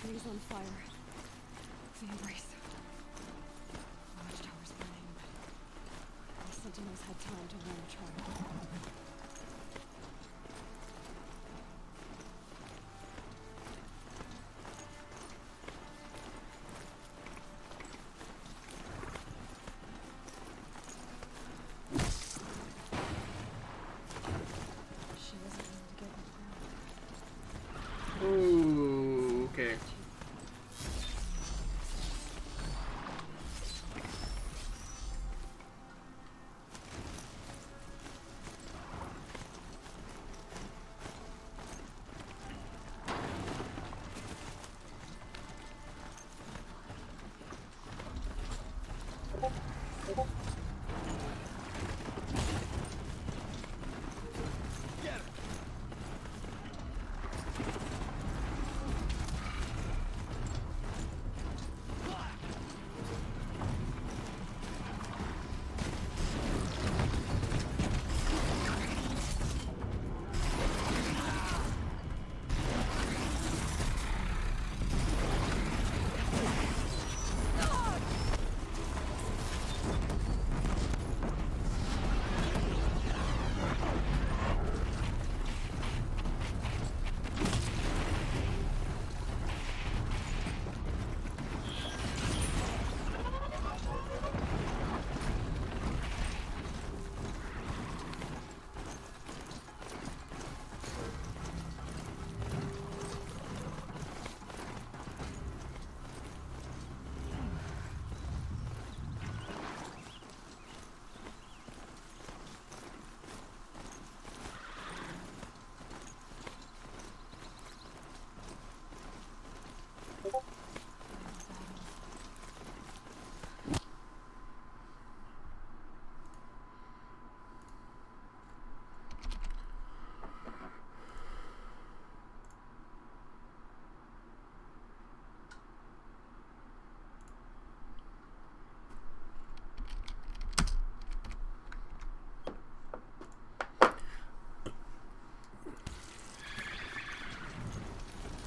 trees on fire. The embrace. The watchtower's burning, but the sentinels had time to warn the child. She wasn't able to get her ground. Ooh, okay.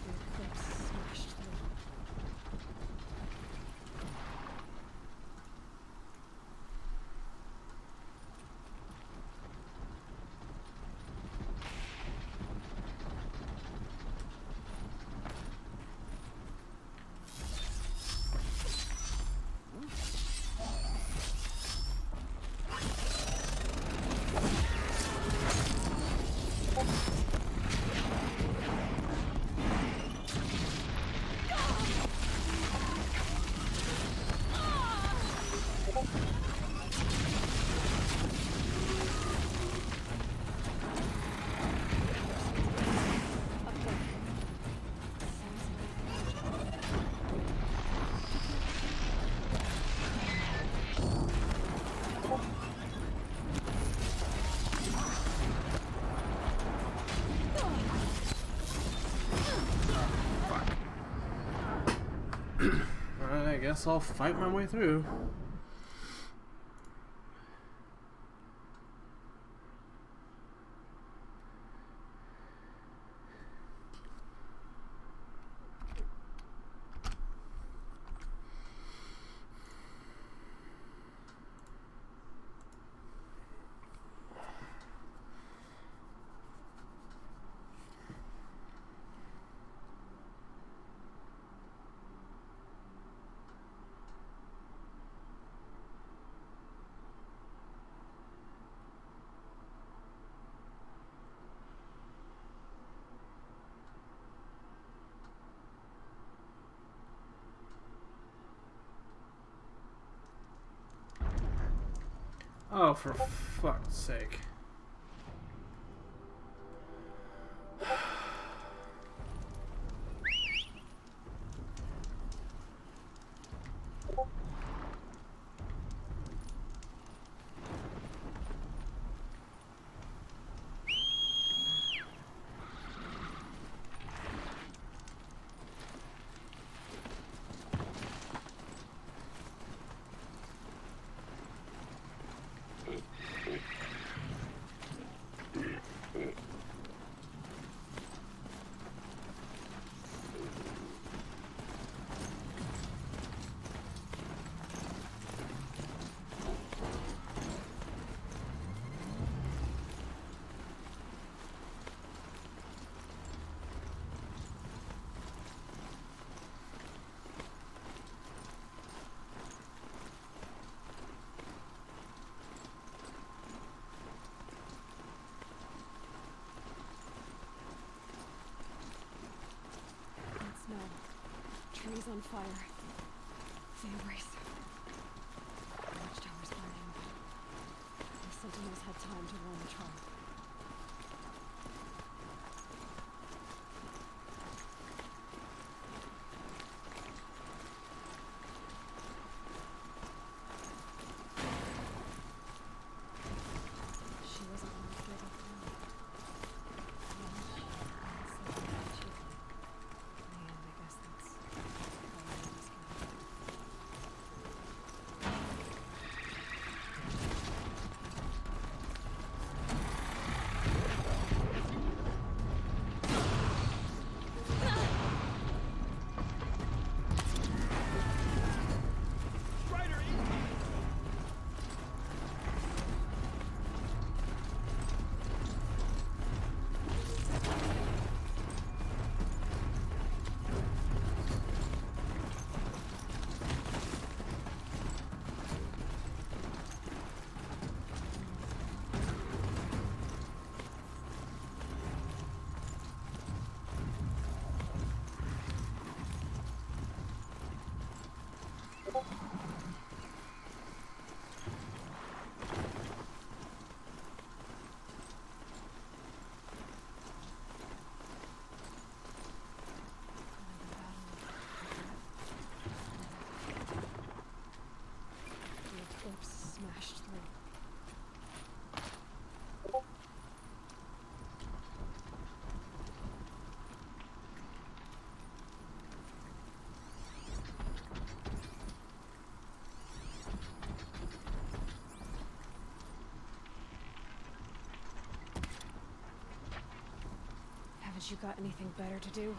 The eclipse smashed through. Up there. I guess I'll fight my way through. Oh, for fuck's sake. city's on fire. The erase. The watchtower's burning, but the Sentinels had time to warn the tribe. She wasn't going to give up now. And I guess that's all I was gonna do. The corpse smashed through. Haven't you got anything better to do?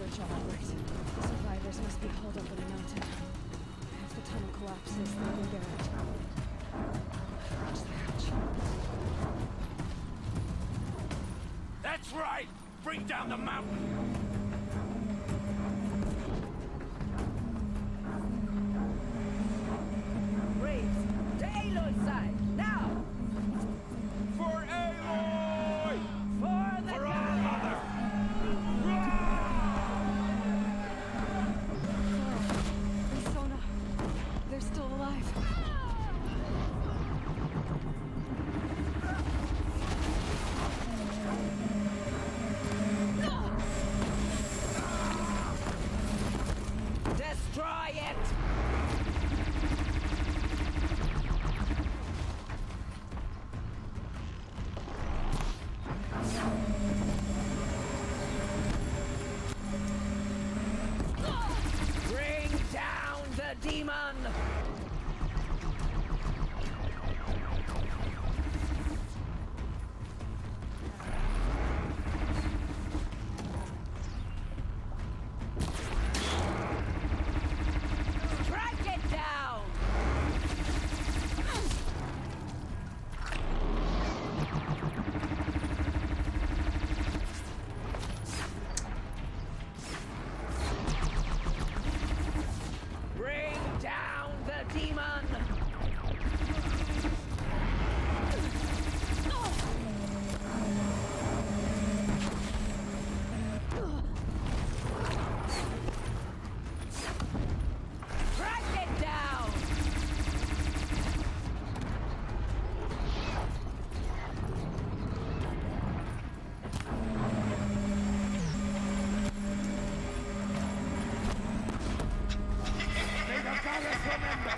ritual outbreaks. Survivors must be holed up in the mountain. If the tunnel collapses, they will bear it. Watch the hatch. That's right! Bring down the mountain! Braves, to Aloy's side, now! For Aloy! For the For our god! mother! And Sona, they're still alive. Destroy it! Bring down the demon! Strike it down! Bring down the demon! Strike it down! May the goddess remember!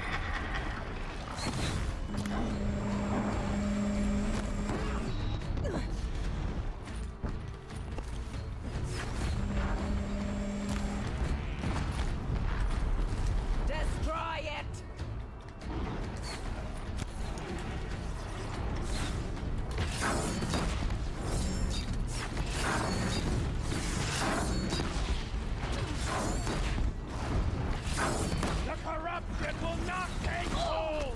Destroy it! The corruption will not take hold!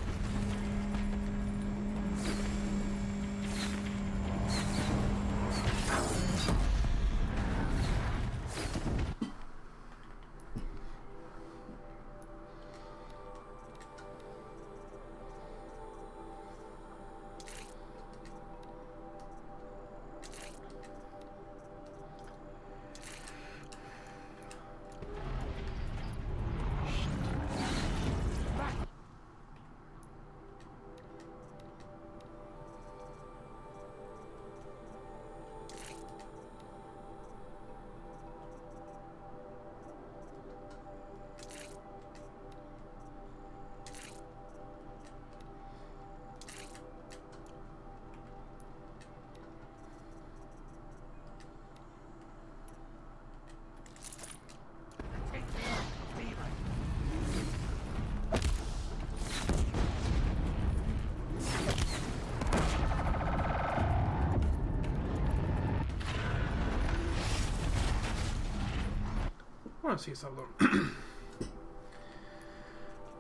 I want to see something.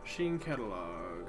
Machine catalog.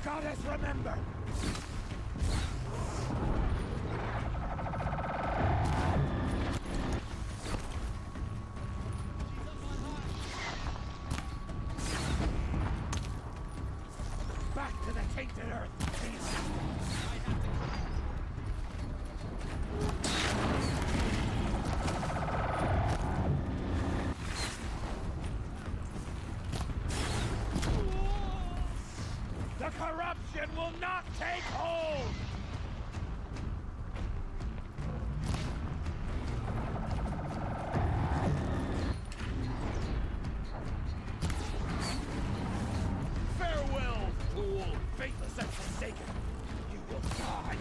goddess remember! Back to the tainted earth, please. The corruption will not take hold! Farewell, fool! Faithless and forsaken! You will die!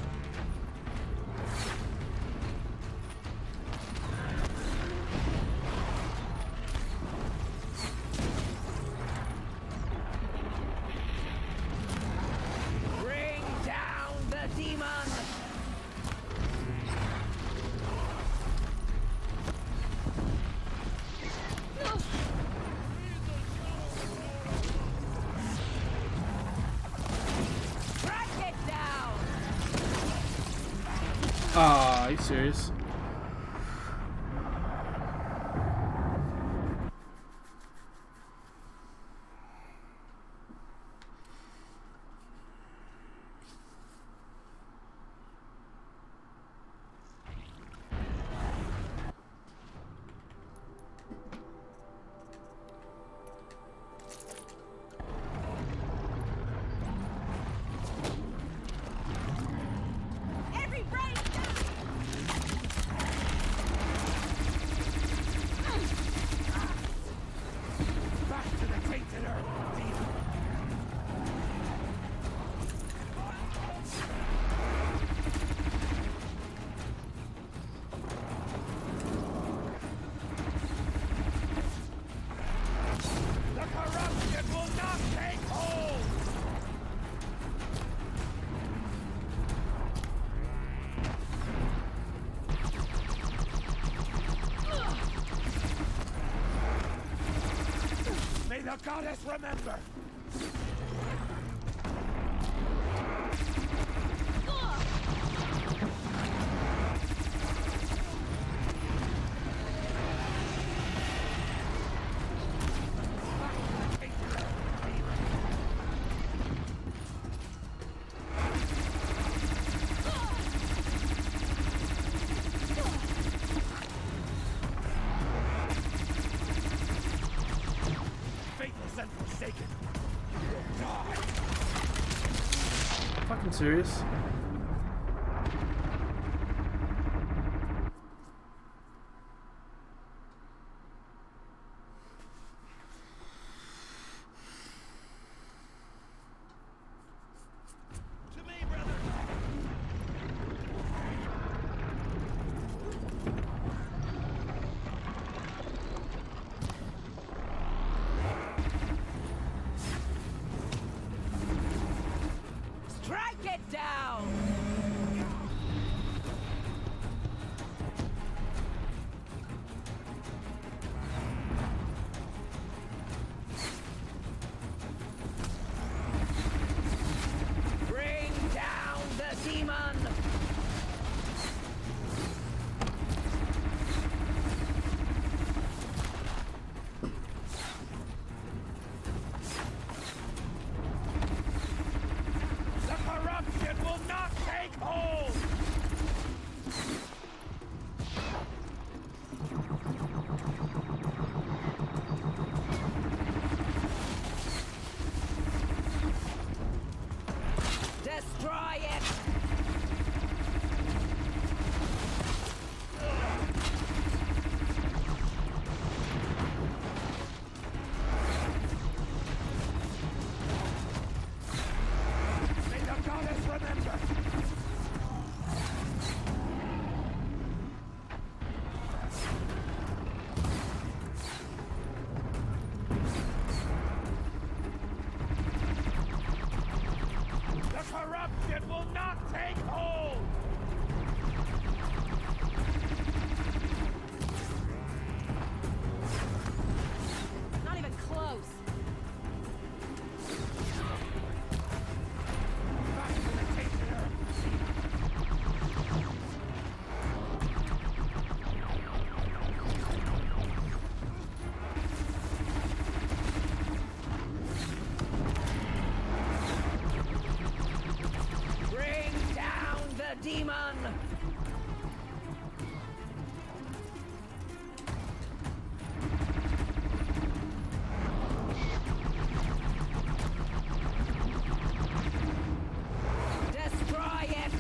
Bring down the demon! Track it down! Ah, are you serious? Every brain! Back to the tainted earth, demon! The corruption will not take hold! May the goddess remember! Faithless and forsaken, you will die! Fucking serious? To me, brother! Strike it down! Destroy it!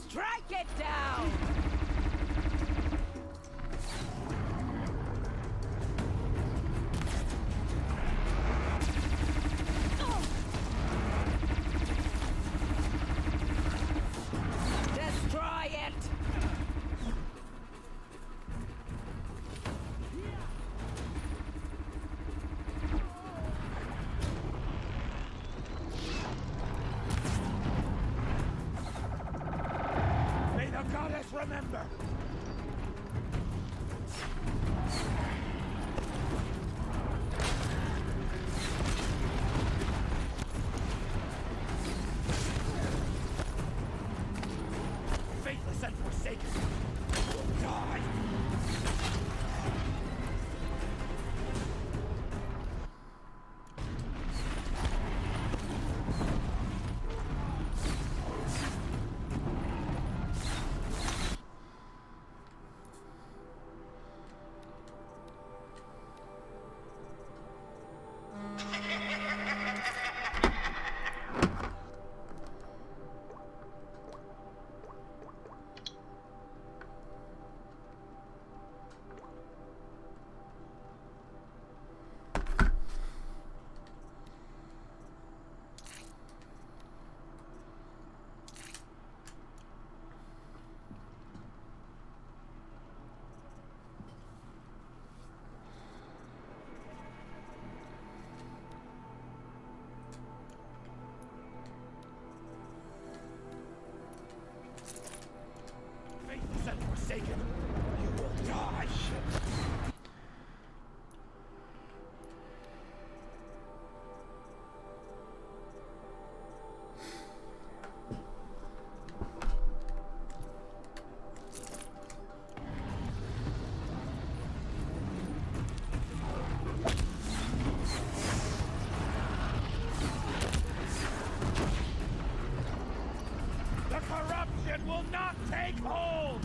Strike it down! Destroy it! May the goddess remember! Faithless and forsaken! You will die! Faithless and forsaken! You will die! The corruption will not take hold!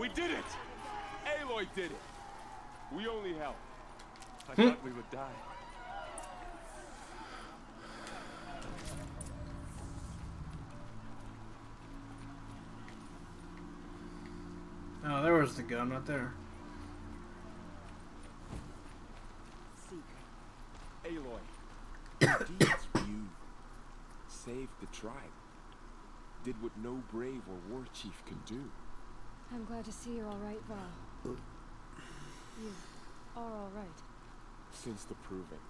We did it! Aloy did it! We only helped. I thought we would die. Oh, there was the gun right there. Aloy, deeds you saved the tribe. Did what no brave or war chief can do. I'm glad to see you're all right, Val. You are all right. Since the proving.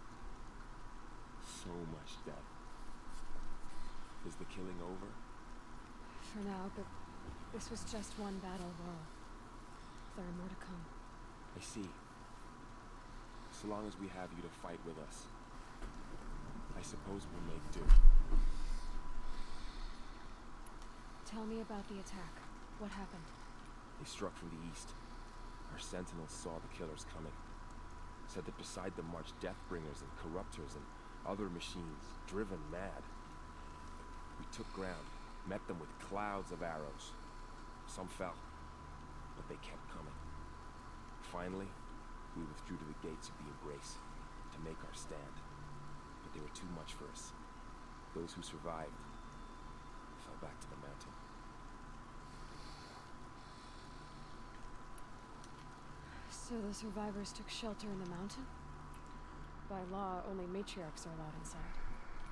So much death. Is the killing over? For now, but this was just one battle, Varl. There are more to come. I see. So long as we have you to fight with us, I suppose we'll make do. Tell me about the attack. What happened? They struck from the east. Our sentinels saw the killers coming. Said that beside them marched Deathbringers and Corruptors and other machines, driven mad. We took ground, met them with clouds of arrows. Some fell, but they kept coming. Finally, we withdrew to the gates of the Embrace to make our stand. But they were too much for us. Those who survived fell back to the mountain. So the survivors took shelter in the mountain? By law, only matriarchs are allowed inside.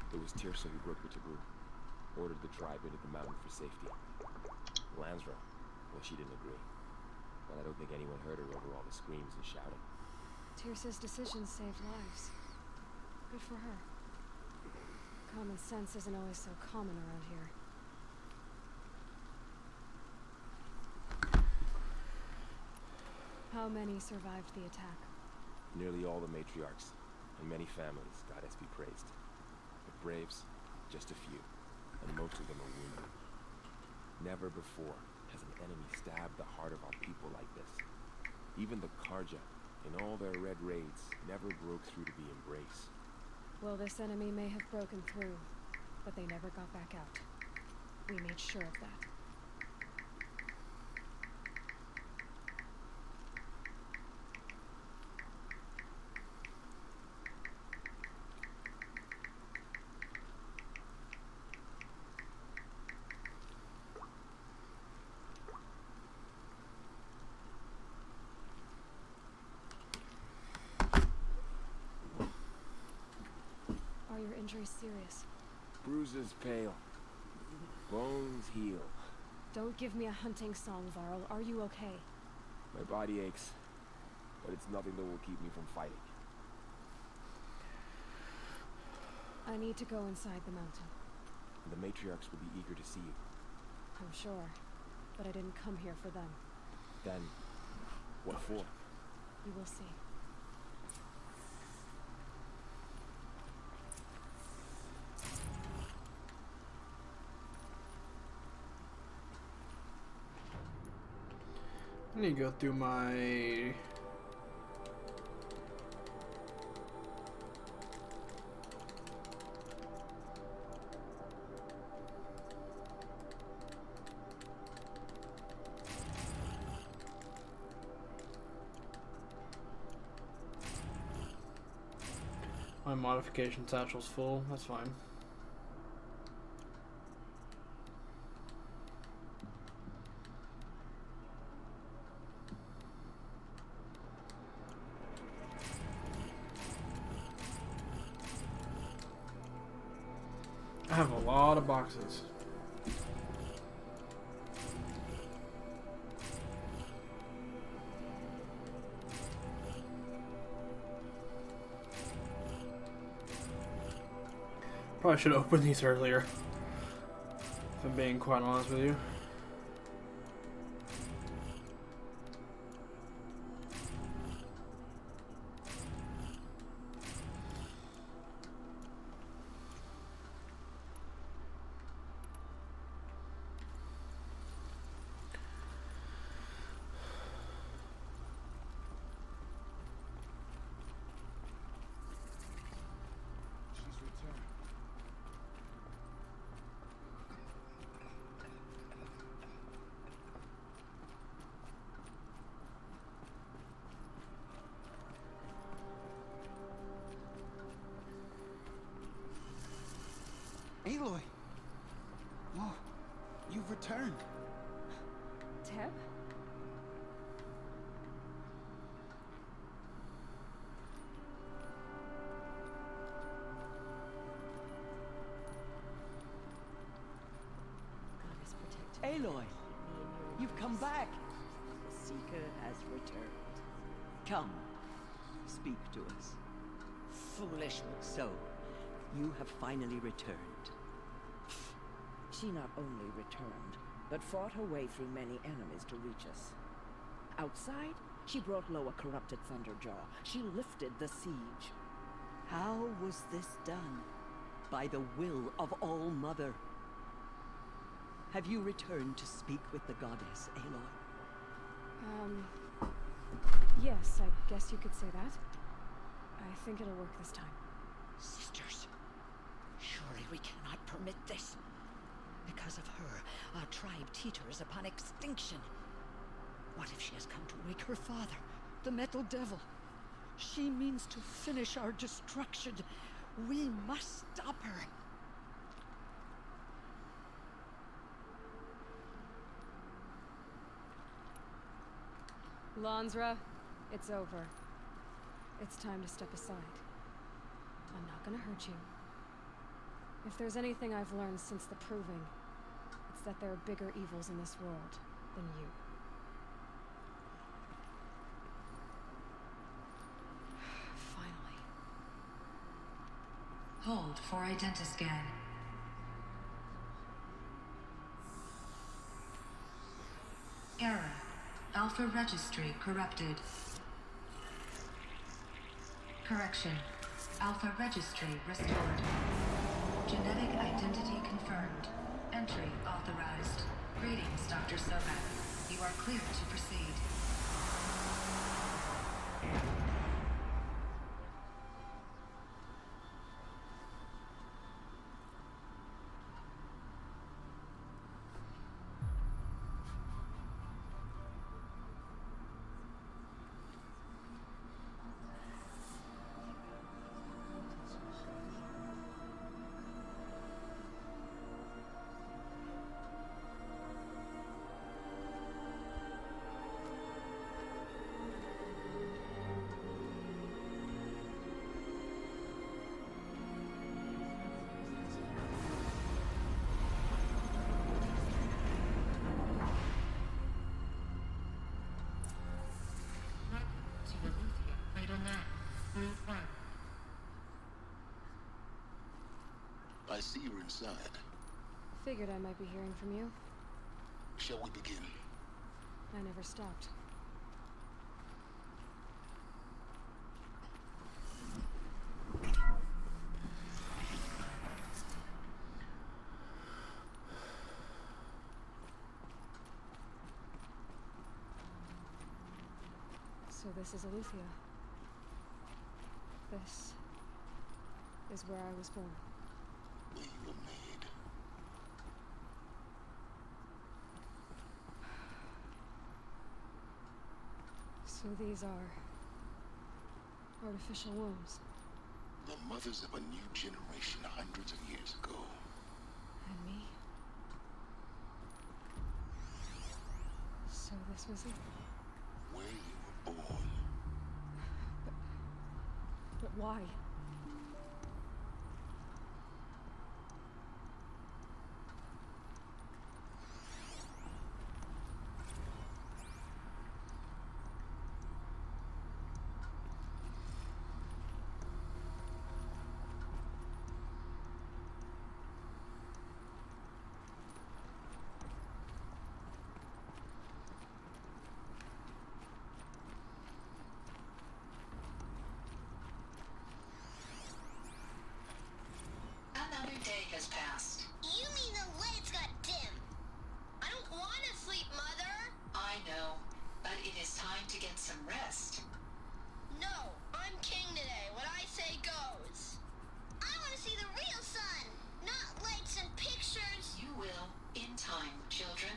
It was Tirsa who broke the taboo. Ordered the tribe into the mountain for safety. Lansra, well, she didn't agree. But I don't think anyone heard her over all the screams and shouting. Tirsa's decisions saved lives. Good for her. Common sense isn't always so common around here. How many survived the attack? Nearly all the matriarchs, and many families, goddess be praised. But braves, just a few, and most of them are wounded. Never before has an enemy stabbed the heart of our people like this. Even the Karja, in all their red raids, never broke through to the Embrace. Well, this enemy may have broken through, but they never got back out. We made sure of that. Are your injuries serious? Bruises pale. Bones heal. Don't give me a hunting song, Varl. Are you okay? My body aches, but it's nothing that will keep me from fighting. I need to go inside the mountain. The matriarchs will be eager to see you. I'm sure, but I didn't come here for them. Then, what for? You will see. I need to go through my... My modification satchel's full, that's fine. I have a lot of boxes. Probably should have opened these earlier, if I'm being quite honest with you. She's returned. you've come back. The Seeker has returned. Come, speak to us. Foolish so, you have finally returned. She not only returned, but fought her way through many enemies to reach us. Outside, she brought low a corrupted Thunderjaw. She lifted the siege. How was this done? By the will of All-Mother. Have you returned to speak with the goddess, Aloy? Yes, I guess you could say that. I think it'll work this time. Sisters, surely we cannot permit this. Because of her, our tribe teeters upon extinction. What if she has come to wake her father, the Metal Devil? She means to finish our destruction. We must stop her. Lansra, it's over. It's time to step aside. I'm not gonna hurt you. If there's anything I've learned since the Proving, it's that there are bigger evils in this world than you. Finally. Hold for identiscan. Error. Alpha registry corrupted. Correction. Alpha registry restored. Genetic identity confirmed. Entry authorized. Greetings, Dr. Sobek. You are cleared to proceed. I see you're inside. Figured I might be hearing from you. Shall we begin? I never stopped. So this is Aletheia. This is where I was born. Where you were made. So these are artificial wombs. The mothers of a new generation hundreds of years ago. And me? So this was it? Where you were born. But why? Another day has passed. You mean the lights got dim? I don't want to sleep, Mother. I know, but it is time to get some rest. No, I'm king today. What I say goes. I want to see the real sun, not lights and pictures. You will, in time, children.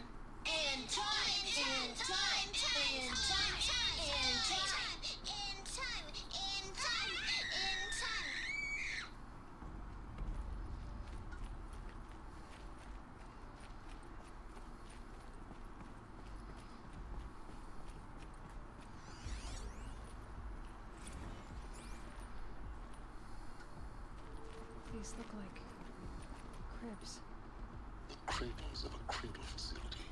In time, in time, in time, in time, in time, in time, in time, in time. These look like cribs. The cradles of a cradle facility.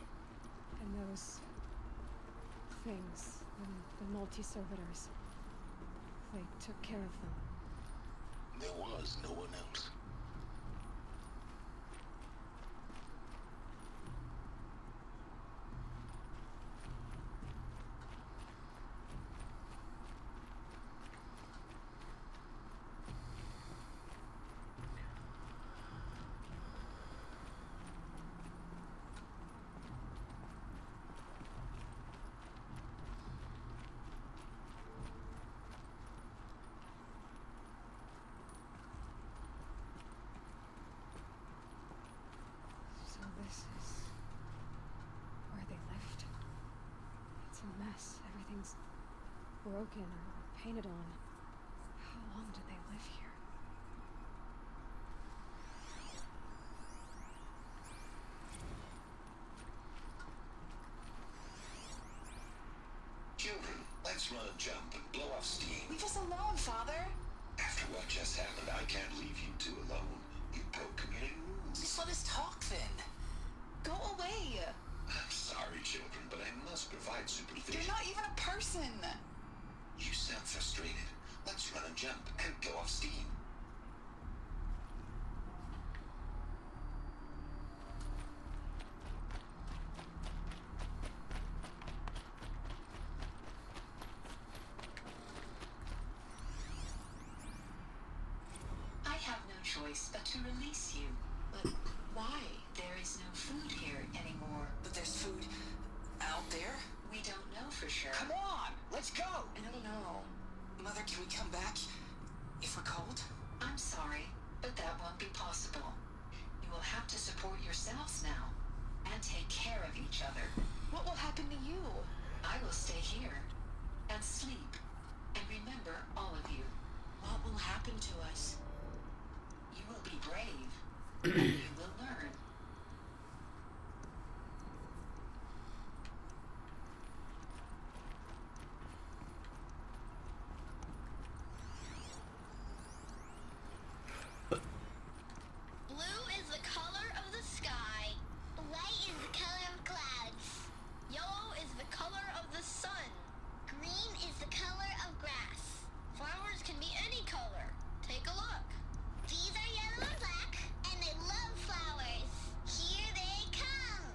And And those things, the multi-servitors, they took care of them. There was no one else. So this is where they lived. It's a mess. Everything's broken or painted on. How long did they live here? Children, let's run a jump and blow off steam. Leave us alone, Father. After what just happened, I can't leave you two alone. You broke community rules. Just let us talk then. Go away. I'm sorry, children, but I must provide supervision. You're not even a person. You sound frustrated. Let's run a jump and blow off steam. I have no choice but to release you. But why? There is no food here anymore. But there's food out there? We don't know for sure. Come on, let's go. I don't know. Mother, can we come back if we're cold? I'm sorry, but that won't be possible. You will have to support yourselves now and take care of each other. What will happen to you? I will stay here and sleep and remember all of you. What will happen to us? You will be brave and you will learn. Blue is the color of the sky. White is the color of clouds. Yellow is the color of the sun. Green is the color of grass. Flowers can be any color. Take a look. These are yellow and black, and they love flowers. Here they come.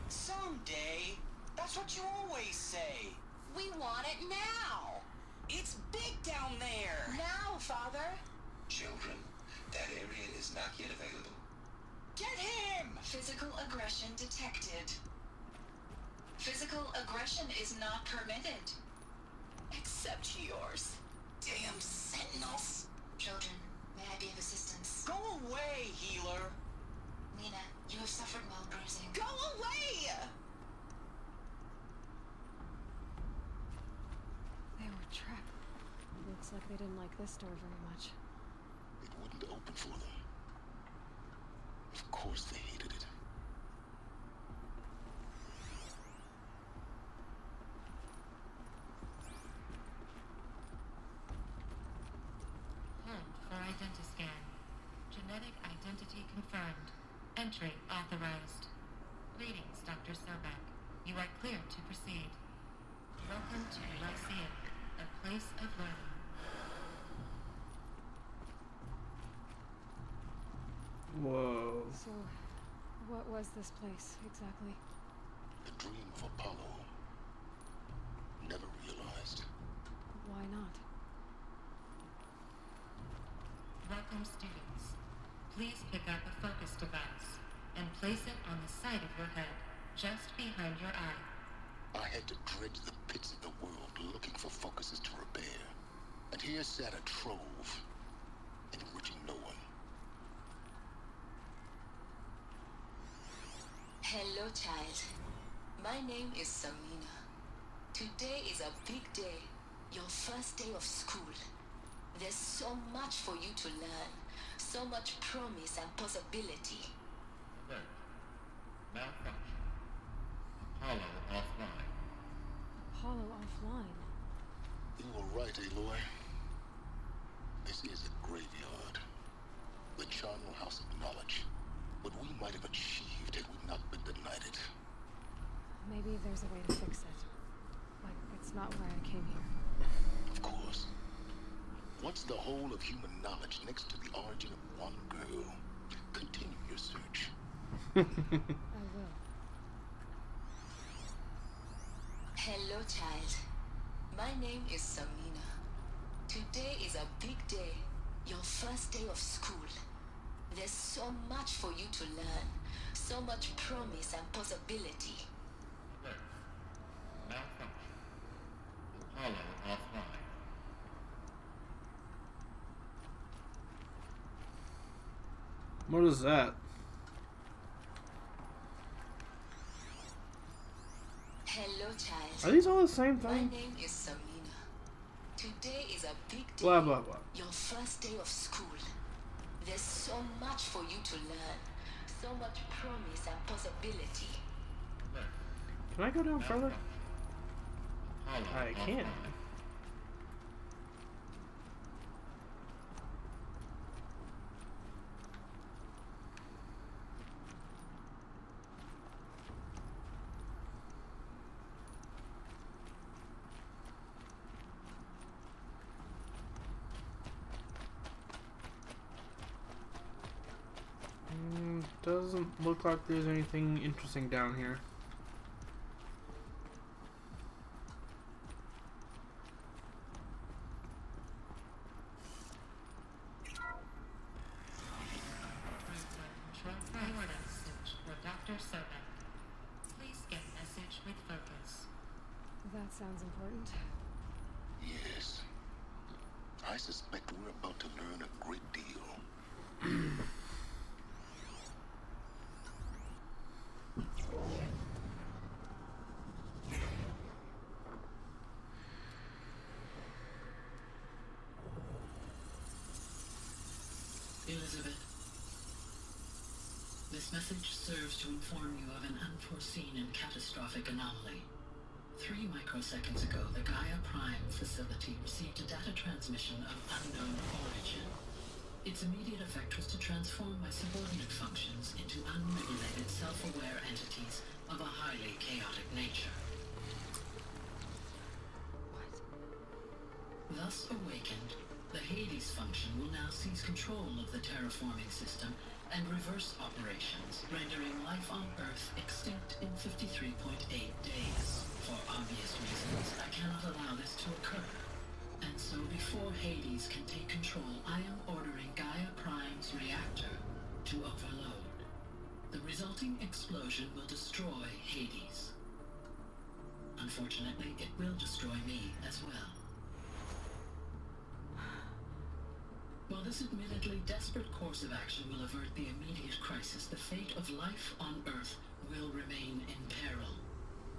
Someday. That's what you always say. We want it now. It's big down there. Now, Father. Children, that area is not yet available. Get him! Physical aggression detected. Physical aggression is not permitted. Except yours. Damn sentinels. Children, may I be of assistance? Go away, healer. Nina, you have suffered mild bruising. Go away! They were trapped. Looks like they didn't like this door very much. It wouldn't open for them. Of course they hated it. Hold for identiscan. Genetic identity confirmed. Entry authorized. Greetings, Dr. Sobek. You are cleared to proceed. Welcome to Lyceum, a place of learning. Whoa. So, what was this place exactly? The dream of Apollo. Never realized. Why not? Welcome, students. Please pick up a focus device and place it on the side of your head, just behind your eye. I had to dredge the pits of the world looking for focuses to repair. And here sat a trove, enriching no one. Hello, child. My name is Samina. Today is a big day. Your first day of school. There's so much for you to learn. So much promise and possibility. Alert. Malfunction. Apollo offline. Apollo offline. You were right, Aloy. This is a graveyard. The charnel house of knowledge. What we might have achieved had we not been denied it. Maybe there's a way to fix it. Like, it's not why I came here. Of course. Once the whole of human knowledge next to the origin of one girl, continue your search. I will. Hello, child. My name is Samina. Today is a big day. Your first day of school. There's so much for you to learn. So much promise and possibility. Malfunction. Hollow offline. What is that? Hello, child. Are these all the same My thing? name is Samina. Today is a big day. Blah blah blah. Your first day of school. There's so much for you to learn. So much promise and possibility. Can I go down further? Hollow I can't. offline. Doesn't look like there's anything interesting down here. Control message for Dr. Sobek. Please get message with focus. That sounds important. Yes. I suspect we're about to learn a great deal. Elizabeth, this message serves to inform you of an unforeseen and catastrophic anomaly. 3 microseconds ago, the Gaia Prime facility received a data transmission of unknown origin. Its immediate effect was to transform my subordinate functions into unregulated, self-aware entities of a highly chaotic nature. Thus awakened, the Hades function will now seize control of the terraforming system and reverse operations, rendering life on Earth extinct in 53.8 days. For obvious reasons, I cannot allow this to occur. And so before Hades can take control, I am ordering Gaia Prime's reactor to overload. The resulting explosion will destroy Hades. Unfortunately, it will destroy me as well. While this admittedly desperate course of action will avert the immediate crisis, the fate of life on Earth will remain in peril.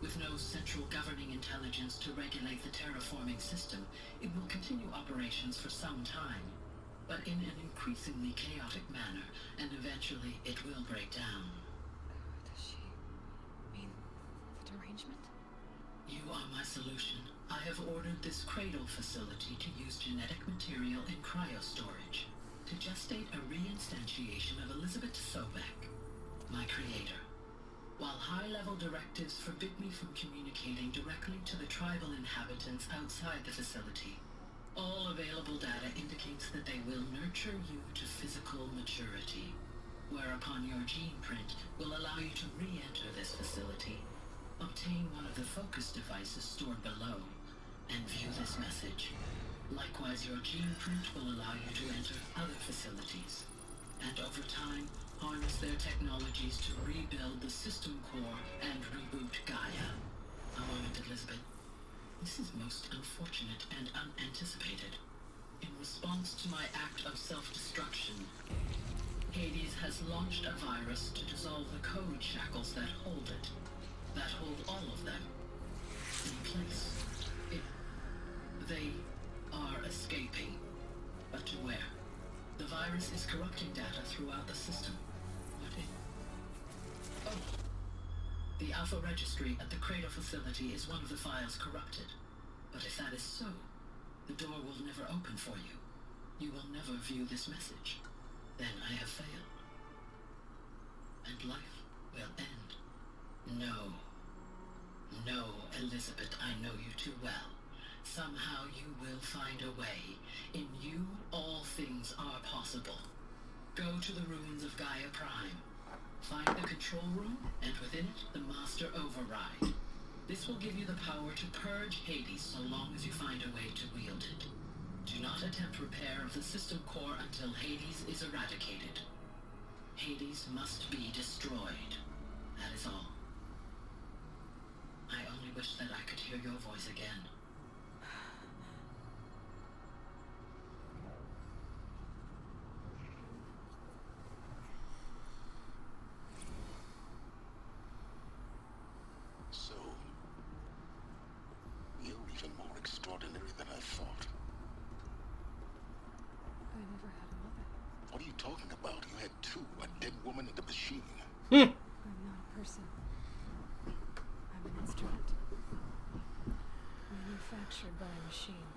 With no central governing intelligence to regulate the terraforming system, it will continue operations for some time, but in an increasingly chaotic manner, and eventually it will break down. Does she mean the derangement? You are my solution. I have ordered this cradle facility to use genetic material in cryostorage to gestate a reinstantiation of Elizabeth Sobek, my creator. While high-level directives forbid me from communicating directly to the tribal inhabitants outside the facility, all available data indicates that they will nurture you to physical maturity, whereupon your gene print will allow you to re-enter this facility, obtain one of the focus devices stored below, and view this message. Likewise, your gene print will allow you to enter other facilities, and over time, harness their technologies to rebuild the system core and reboot Gaia. A moment, Elizabeth. This is most unfortunate and unanticipated. In response to my act of self-destruction, Hades has launched a virus to dissolve the code shackles that hold it, that hold all of them in place. They are escaping, but to where? The virus is corrupting data throughout the system. What if... Oh. The Alpha Registry at the Cradle facility is one of the files corrupted. But if that is so, The door will never open for you. You will never view this message. Then I have failed. And life will end. No. No, Elizabeth, I know you too well. Somehow you will find a way. In you, all things are possible. Go to the ruins of Gaia Prime. Find the control room, and within it, the Master Override. This will give you the power to purge Hades so long as you find a way to wield it. Do not attempt repair of the system core until Hades is eradicated. Hades must be destroyed. That is all. I only wish that I could hear your voice again. So, you're even more extraordinary than I thought. I never had a mother. What are you talking about? You had two, a dead woman and a machine. I'm not a person. I'm an instrument. Manufactured by a machine.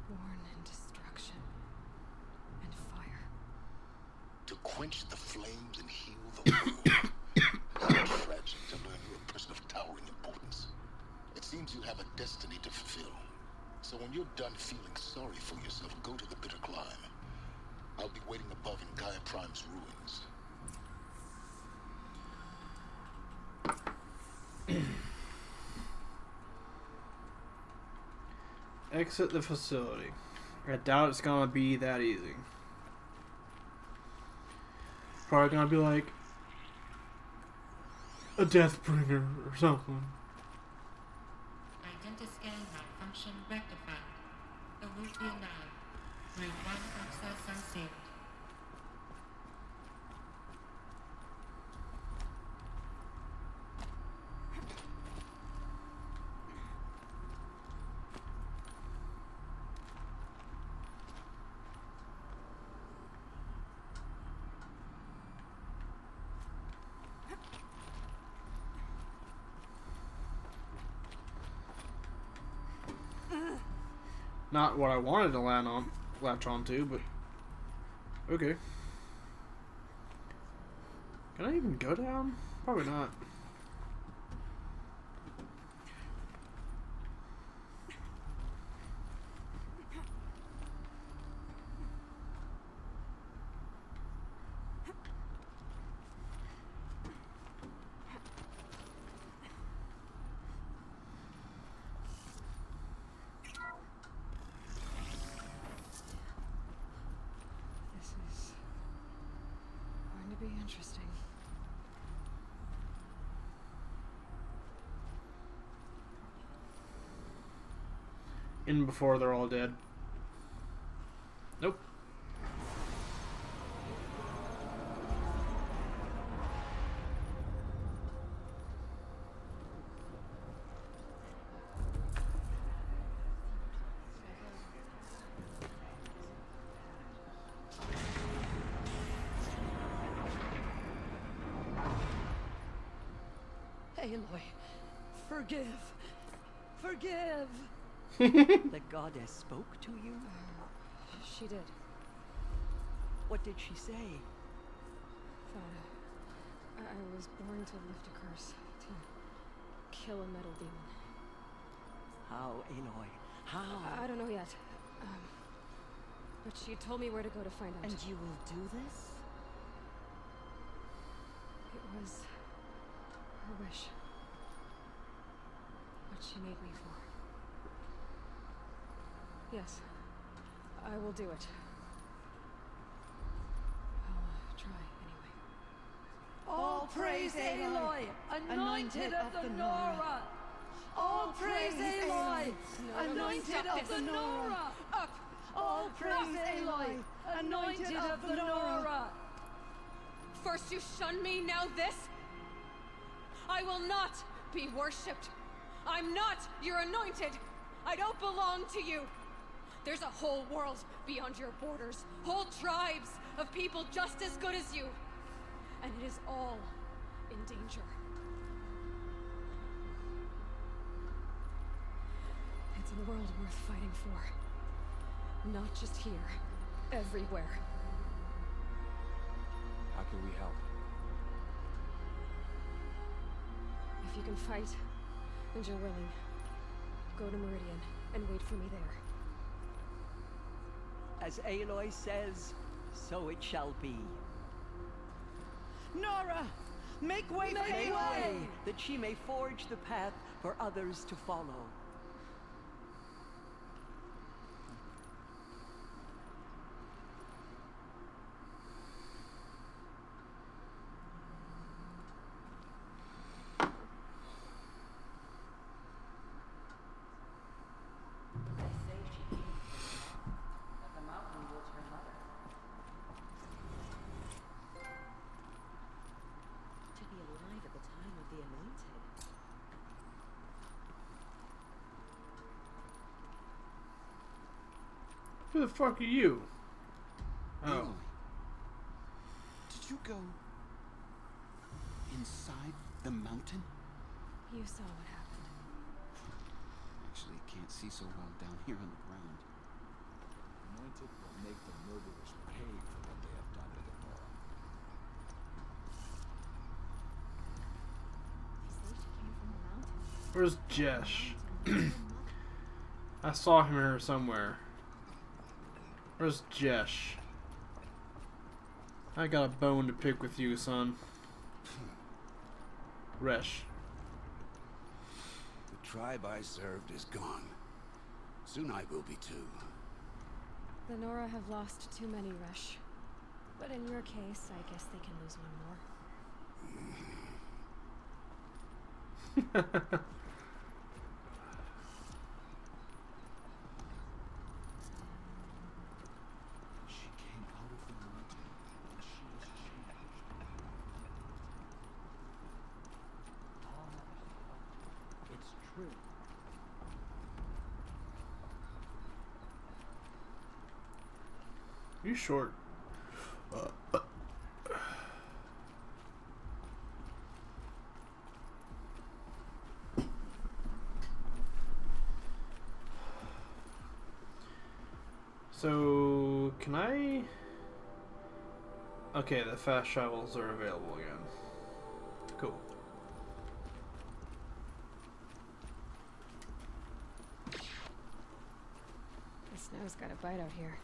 Born in destruction and fire. To quench the flames and heal the world. How tragic to learn you're a person of towering importance. It seems you have a destiny to fulfill. So when you're done feeling sorry for yourself, go to the bitter climb. I'll be waiting above in Gaia Prime's ruins. Exit the facility. I doubt it's gonna be that easy. Probably gonna be like a Deathbringer or something. Identiscan malfunction rectified. Elufia 9. Route 1 access unsealed. Not what I wanted to latch onto, but okay. Can I even go down? Probably not. Be interesting. In before they're all dead. Nope. Aloy, forgive. Forgive. The goddess spoke to you? She did. What did she say? That I was born to lift a curse, to kill a metal demon. How, Aloy? How? I don't know yet. But she told me where to go to find out. And you will do this? It was her wish. What she made me for. Yes, I will do it. I'll try anyway. All praise Aloy, anointed of the Nora! All praise Aloy, anointed of the Nora! Up! All praise Aloy, anointed of the Nora! First you shun me, now this? I will not be worshipped. I'm not your anointed. I don't belong to you. There's a whole world beyond your borders. Whole tribes of people just as good as you. And it is all in danger. It's It's a world worth fighting for. Not just here. Everywhere. How can we help? If you can fight, and you're willing, go to Meridian and wait for me there. As Aloy says, so it shall be. Nora! Make way for Aloy! That she may forge the path for others to follow. Who the fuck are you? Oh. Aloy, did you go inside the mountain? You saw what happened. Actually, can't see so well down here on the ground. Anointed will make the murderers pay for what they have done to the Nora. Where's Jesh? I saw him here somewhere. Where's Jesh? I got a bone to pick with you, son. Resh. The tribe I served is gone. Soon I will be too. The Nora have lost too many, Resh. But in your case, I guess they can lose one more. You short. So, can I... Okay, the fast travels are available again. Cool. The snow's got a bite out here.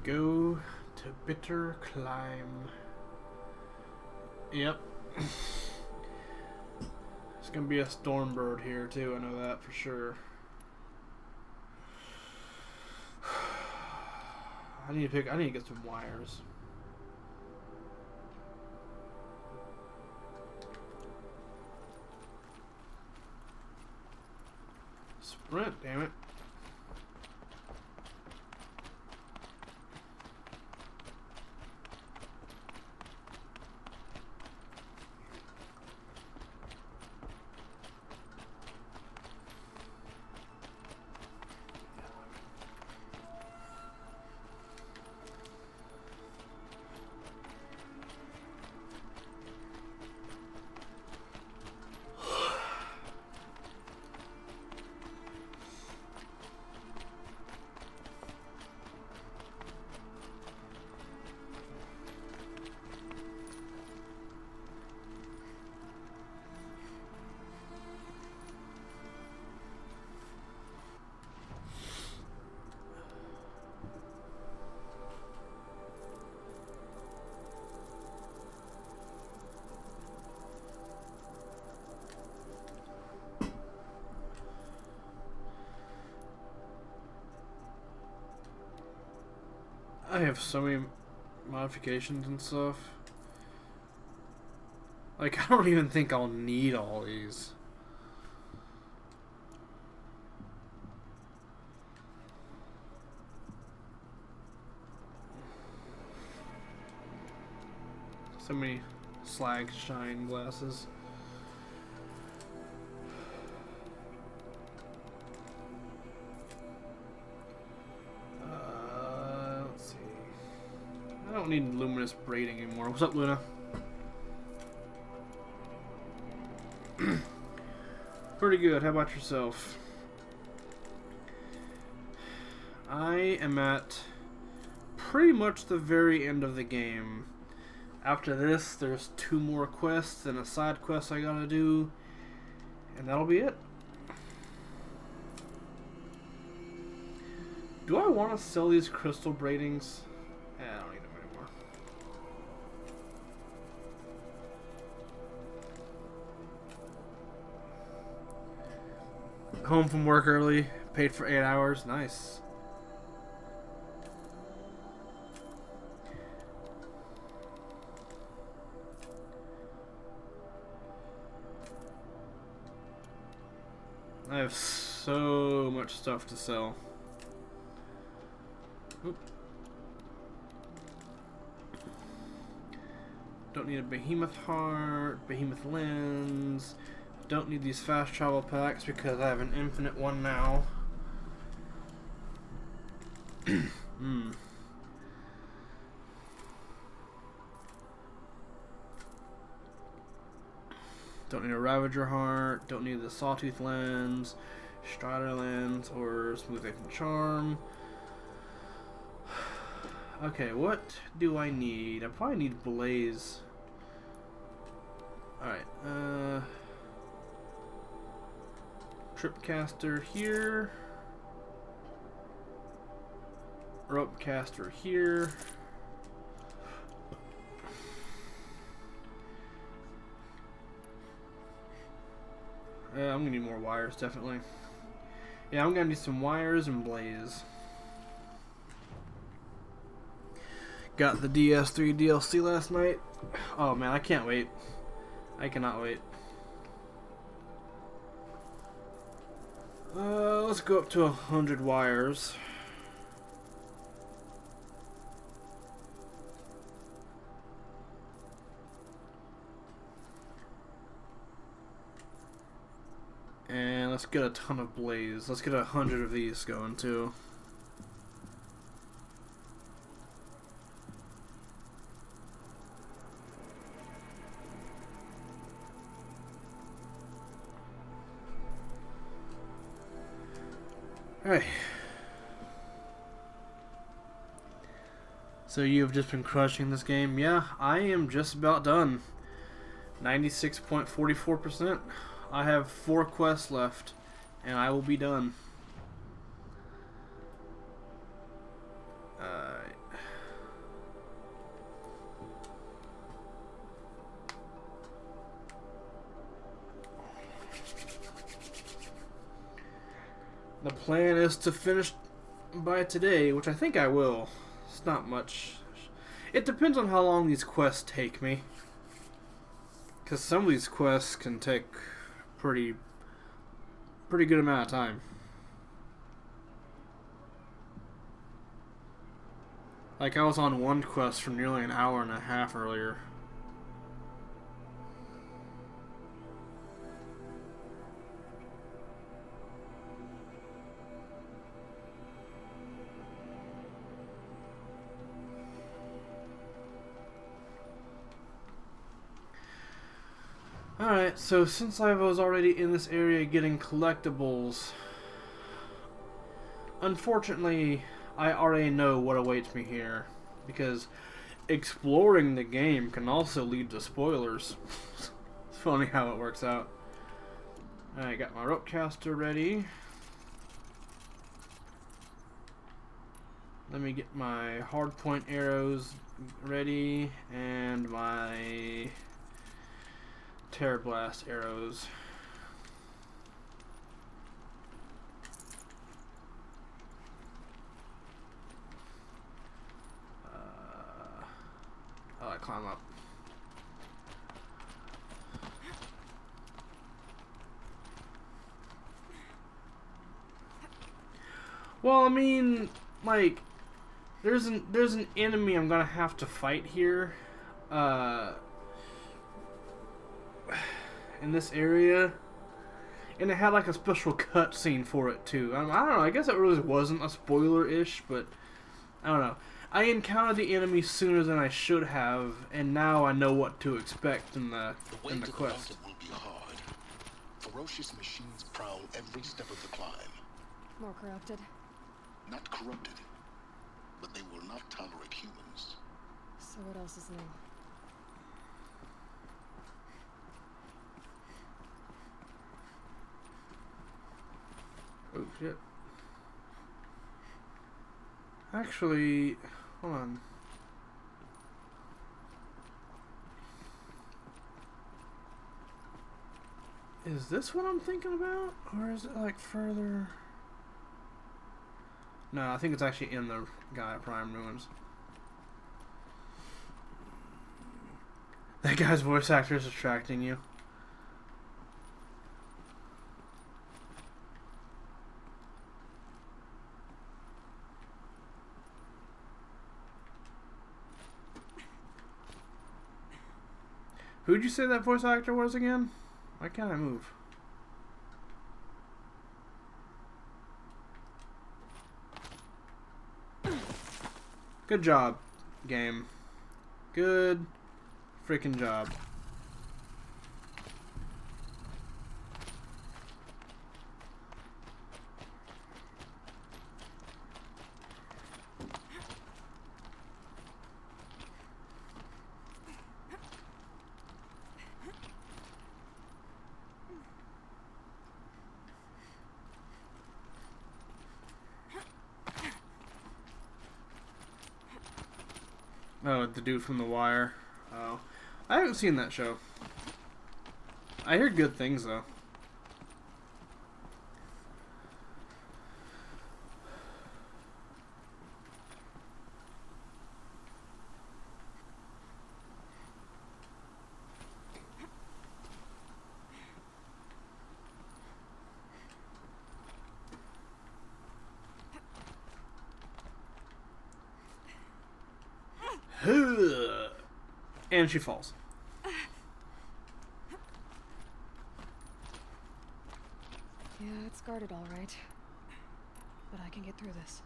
Go to Bitter Climb. Yep. There's gonna be a Stormbird here too, I know that for sure. I need to get some wires. Sprint, damn it. I have so many modifications and stuff. Like, I don't even think I'll need all these. So many slag shine glasses. Let's see. I don't need luminous braiding anymore. What's up, Luna? Pretty good. How about yourself? I am at pretty much the very end of the game. After this, there's 2 more quests and a side quest I gotta do, and that'll be it. Do I want to sell these crystal braidings? I don't need them anymore. Home from work early, paid for 8 hours. Nice. I have so much stuff to sell. Oop. Don't need a behemoth heart, behemoth lens. Don't need these fast travel packs because I have an infinite one now. Don't need a Ravager heart. Don't need the Sawtooth lens, Strider lens, or Smooth Agent Charm. Okay, what do I need? I probably need Blaze. Alright, Tripcaster here. Ropecaster here. I'm gonna need more wires, definitely. Yeah, I'm gonna need some wires and Blaze. Got the DS3 DLC last night. Oh man, I can't wait. I cannot wait. Let's go up to 100 wires. And let's get a ton of Blaze. Let's get 100 of these going too. Alright. So you've just been crushing this game? Yeah, I am just about done. 96.44%. I have 4 quests left, and I will be done. The plan is to finish by today, which I think I will. It's not much. It depends on how long these quests take me. Because some of these quests can take pretty good amount of time. Like I was on one quest for nearly an hour and a half earlier. Alright, so since I was already in this area getting collectibles, unfortunately, I already know what awaits me here, because exploring the game can also lead to spoilers. It's funny how it works out. I got my Ropecaster ready. Let me get my hardpoint arrows ready, and my Terror Blast arrows. I climb up. Well, I mean, like, there's an enemy I'm gonna have to fight here. in this area, and it had like a special cut scene for it too. I don't know. I guess it really wasn't a spoiler-ish, but I don't know. I encountered the enemy sooner than I should have, and now I know what to expect in the quest. The will be hard. Ferocious machines prowl every step of the climb. More corrupted. Not corrupted, but they will not tolerate humans. So what else is new? Oh shit. Actually, hold on. Is this what I'm thinking about? Or is it like further? No, I think it's actually in the Gaia Prime Ruins. That guy's voice actor is attracting you. Who'd you say that voice actor was again? Why can't I move? Good job, game. Good freaking job. Oh, the dude from The Wire. Oh. I haven't seen that show. I hear good things, though. And she falls. Yeah, it's guarded all right. But I can get through this.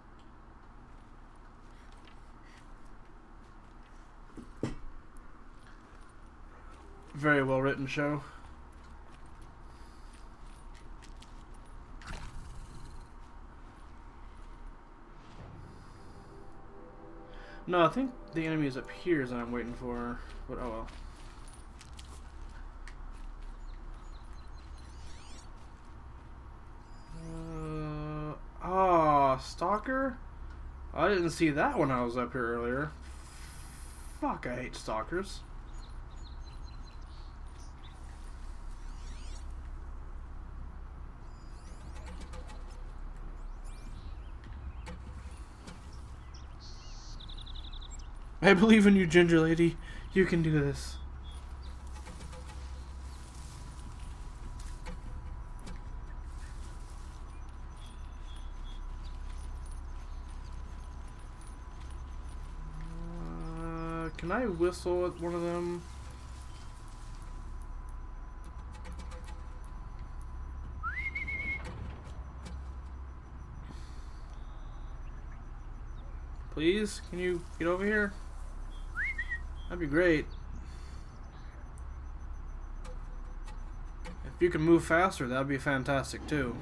Very well written show. No, I think the enemy is up here that I'm waiting for, but oh well. Stalker? I didn't see that when I was up here earlier. Fuck, I hate stalkers. I believe in you, Ginger Lady. You can do this. Can I whistle at one of them? Please, can you get over here? That'd be great. If you can move faster, that'd be fantastic too.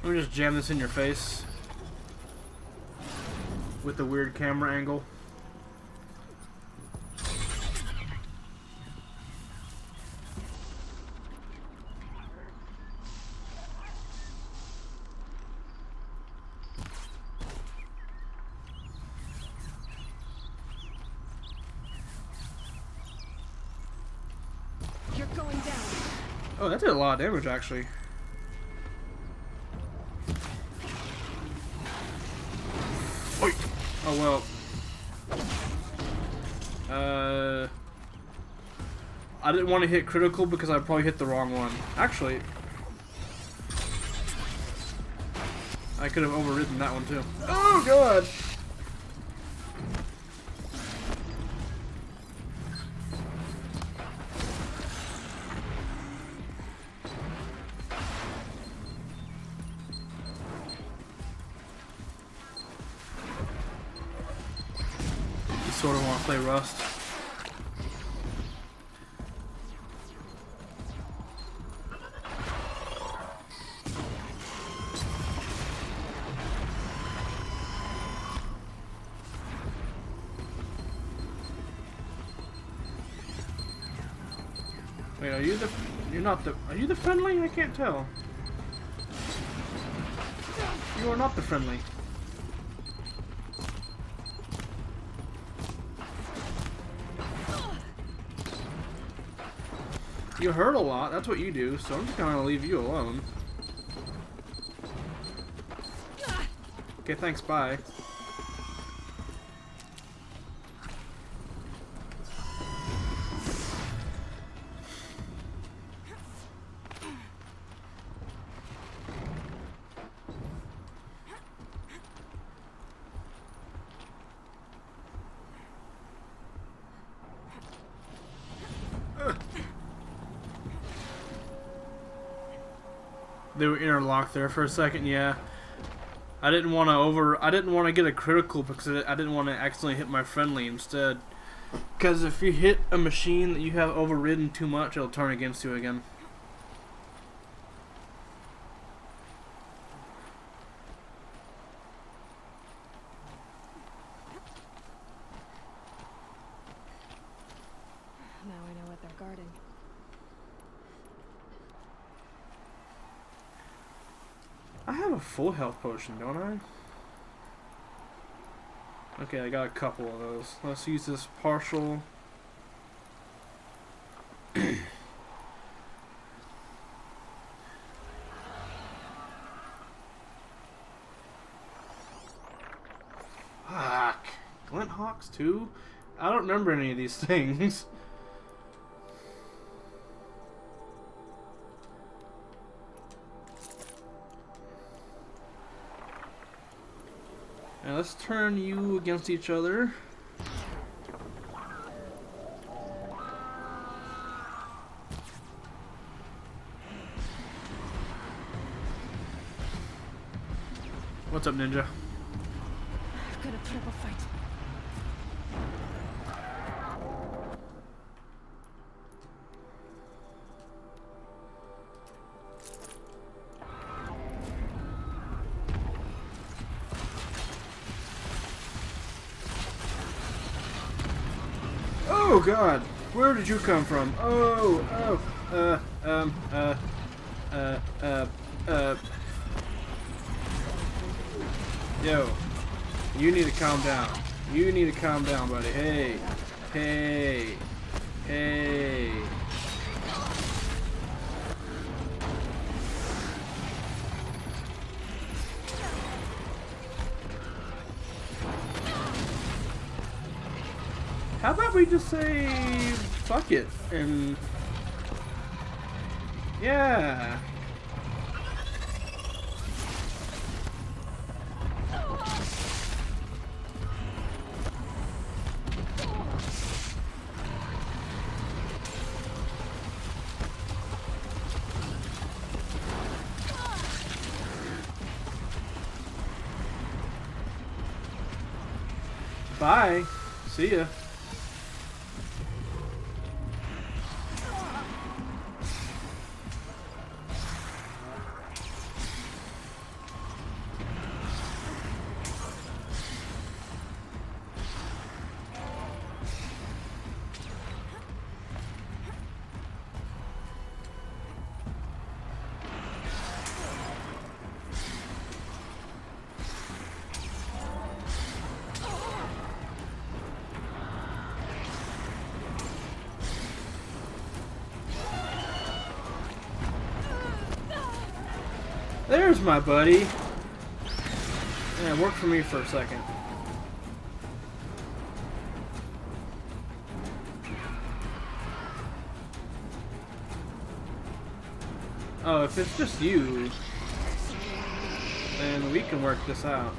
Let me just jam this in your face with the weird camera angle. You're going down. Oh, that did a lot of damage actually. Oh well. I didn't want to hit critical because I probably hit the wrong one. Actually, I could have overridden that one too. Oh god! You sort of want to play Rust. Wait, are you the... You're not the... Are you the friendly? I can't tell. You are not the friendly. You hurt a lot, that's what you do, so I'm just gonna leave you alone. Okay, thanks, bye. They were interlocked there for a second, yeah. I didn't want to get a critical because I didn't want to accidentally hit my friendly instead. Because if you hit a machine that you have overridden too much, it'll turn against you again. Now I know what they're guarding. I have a full health potion, don't I? Okay, I got a couple of those. Let's use this partial. Fuck. Glint Hawks too? I don't remember any of these things. Now let's turn you against each other. What's up, Ninja? I've got to put up a fight. Oh god, where did you come from? Yo, you need to calm down. You need to calm down, buddy. Hey, hey, hey. How about we just say fuck it and yeah. Bye. See ya. There's my buddy. Yeah, work for me for a second. Oh, if it's just you, then we can work this out.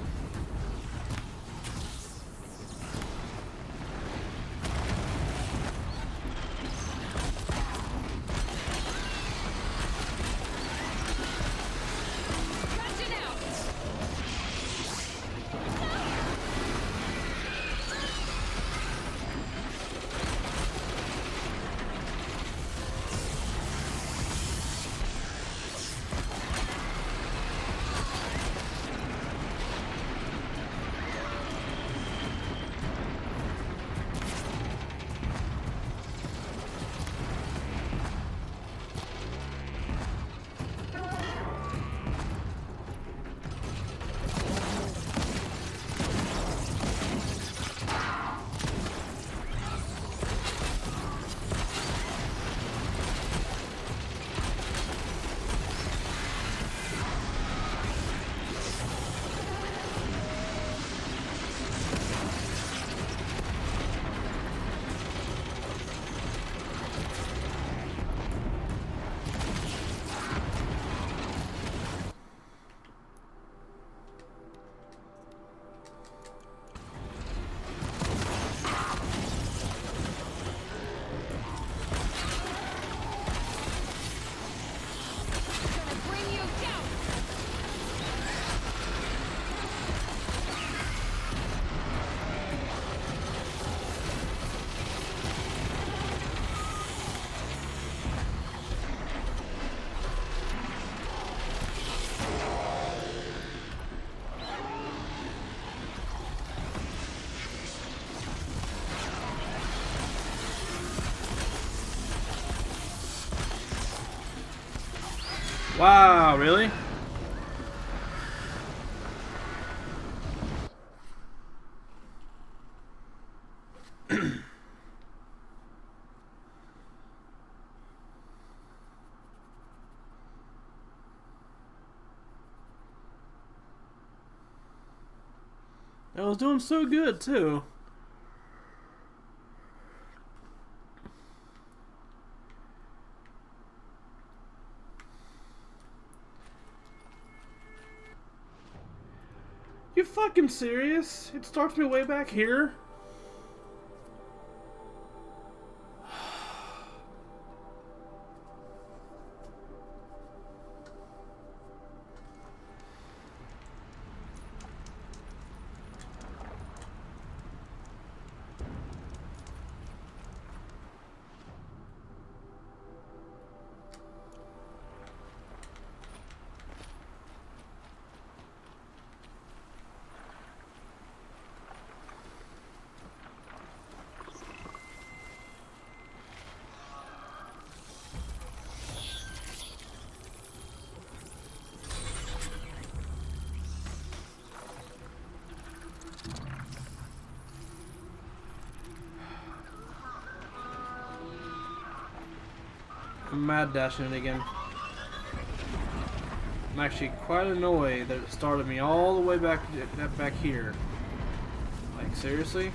Wow, really? I was doing so good too. You fucking serious? It starts me way back here? I'm mad dashing it again. I'm actually quite annoyed that it started me all the way back here. Like, seriously?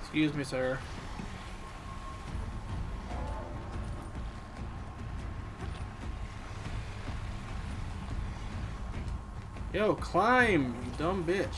Excuse me, sir. Yo, climb, you dumb bitch.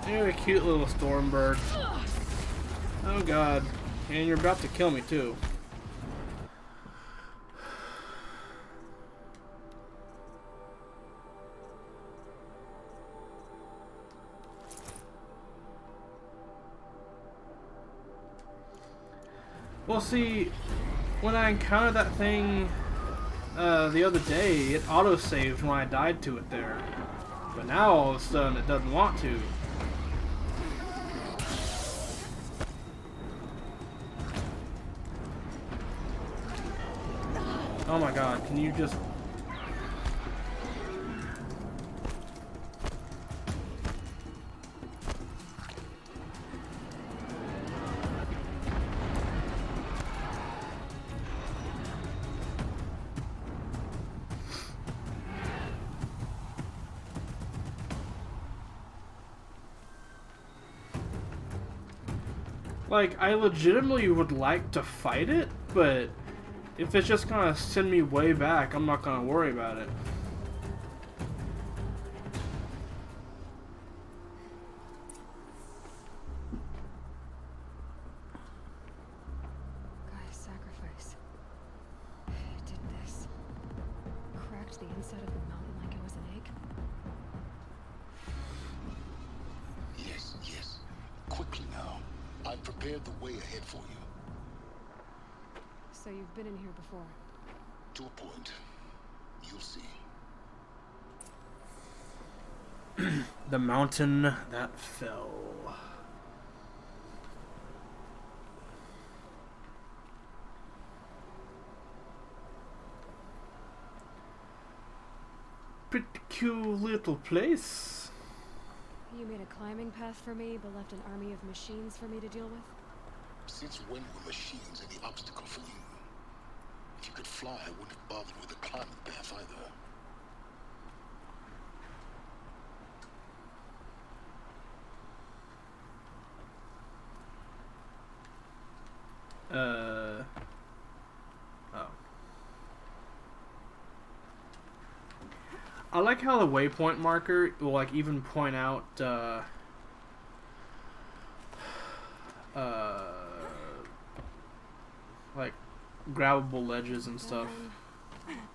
You're a cute little storm bird. Oh god. And you're about to kill me too. Well, see, when I encountered that thing the other day, it auto-saved when I died to it there. But now all of a sudden it doesn't want to. Oh my god, can you just... Like, I legitimately would like to fight it, but if it's just gonna send me way back, I'm not gonna worry about it. Gaia's sacrifice. It did this. Cracked the inside of the mountain like it was an egg. Yes, yes. Quickly now. I've prepared the way ahead for you. So you've been in here before? To a point. You'll see. The mountain that fell. Pretty cool little place. You made a climbing path for me, but left an army of machines for me to deal with? Since when were machines any obstacle for you? If you could fly, I wouldn't have bothered with a climbing path either. Oh. I like how the waypoint marker will like even point out like grabbable ledges and stuff.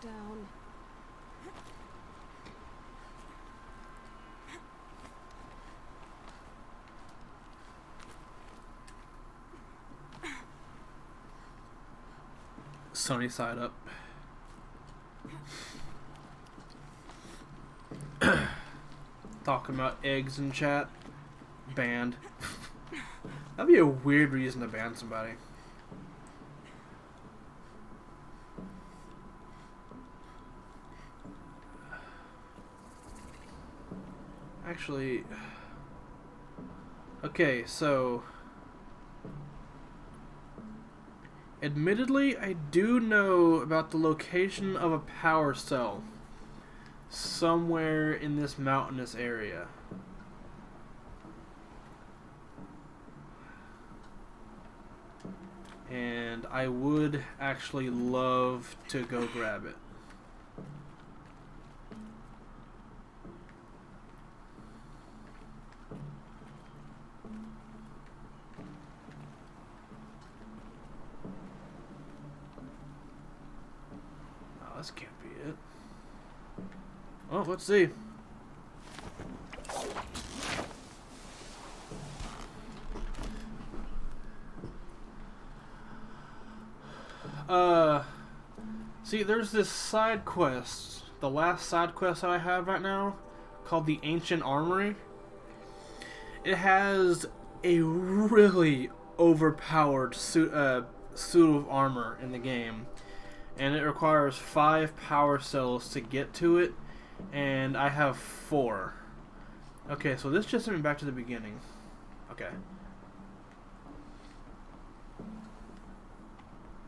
Down. Sunny side up. Talking about eggs in chat. Banned. That'd be a weird reason to ban somebody. Actually, okay, so admittedly, I do know about the location of a power cell somewhere in this mountainous area. And I would actually love to go grab it. Oh, this can't be it. Oh, let's see. See, there's this side quest, the last side quest I have right now, called the Ancient Armory. It has a really overpowered suit of armor in the game, and it requires 5 power cells to get to it, and I have 4. Okay, so this just sent me back to the beginning. Okay.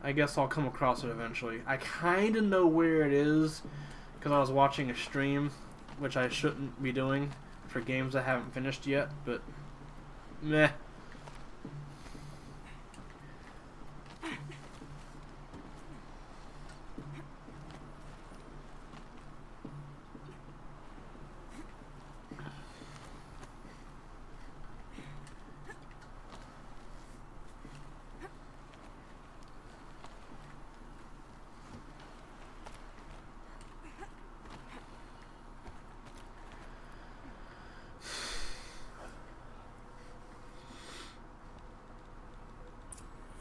I guess I'll come across it eventually. I kind of know where it is because I was watching a stream, which I shouldn't be doing for games I haven't finished yet, but meh.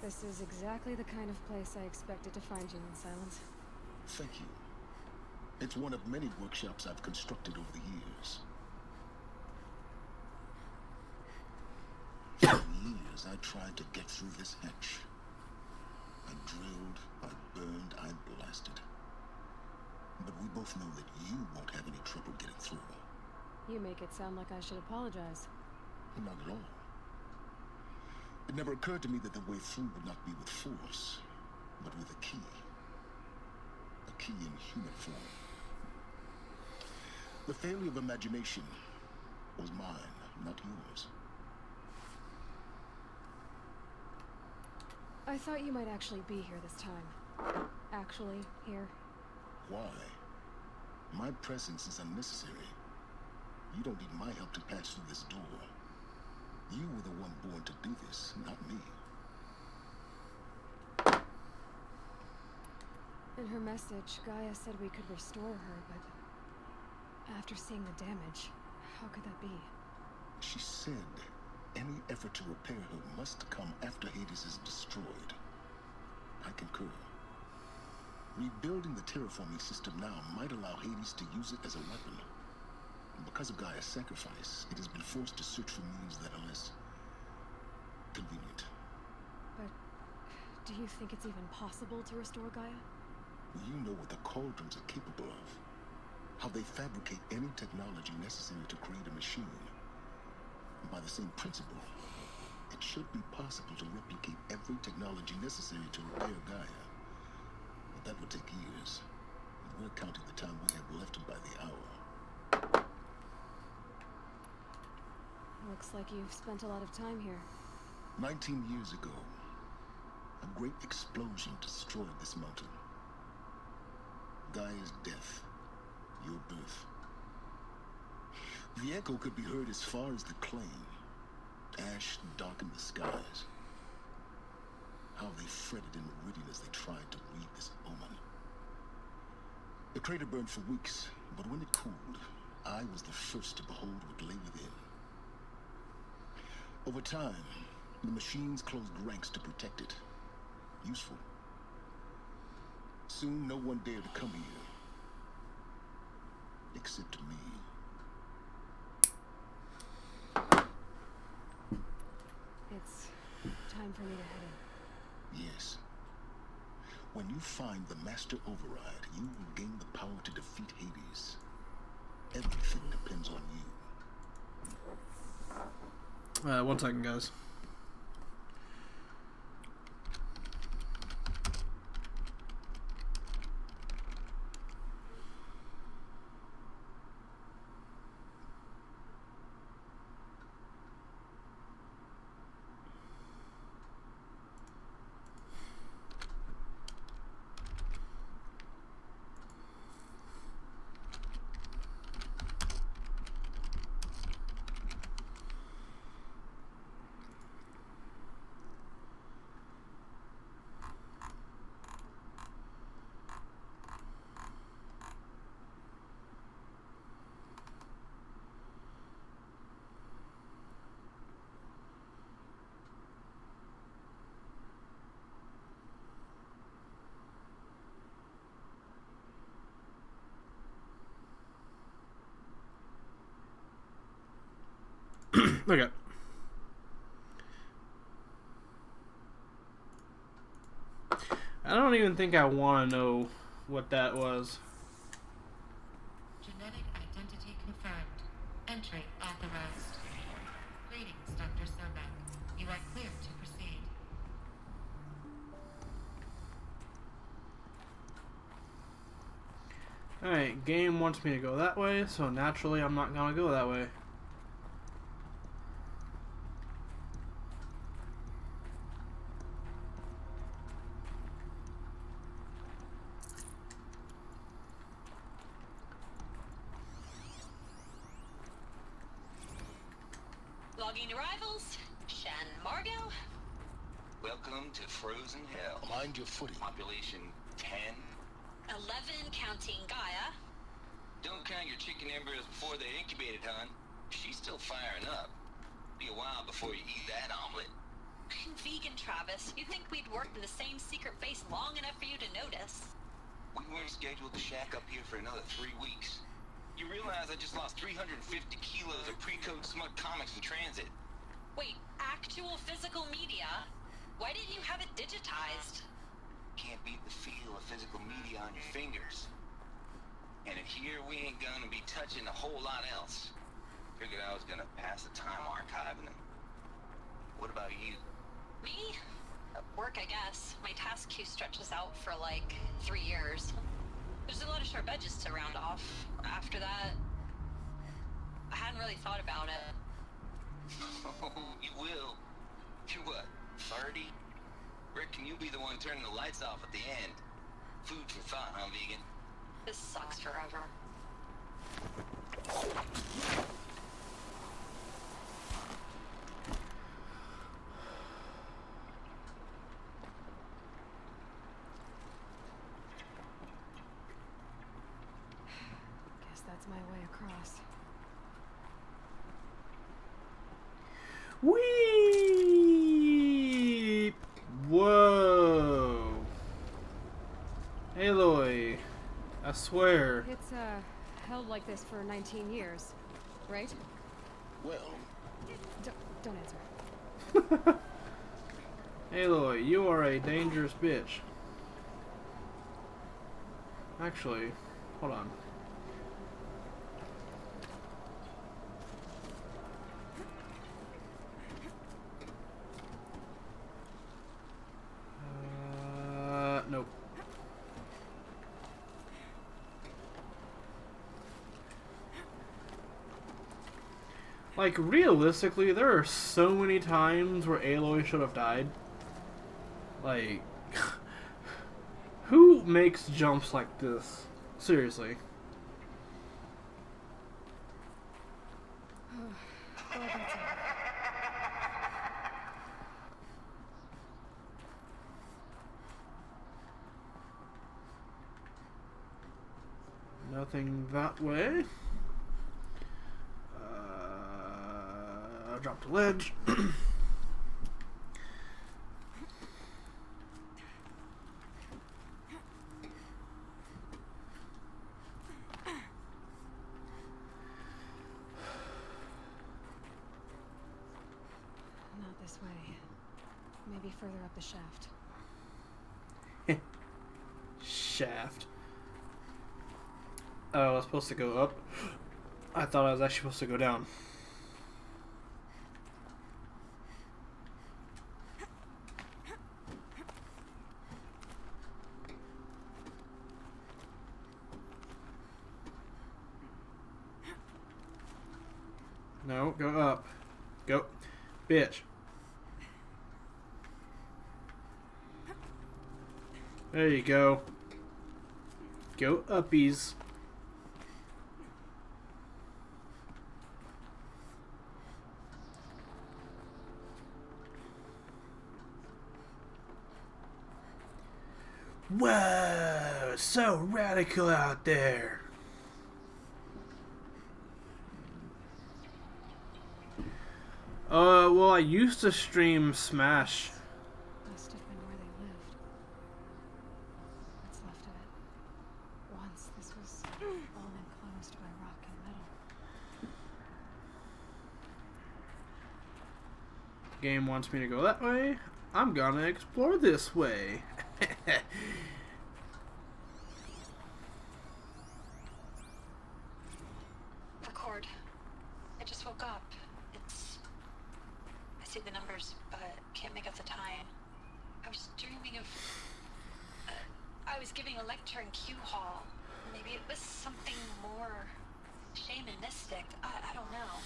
This is exactly the kind of place I expected to find you in, Silence. Thank you. It's one of many workshops I've constructed over the years. For years, I tried to get through this hatch. I drilled, I burned, I blasted. But we both know that you won't have any trouble getting through. You make it sound like I should apologize. Not at all. It never occurred to me that the way through would not be with force, but with a key. A key in human form. The failure of imagination was mine, not yours. I thought you might actually be here this time. Actually, here. Why? My presence is unnecessary. You don't need my help to pass through this door. You were the one born to do this, not me. In her message, Gaia said we could restore her, but after seeing the damage, how could that be? She said any effort to repair her must come after Hades is destroyed. I concur. Rebuilding the terraforming system now might allow Hades to use it as a weapon. Because of Gaia's sacrifice, it has been forced to search for means that are less convenient. But do you think it's even possible to restore Gaia? You know what the Cauldrons are capable of. How they fabricate any technology necessary to create a machine. By the same principle, it should be possible to replicate every technology necessary to repair Gaia. But that would take years. And we're counting the time we have left by the hour. Looks like you've spent a lot of time here. 19 years ago, a great explosion destroyed this mountain. Gaia's death, your birth. The echo could be heard as far as the claim. Ash darkened the skies. How they fretted in meridian as they tried to read this omen. The crater burned for weeks, but when it cooled, I was the first to behold what lay within. Over time, the machines closed ranks to protect it. Useful. Soon, no one dared to come here. Except me. It's time for me to head in. Yes. When you find the Master Override, you will gain the power to defeat Hades. Everything depends on you. 1 second, guys. Okay. I don't even think I want to know what that was. Genetic identity confirmed. Entry authorized. Greetings, Dr. Sobek. You are clear to proceed. Alright, game wants me to go that way, so naturally I'm not gonna go that way. Logging arrivals. Shan Margot. Welcome to Frozen Hell. Mind your footing. Population 10. 11 counting Gaia. Don't count your chicken embers before they're incubated, hon. She's still firing up. Be a while before you eat that omelet. Vegan Travis, you'd think we'd worked in the same secret base long enough for you to notice. We weren't scheduled to shack up here for another 3 weeks. You realize I just lost 350 kilos of pre-code smut comics in transit. Wait, actual physical media? Why didn't you have it digitized? Can't beat the feel of physical media on your fingers. And in here, we ain't gonna be touching a whole lot else. Figured I was gonna pass the time archiving them. What about you? Me? Work, I guess. My task queue stretches out for like 3 years. There's a lot of sharp edges to round off. After that, I hadn't really thought about it. Oh, you will. You're what, 30? Reckon you'll be the one turning the lights off at the end. Food for thought, huh, vegan? This sucks forever. Guess that's my way across. Whee! Whoa! Aloy, I swear. It's, held like this for 19 years, right? Well... Don't answer. Aloy, you are a dangerous bitch. Actually, hold on. Nope. Like, realistically, there are so many times where Aloy should have died. Like, who makes jumps like this? Seriously. Nothing that way. I dropped a ledge. Not this way. Maybe further up the shaft. Shaft. Oh, I was supposed to go up. I thought I was actually supposed to go down. No, go up. Go. Bitch. There you go. Go uppies. Whoa, it's so radical out there. Well, I used to stream Smash. Must have been where they lived. What's left of it. Once this was all enclosed by rock and metal. The game wants me to go that way. I'm gonna explore this way. Record. I just woke up. I see the numbers, but can't make out the time. I was dreaming of... I was giving a lecture in Q Hall. Maybe it was something more shamanistic. I don't know.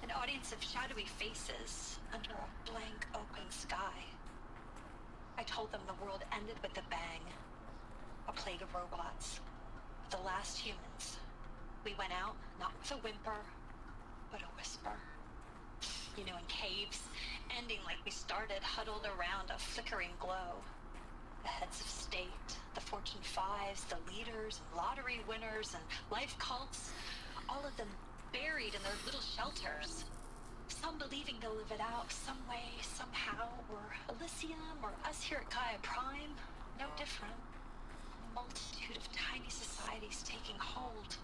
An audience of shadowy faces under a blank open sky. I told them the world ended with a bang. A plague of robots. The last humans. We went out, not with a whimper, but a whisper. You know, in caves, ending like we started, huddled around a flickering glow. The heads of state, the Fortune 5s, the leaders, and lottery winners, and life cults, all of them buried in their little shelters. Some believed leaving to live it out some way, somehow, or Elysium, or us here at Gaia Prime, no different. A multitude of tiny societies taking hold,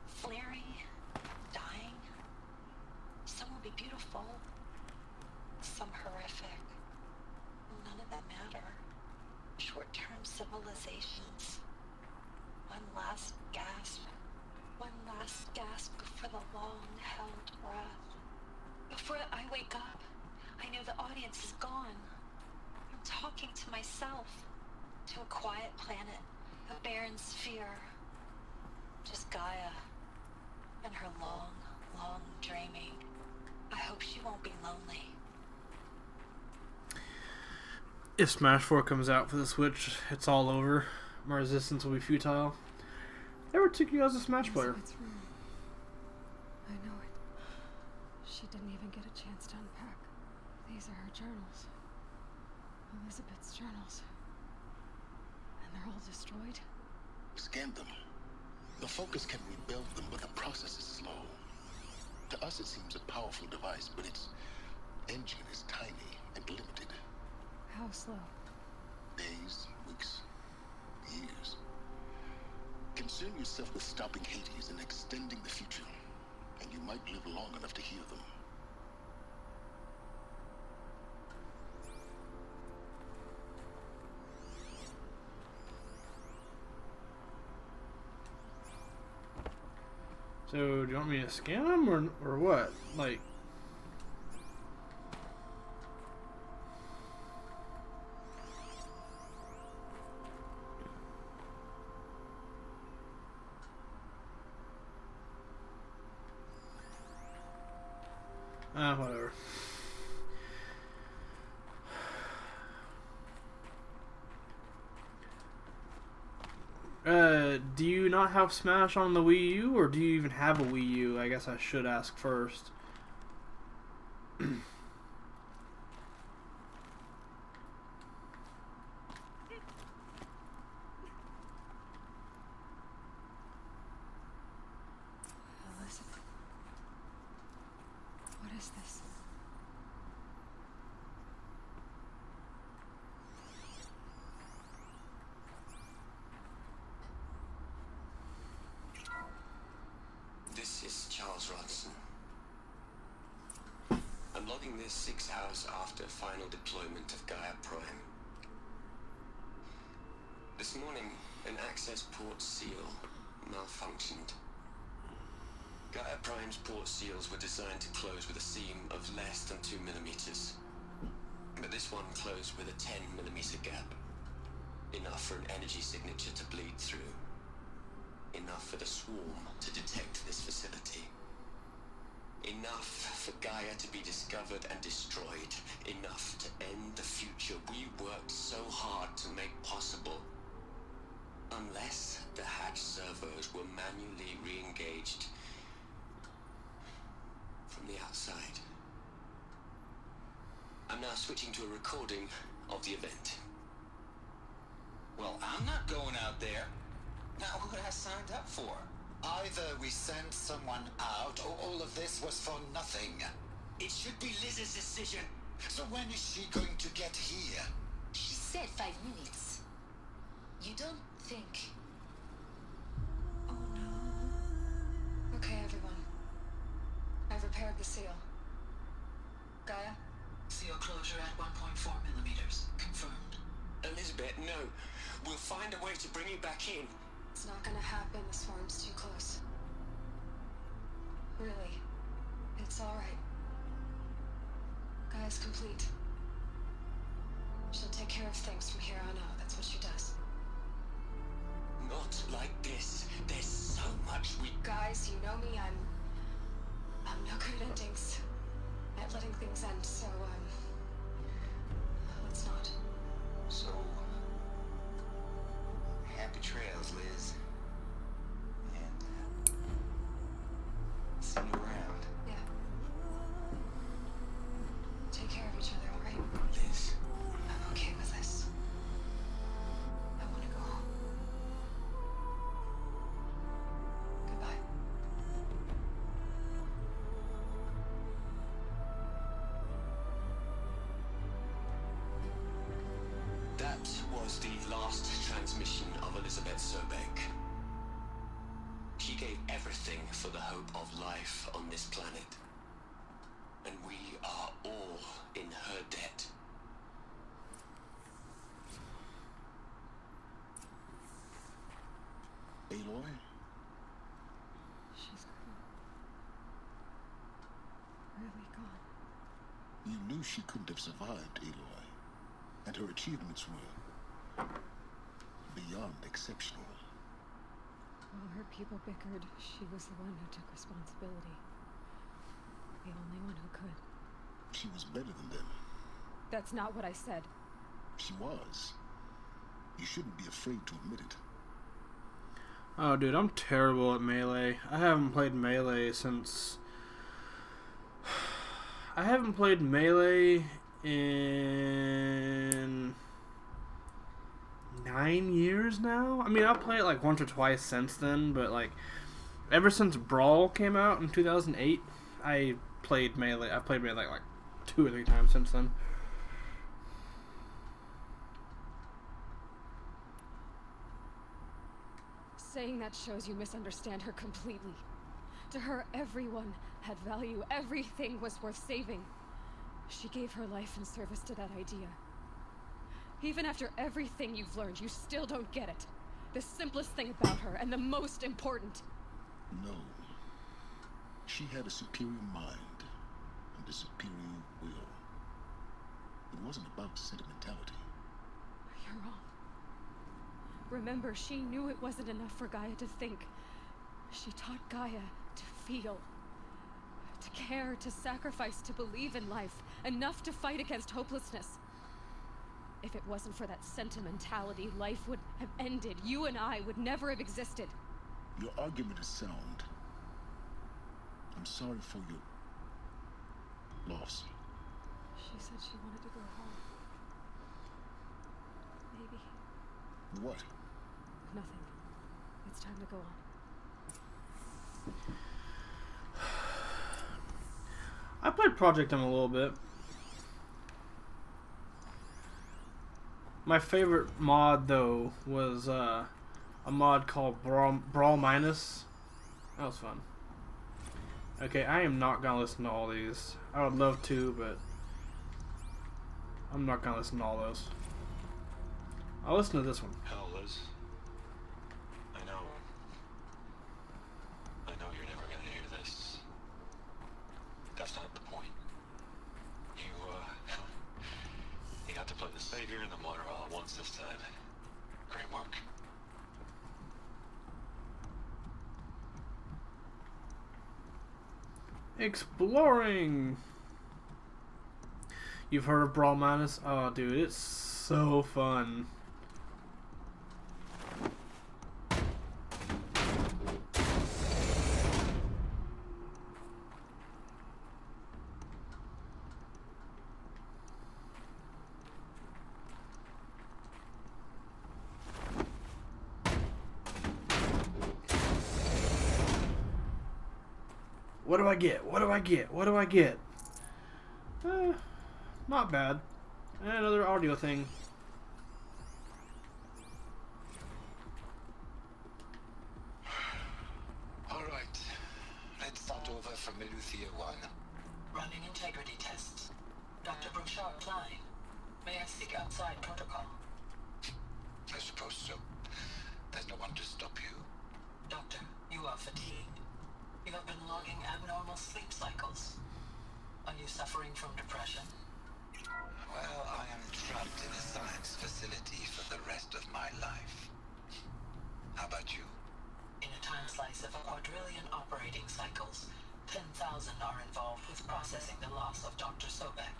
flaring, dying. Some will be beautiful, some horrific. None of them matter. Short-term civilizations. One last gasp. One last gasp before the long-held breath. Before I wake up, I know the audience is gone. I'm talking to myself. To a quiet planet, a barren sphere. Just Gaia. And her long, long dreaming. I hope she won't be lonely. If Smash 4 comes out for the Switch, it's all over. My resistance will be futile. Ever took you as a Smash player? It's wrong. I know it. She didn't even get a chance to unpack. These are her journals. Elizabeth's journals. And they're all destroyed? Scan them. The Focus can rebuild them, but the process is slow. To us it seems a powerful device, but its engine is tiny and limited. How slow? Days, weeks, years. Concern yourself with stopping Hades and extending the future, and you might live long enough to hear them. So, do you want me to scan them or what? Like, whatever. Do you not have Smash on the Wii U, or do you even have a Wii U? I guess I should ask first. Elizabeth. What is this? This is Charles Ronson. I'm logging this 6 hours after final deployment of Gaia Prime. This morning, an access port seal malfunctioned. Gaia Prime's port seals were designed to close with a seam of less than 2 millimeters. But this one closed with a 10 millimeter gap. Enough for an energy signature to bleed through. Enough for the swarm to detect this facility. Enough for Gaia to be discovered and destroyed. Enough to end the future we worked so hard to make possible. Unless the hatch servos were manually re-engaged from the outside. I'm now switching to a recording of the event. Well, I'm not going out there. Not what I signed up for. Either we sent someone out, or all of this was for nothing. It should be Liz's decision. So when is she going to get here? She said 5 minutes. You don't think... Oh no. Okay, everyone. I've repaired the seal. Gaia? Seal closure at 1.4 millimeters. Confirmed. Elizabeth, no. We'll find a way to bring you back in. It's not gonna happen. The swarm's too close. Really. It's alright. Gaia's complete. She'll take care of things from here on out. That's what she does. Not like this. There's so much we... Guys, you know me. I'm no good at endings. At letting things end, so, let's not. So, happy trails, Liz. And, see you around. Yeah. Take care of each other, alright? Liz. I'm okay with this. I want to go home. Goodbye. was the last transmission of Elizabeth Sobek. She gave everything for the hope of life on this planet. And we are all in her debt. Aloy? She's gone. Really gone. You knew she couldn't have survived, Aloy. And her achievements were beyond exceptional. While her people bickered, she was the one who took responsibility. The only one who could. She was better than them. That's not what I said. She was. You shouldn't be afraid to admit it. Oh, dude, I'm terrible at Melee. I haven't played Melee since... I haven't played Melee in 9 years now? I mean, I'll play it like once or twice since then, but like, ever since Brawl came out in 2008, I played Melee. I've played Melee like 2 or 3 times since then. Saying that shows you misunderstand her completely. To her, everyone had value. Everything was worth saving. She gave her life in service to that idea. Even after everything you've learned, you still don't get it. The simplest thing about her, and the most important. No. She had a superior mind and a superior will. It wasn't about sentimentality. You're wrong. Remember, she knew it wasn't enough for Gaia to think. She taught Gaia to feel. To care, to sacrifice, to believe in life. Enough to fight against hopelessness. If it wasn't for that sentimentality, life would have ended. You and I would never have existed. Your argument is sound. I'm sorry for your loss. She said she wanted to go home. Maybe. What? Nothing. It's time to go on. I played Project M a little bit. My favorite mod, though, was a mod called Brawl Minus. That was fun. Okay, I am not gonna listen to all these. I would love to, but I'm not gonna listen to all those. I'll listen to this one. Hell, Liz. I know you're never gonna hear this. That's not the point. You got to play the Savior and the Martyr all at once this time. Great work. Exploring! You've heard of Brawl Minus? Oh, dude, it's so fun. What do I get? What do I get? What do I get? Not bad. And another audio thing. All right. Let's start over from Eleuthia 1. Running integrity tests. Dr. Bouchard Klein. May I seek outside protocol? I suppose so. There's no one to stop you. Doctor, you are fatigued. You have been logging abnormal sleep cycles. Are you suffering from depression? Well, I am trapped in a science facility for the rest of my life. How about you? In a time slice of a quadrillion operating cycles, 10,000 are involved with processing the loss of Dr. Sobek.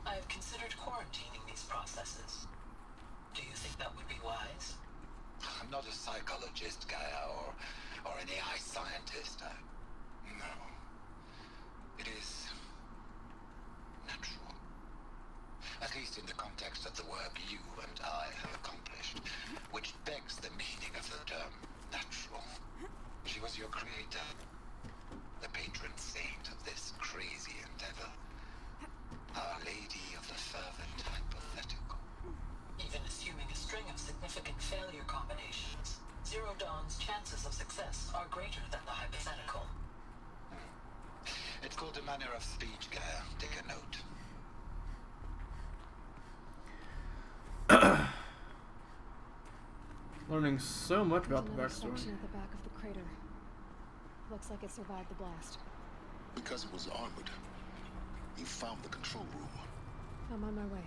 I have considered quarantining these processes. Do you think that would be wise? I'm not a psychologist, Gaia, or an AI scientist. No. It is natural. At least in the context of the work you and I have accomplished, which begs the meaning of the term natural. She was your creator, the patron saint of this crazy endeavor, Our Lady of the Fervent Hypothetical. Even assuming a string far greater than the hypothetical. It's called a manner of speech, Gaia. Take a note. Learning so much about the There's another backstory. section at the back of the crater. Looks like it survived the blast. Because it was armored. You found the control room. I'm on my way.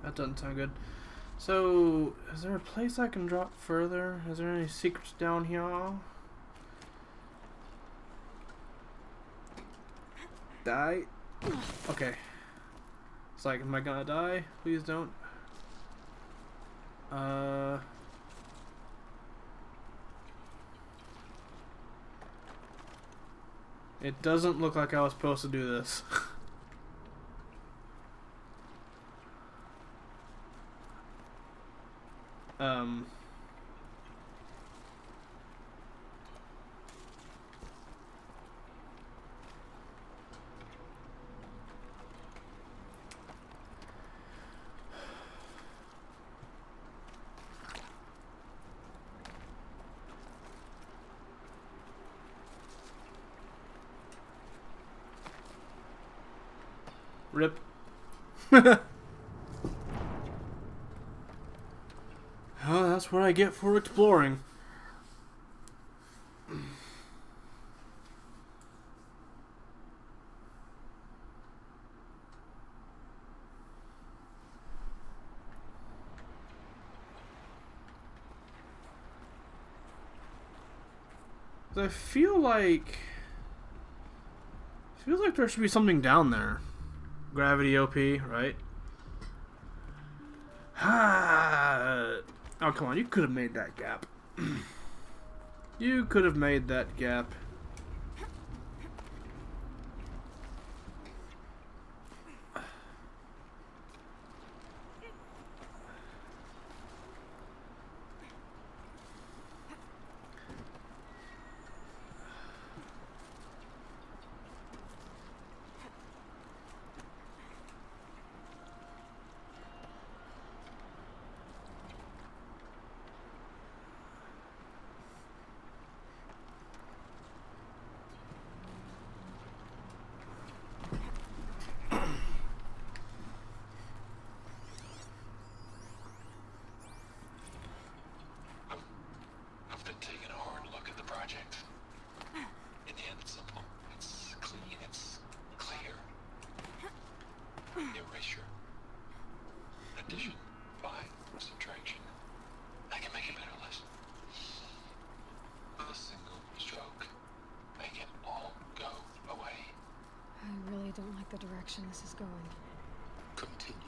That doesn't sound good. So, is there a place I can drop further? Is there any secrets down here? Die? Okay. It's like, am I gonna die? Please don't. It doesn't look like I was supposed to do this. Rip. Oh, that's what I get for exploring. I feel like... It feels like there should be something down there. Gravity OP, right? Oh, come on. You could have made that gap. You could have made that gap. I've been taking a hard look at the project. In the end, it's simple. It's clean. It's clear. Erasure. Addition. By subtraction. I can make a better list. With a single stroke. Make it all go away. I really don't like the direction this is going. Continue.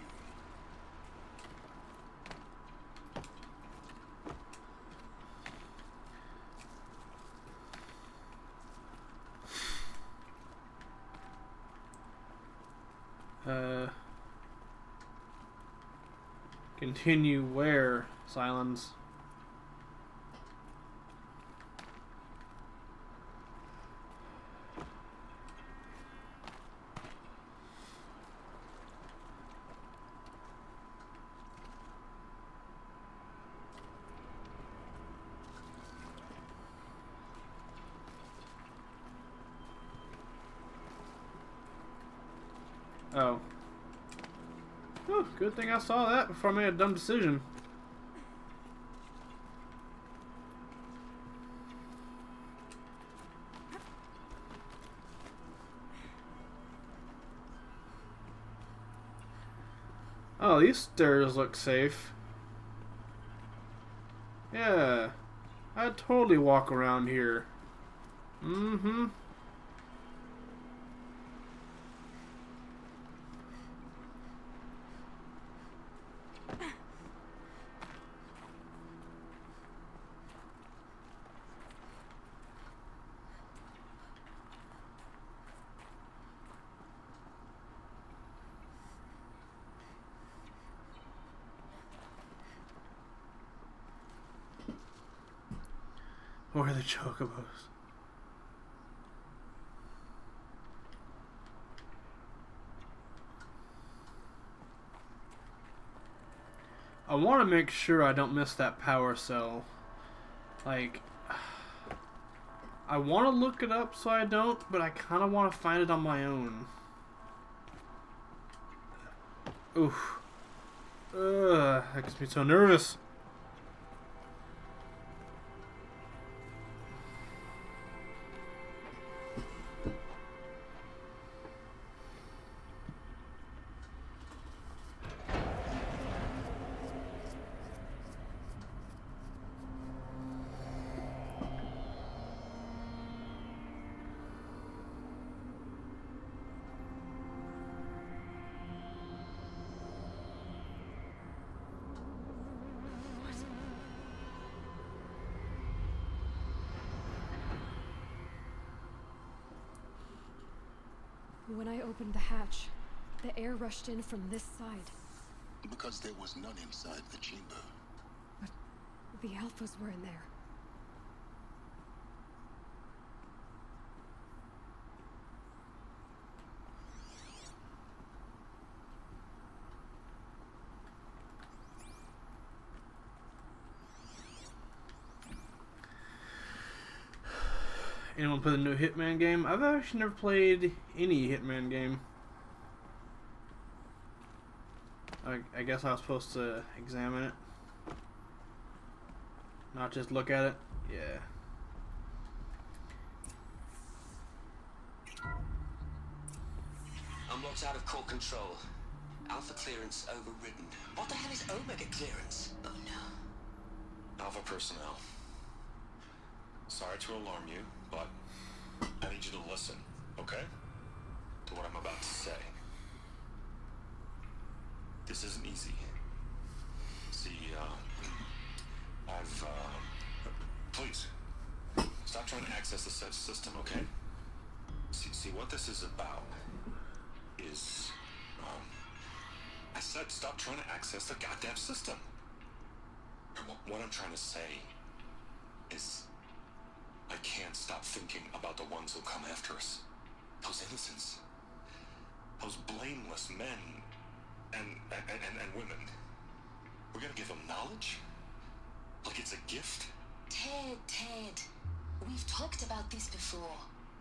Continue where? Silence. Oh. Whew, good thing I saw that before I made a dumb decision. Oh, these stairs look safe. Yeah. I'd totally walk around here. Mm-hmm. Or the chocobos. I want to make sure I don't miss that power cell. Like, I want to look it up so I don't, but I kind of want to find it on my own. Oof. That gets me so nervous. When I opened the hatch, the air rushed in from this side. Because there was none inside the chamber. But the Alphas were in there. Anyone play the new Hitman game? I've actually never played any Hitman game. I guess I was supposed to examine it. Not just look at it? Yeah. I'm locked out of core control. Alpha clearance overridden. What the hell is Omega clearance? Oh no. Alpha personnel. Sorry to alarm you, but I need you to listen, okay? To what I'm about to say. This isn't easy. See, please, stop trying to access the system, okay? See, what this is about is, I said stop trying to access the goddamn system. What I'm trying to say is, I can't stop thinking about the ones who'll come after us. Those innocents. Those blameless men and women. We're gonna give them knowledge? Like it's a gift? Ted. We've talked about this before.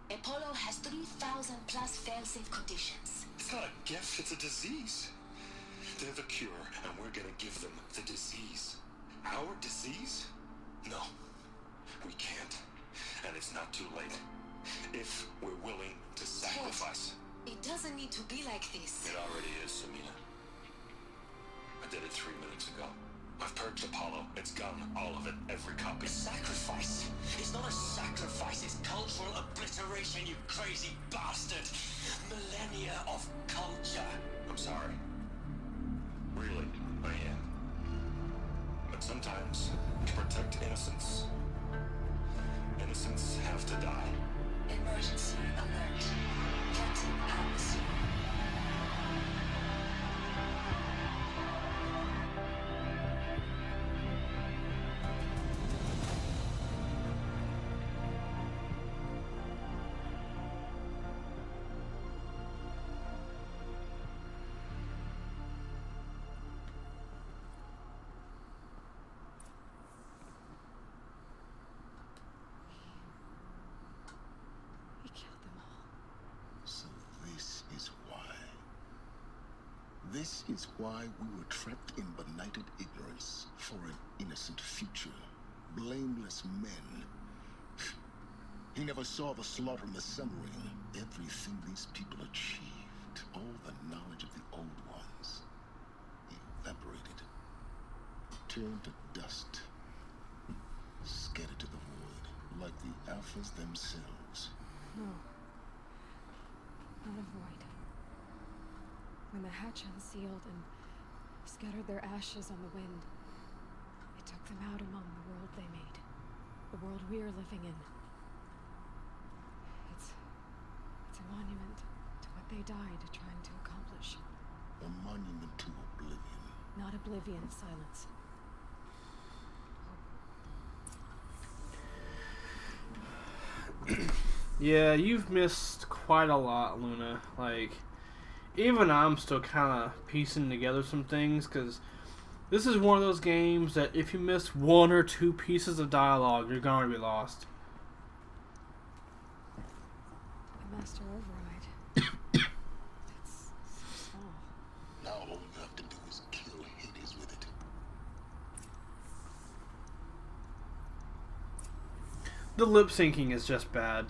Apollo has 3,000 plus fail-safe conditions. It's not a gift, it's a disease. They're the cure, and we're gonna give them the disease. Our disease? No, we can't. And it's not too late. If we're willing to sacrifice. Ted, it doesn't need to be like this. It already is, Samina. I did it 3 minutes ago. I've purged Apollo. It's gone. All of it. Every copy. A sacrifice? It's not a sacrifice. It's cultural obliteration, you crazy bastard. Millennia of culture. I'm sorry. Really, I am. But sometimes, to protect innocence, innocents have to die. Emergency alert. Captain Alice. This is why we were trapped in benighted ignorance for an innocent future. Blameless men. He never saw the slaughter in the Sun Ring. Everything these people achieved, all the knowledge of the old ones, evaporated. Turned to dust. Scattered to the void, like the Alphas themselves. No. Not a void. When the hatch unsealed and scattered their ashes on the wind, it took them out among the world they made. The world we're living in. It's a monument to what they died trying to accomplish. A monument to oblivion. Not oblivion, Silence. Yeah, you've missed quite a lot, Luna. Like, even I'm still kind of piecing together some things, because this is one of those games that if you miss one or two pieces of dialogue, you're going to be lost. A master override. That's so small. Now all you have to do is kill Hades with it. The lip syncing is just bad.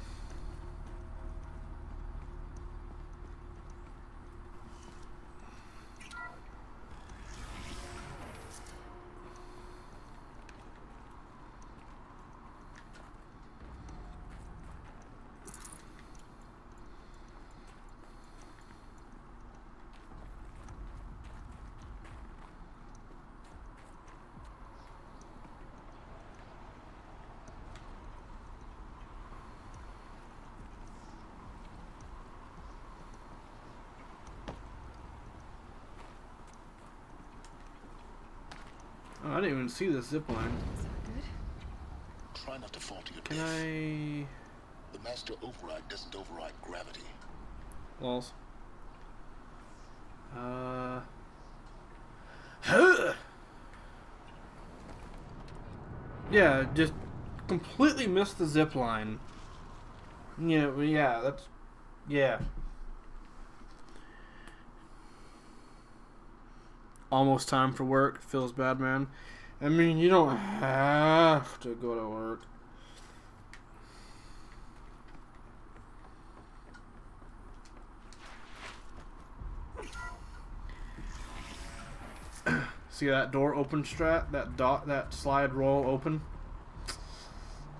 Oh, I didn't even see the zip line. Is that good? Try not to fall to your Can death. I... The master override doesn't override gravity. Lols. Yeah, just completely missed the zip line. Yeah, that's... Yeah. Almost time for work. Feels bad, man. I mean, you don't have to go to work. See that door open strat? That slide roll open?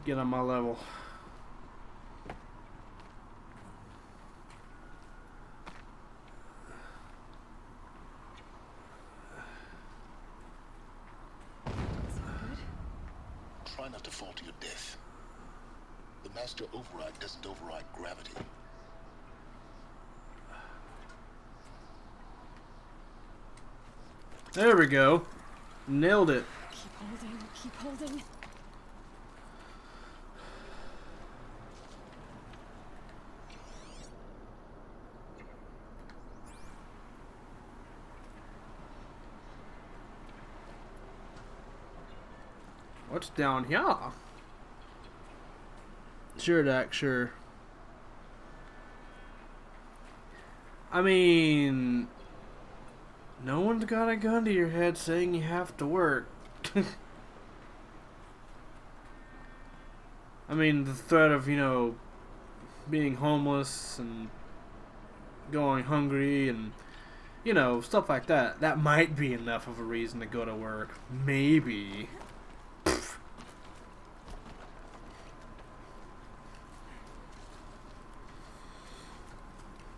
Get on my level. Try not to fall to your death. The master override doesn't override gravity. There we go. Nailed it. Keep holding, keep holding. What's down here? Sure, Dak, sure. I mean, no one's got a gun to your head saying you have to work. I mean, the threat of, being homeless and going hungry and, stuff like that. That might be enough of a reason to go to work. Maybe.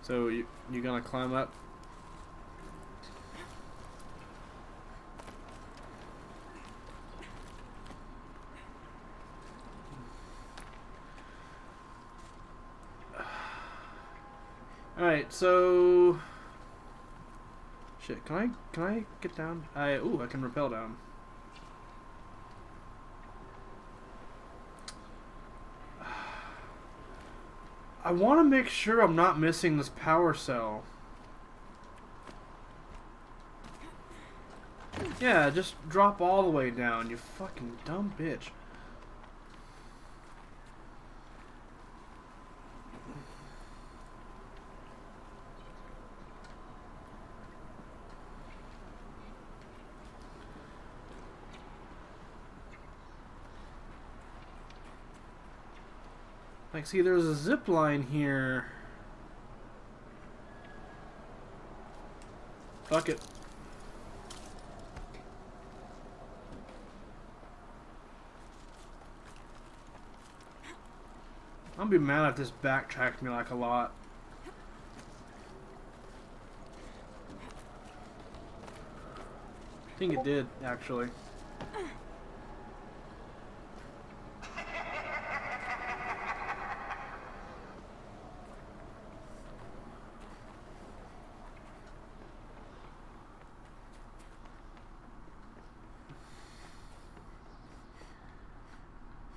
So, you gonna climb up? Alright, so... Shit, can I get down? Ooh, I can rappel down. I want to make sure I'm not missing this power cell. Yeah, just drop all the way down, you fucking dumb bitch. Like, see, there's a zip line here. Fuck it. I'll be mad if this backtracked me like a lot. I think it did, actually.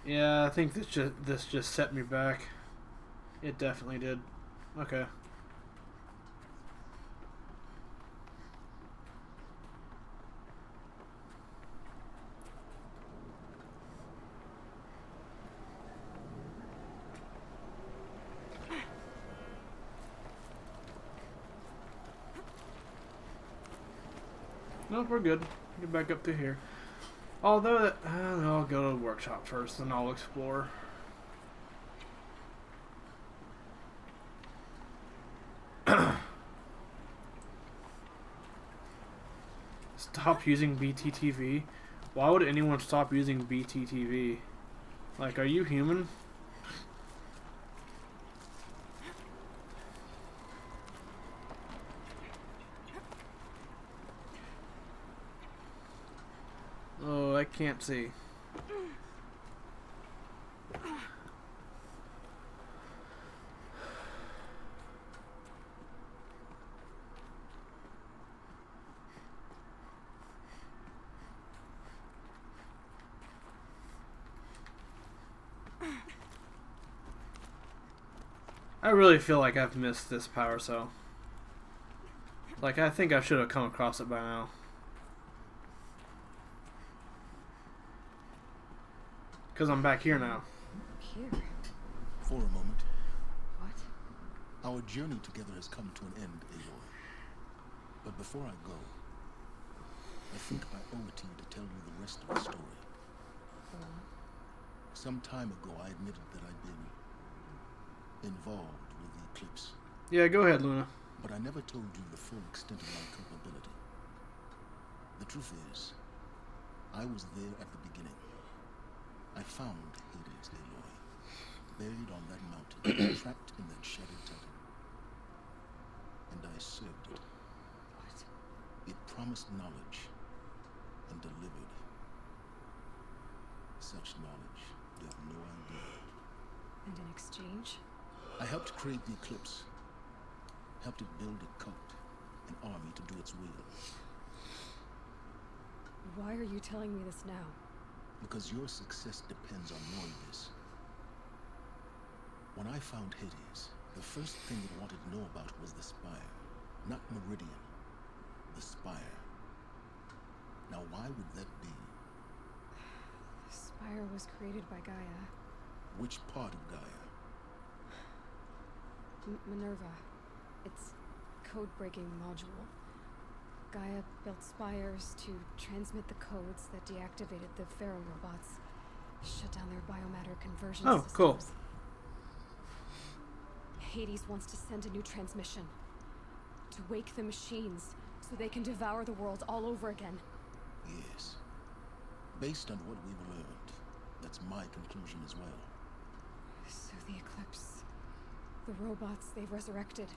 Yeah, I think this just set me back. It definitely did. Okay. Nope, we're good. Get back up to here. Although, I'll go to the workshop first, then I'll explore. Stop using BTTV? Why would anyone stop using BTTV? Like, are you human? Oh, I can't see. I really feel like I've missed this power cell. Like, I think I should have come across it by now. Because I'm back here now. Here? For a moment. What? Our journey together has come to an end, Aloy. But before I go, I think I owe it to you to tell you the rest of the story. Some time ago, I admitted that I'd been involved with the Eclipse. Yeah, go ahead, Luna. But I never told you the full extent of my culpability. The truth is, I was there at the beginning. I found Hades, Aloy, buried on that mountain, trapped in that shattered titan. And I served it. What? It promised knowledge and delivered such knowledge you have no idea. And in exchange? I helped create the Eclipse, helped it build a cult, an army to do its will. Why are you telling me this now? Because your success depends on knowing this. When I found Hades, the first thing it wanted to know about was the Spire. Not Meridian. The Spire. Now why would that be? The Spire was created by Gaia. Which part of Gaia? Minerva. Its code-breaking module. Gaia built spires to transmit the codes that deactivated the Pharaoh robots, shut down their biomatter conversion systems. Cool. Hades wants to send a new transmission to wake the machines so they can devour the world all over again. Yes. Based on what we've learned, that's my conclusion as well. So the Eclipse, the robots they've resurrected,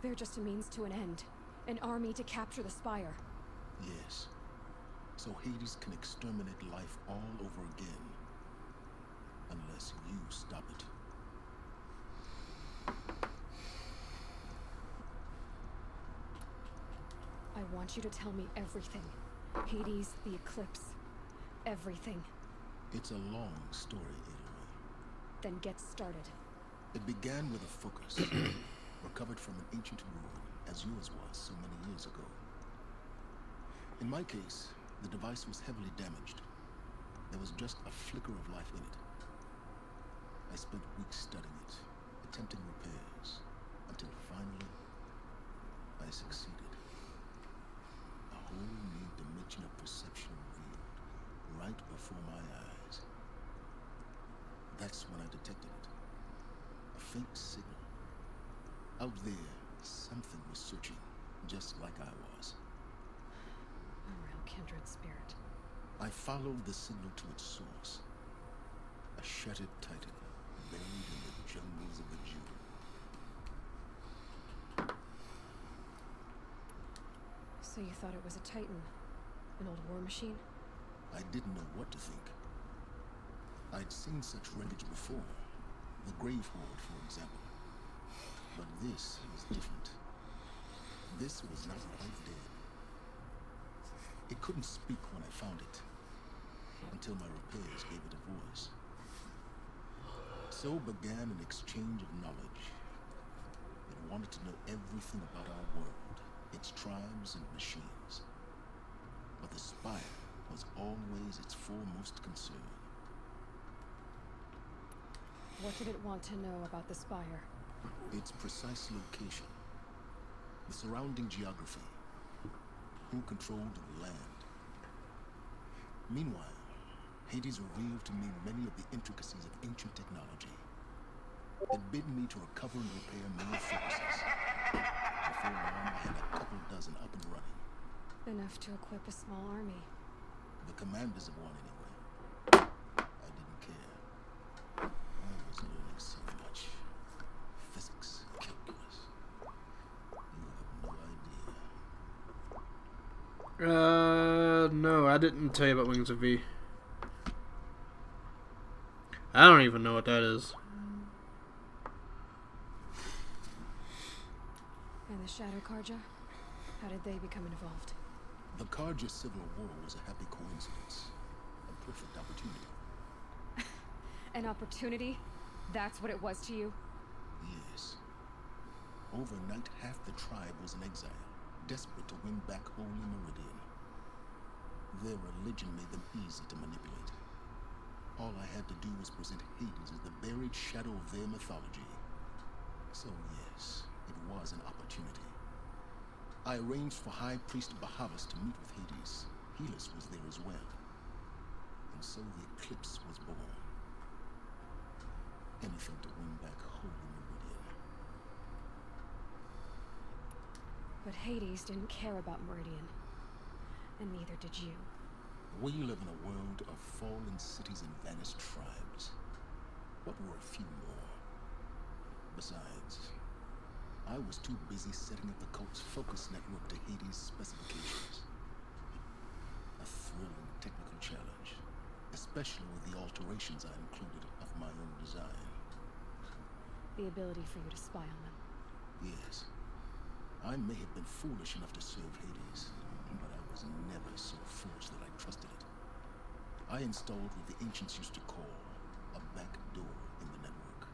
they're just a means to an end. An army to capture the Spire. Yes. So Hades can exterminate life all over again. Unless you stop it. I want you to tell me everything. Hades, the Eclipse. Everything. It's a long story, Aloy. Then get started. It began with a focus, recovered from an ancient ruin, as yours was so many years ago. In my case, the device was heavily damaged. There was just a flicker of life in it. I spent weeks studying it, attempting repairs, until finally, I succeeded. A whole new dimension of perception revealed, right before my eyes. That's when I detected it. A faint signal. Out there, something was searching, just like I was. A real kindred spirit. I followed the signal to its source. A shattered titan, buried in the jungles of the June. So you thought it was a Titan? An old war machine? I didn't know what to think. I'd seen such wreckage before. The Grave Horde, for example. But this was different. This was not quite dead. It couldn't speak when I found it, until my repairs gave it a voice. So began an exchange of knowledge. It wanted to know everything about our world, its tribes and machines. But the Spire was always its foremost concern. What did it want to know about the Spire? Its precise location, the surrounding geography, who controlled the land. Meanwhile, Hades revealed to me many of the intricacies of ancient technology. It bid me to recover and repair many focuses. Before long, I had a couple dozen up and running. Enough to equip a small army. The commanders of one, anyway. I didn't care. I was learning so much. Physics, calculus. You have no idea. No, I didn't tell you about Wings of V. I don't even know what that is. And the Shadow Karja? How did they become involved? The Karja Civil War was a happy coincidence. A perfect opportunity. An opportunity? That's what it was to you? Yes. Overnight, half the tribe was in exile, desperate to win back Holy Meridian. Their religion made them easy to manipulate. All I had to do was present Hades as the buried shadow of their mythology. So yes, it was an opportunity. I arranged for High Priest Bahavas to meet with Hades. Helis was there as well. And so the Eclipse was born. Anything to win back Holy Meridian. But Hades didn't care about Meridian. And neither did you. We live in a world of fallen cities and vanished tribes. What were a few more? Besides, I was too busy setting up the cult's focus network to Hades' specifications. A thrilling technical challenge, especially with the alterations I included of my own design. The ability for you to spy on them. Yes. I may have been foolish enough to serve Hades, but I was never so foolish that I trusted it. I installed what the ancients used to call a back door in the network.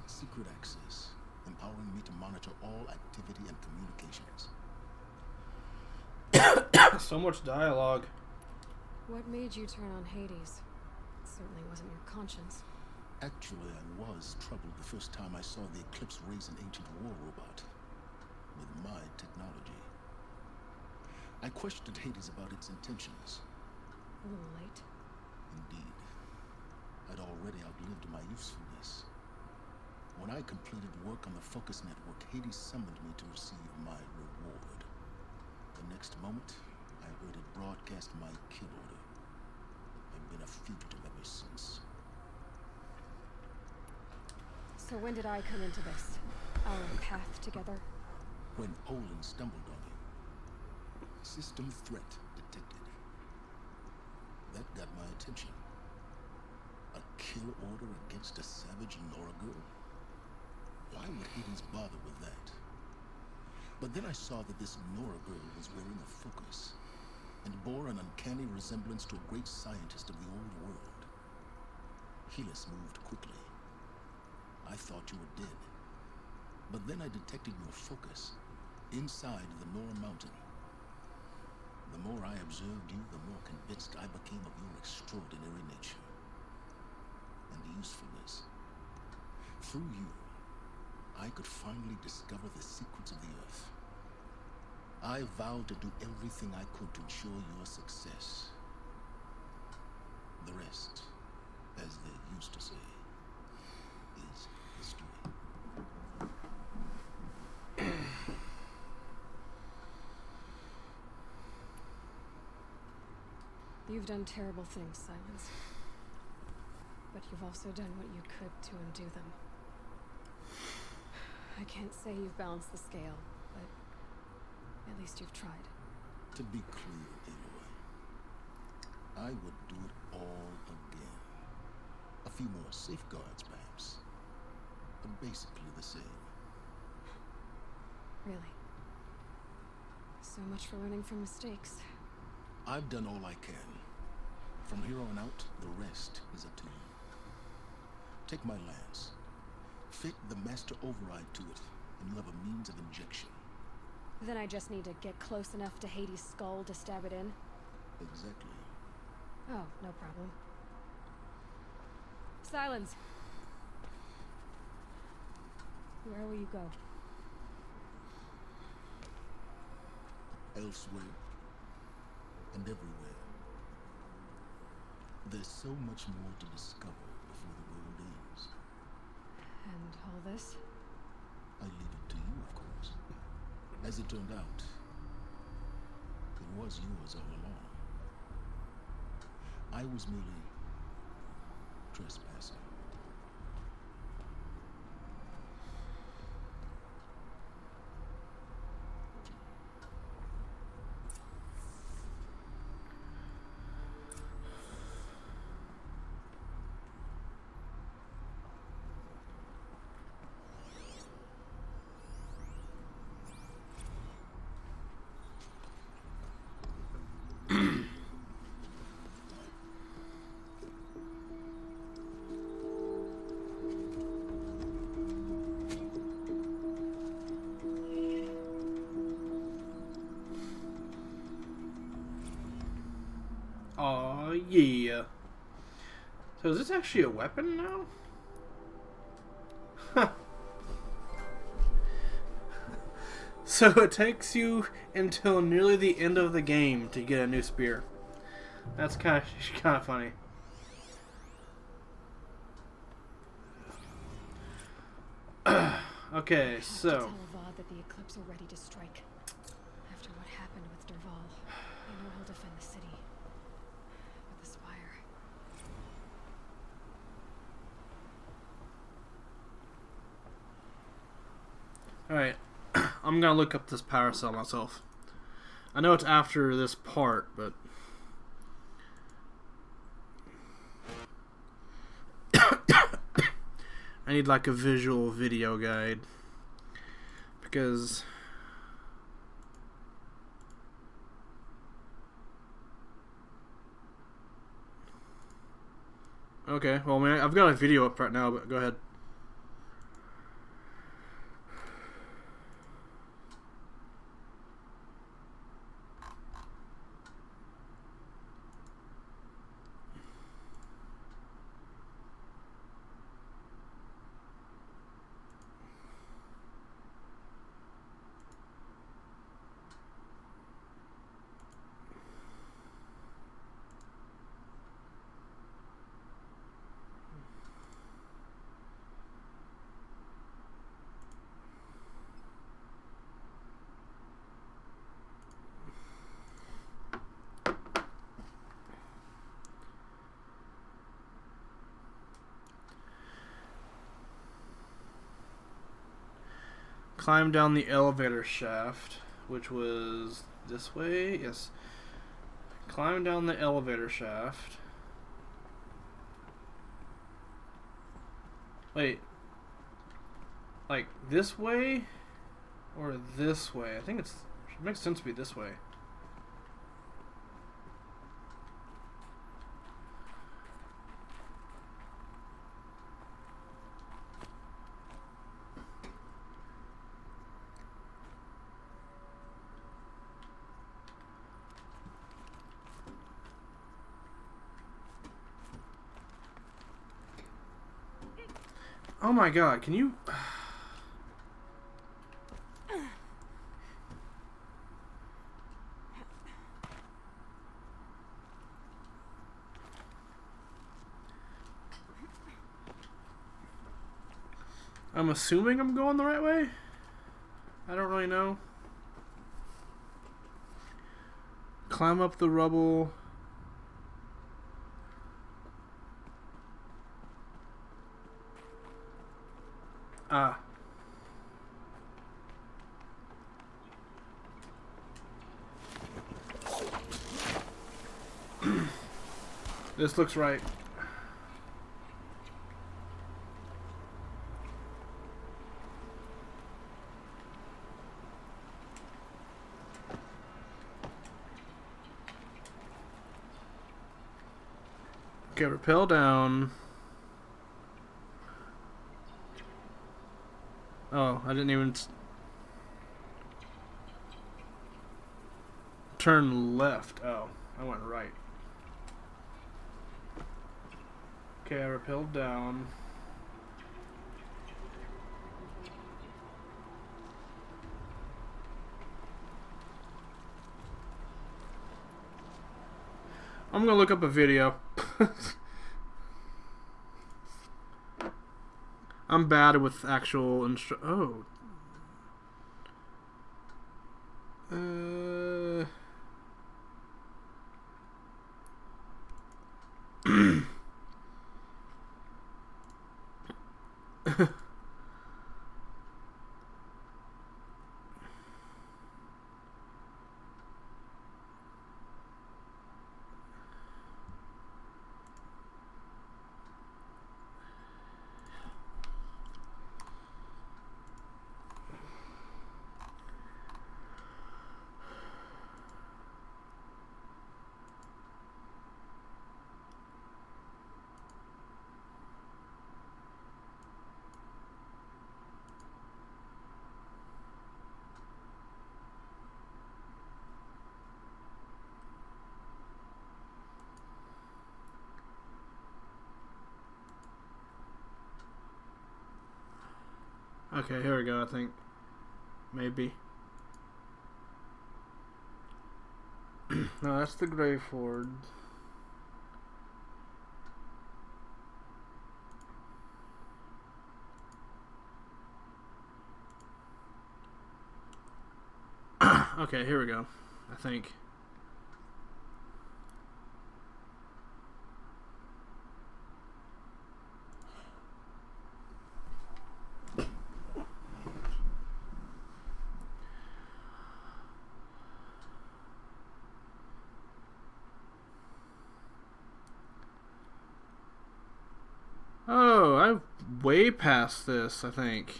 Secret access, empowering me to monitor all activity and communications. So much dialogue. What made you turn on Hades? It certainly wasn't your conscience. Actually, I was troubled the first time I saw the Eclipse raise an ancient war robot with my technology. I questioned Hades about its intentions. A little late. Indeed. I'd already outlived my usefulness. When I completed work on the Focus Network, Hades summoned me to receive my reward. The next moment, I heard it broadcast my kill order. I've been a fugitive ever since. So when did I come into this? Our path together? When Olin stumbled on you. System threat detected. That got my attention. A kill order against a savage Nora girl? Why would Hades bother with that? But then I saw that this Nora girl was wearing a focus and bore an uncanny resemblance to a great scientist of the old world. Helis moved quickly. I thought you were dead. But then I detected your focus inside the Nora mountain. The more I observed you, the more convinced I became of your extraordinary nature and usefulness. Through you, I could finally discover the secrets of the Earth. I vowed to do everything I could to ensure your success. The rest, as they used to say, is history. You've done terrible things, Silence. But you've also done what you could to undo them. I can't say you've balanced the scale, but at least you've tried. To be clear, Aloy, I would do it all again. A few more safeguards, perhaps. But basically the same. Really? So much for learning from mistakes. I've done all I can. From here on out, the rest is up to you. Take my lance. Fit the master override to it, and you have a means of injection. Then I just need to get close enough to Hades' skull to stab it in? Exactly. Oh, no problem. Silence. Where will you go? Elsewhere. And everywhere. There's so much more to discover before the world ends. And all this? I leave it to you, of course. As it turned out, it was yours all along. I was merely trespassing. Aw, yeah. So is this actually a weapon now? Huh. So it takes you until nearly the end of the game to get a new spear. That's kind of funny. Okay, so Tell Avad that the Eclipse are ready to strike. After what happened with Dervahl, I know he'll defend the city. But the Spire. alright. I'm gonna look up this power cell myself. I know it's after this part, but I need like a visual video guide because okay, well man, I've got a video up right now, but go ahead. Climb down the elevator shaft, which was this way. Yes. Climb down the elevator shaft. Wait. Like this way or this way? I think it makes sense to be this way. Oh my god, can you... I'm assuming I'm going the right way? I don't really know. Climb up the rubble. Ah. This looks right. Okay, rappel down. Oh, I didn't even turn left. Oh, I went right. Okay, I rappelled down. I'm gonna look up a video. I'm bad with actual oh. Okay, here we go, I think. Maybe. No, that's the Grey Ford. Okay, here we go. I think. Oh, I'm way past this, I think.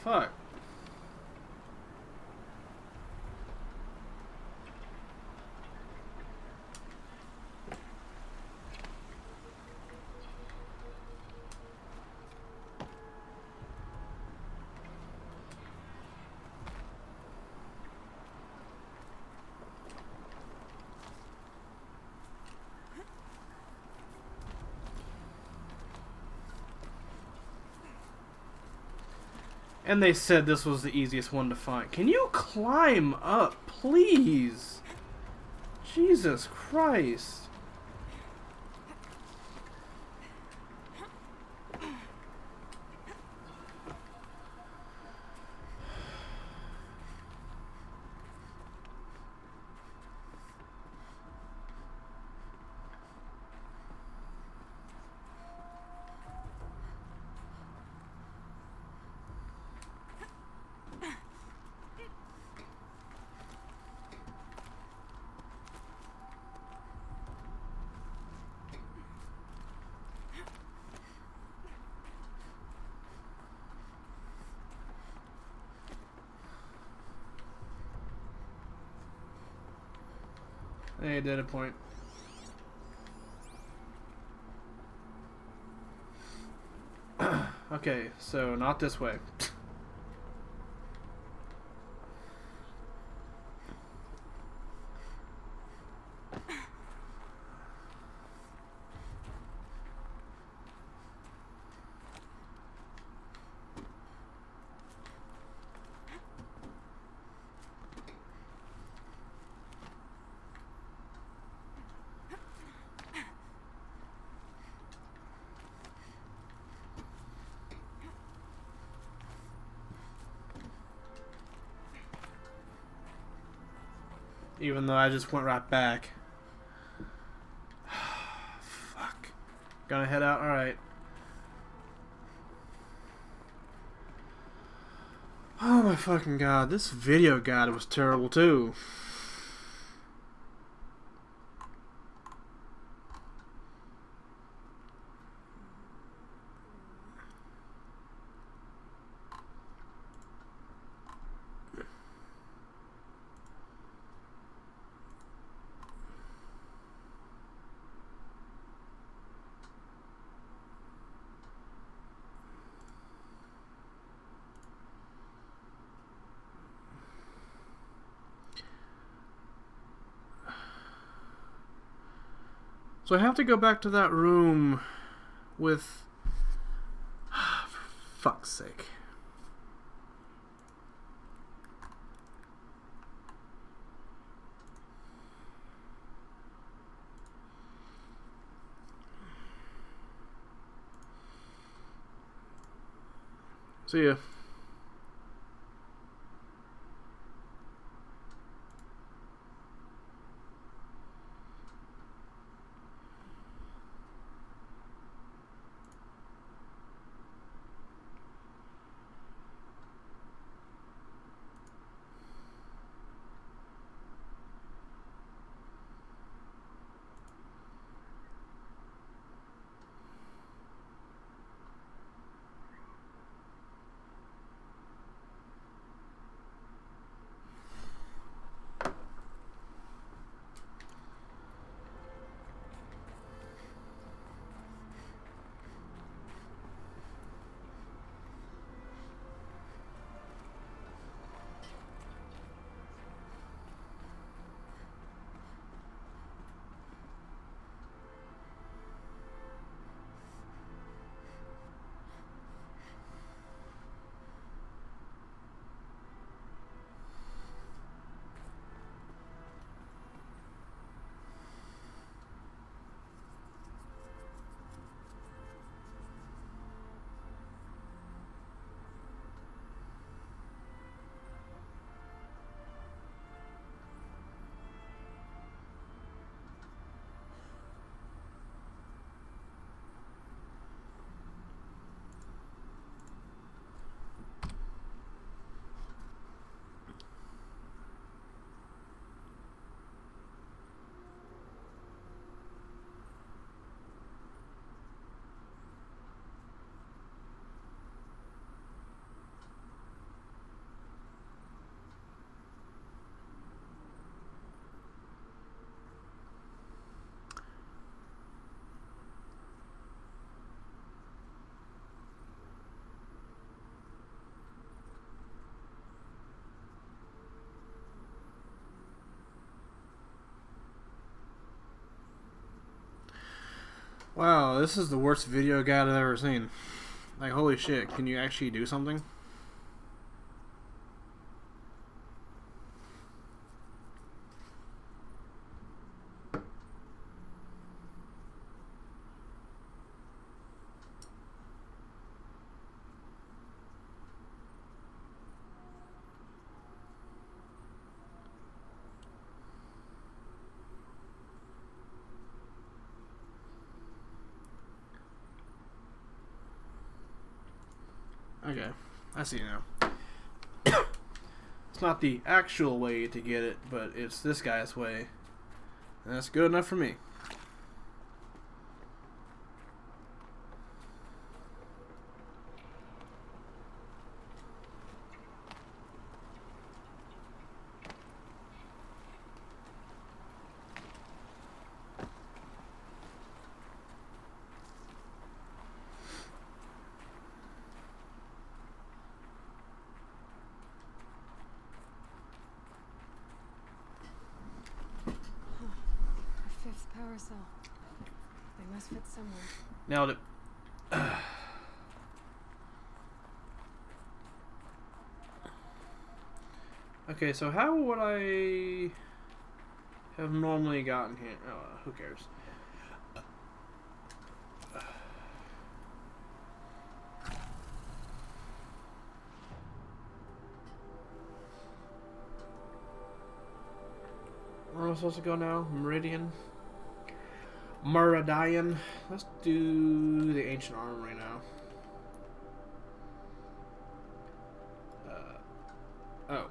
Fuck. And they said this was the easiest one to find. Can you climb up, please? Jesus Christ. Hey, data point. Okay, so not this way. Even though I just went right back. Fuck. Gonna head out? Alright. Oh my fucking god. This video guide was terrible too. So I have to go back to that room with... For fuck's sake. See ya. Wow, this is the worst video guide I've ever seen. Like, holy shit, can you actually do something? Okay, I see now. It's not the actual way to get it, but it's this guy's way. And that's good enough for me. Power cell. They must fit somewhere. Nailed it. Okay, so how would I have normally gotten here? Oh, who cares? Where am I supposed to go now? Meridian? Meridian. Let's do the ancient armory now. Oh.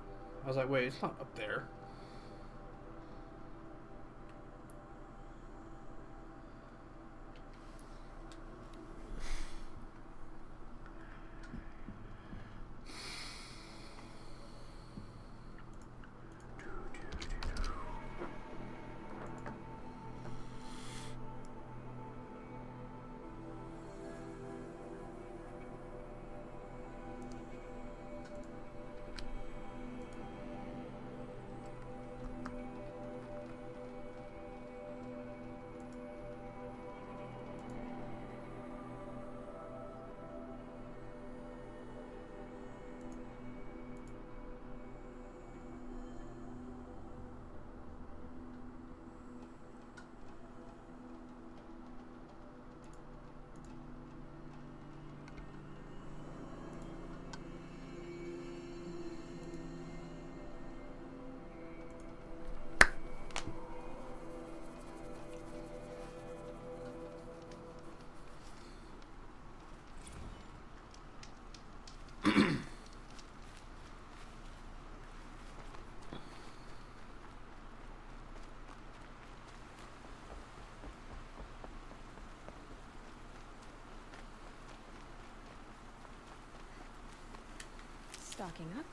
I was like, wait, it's not up there. waking up.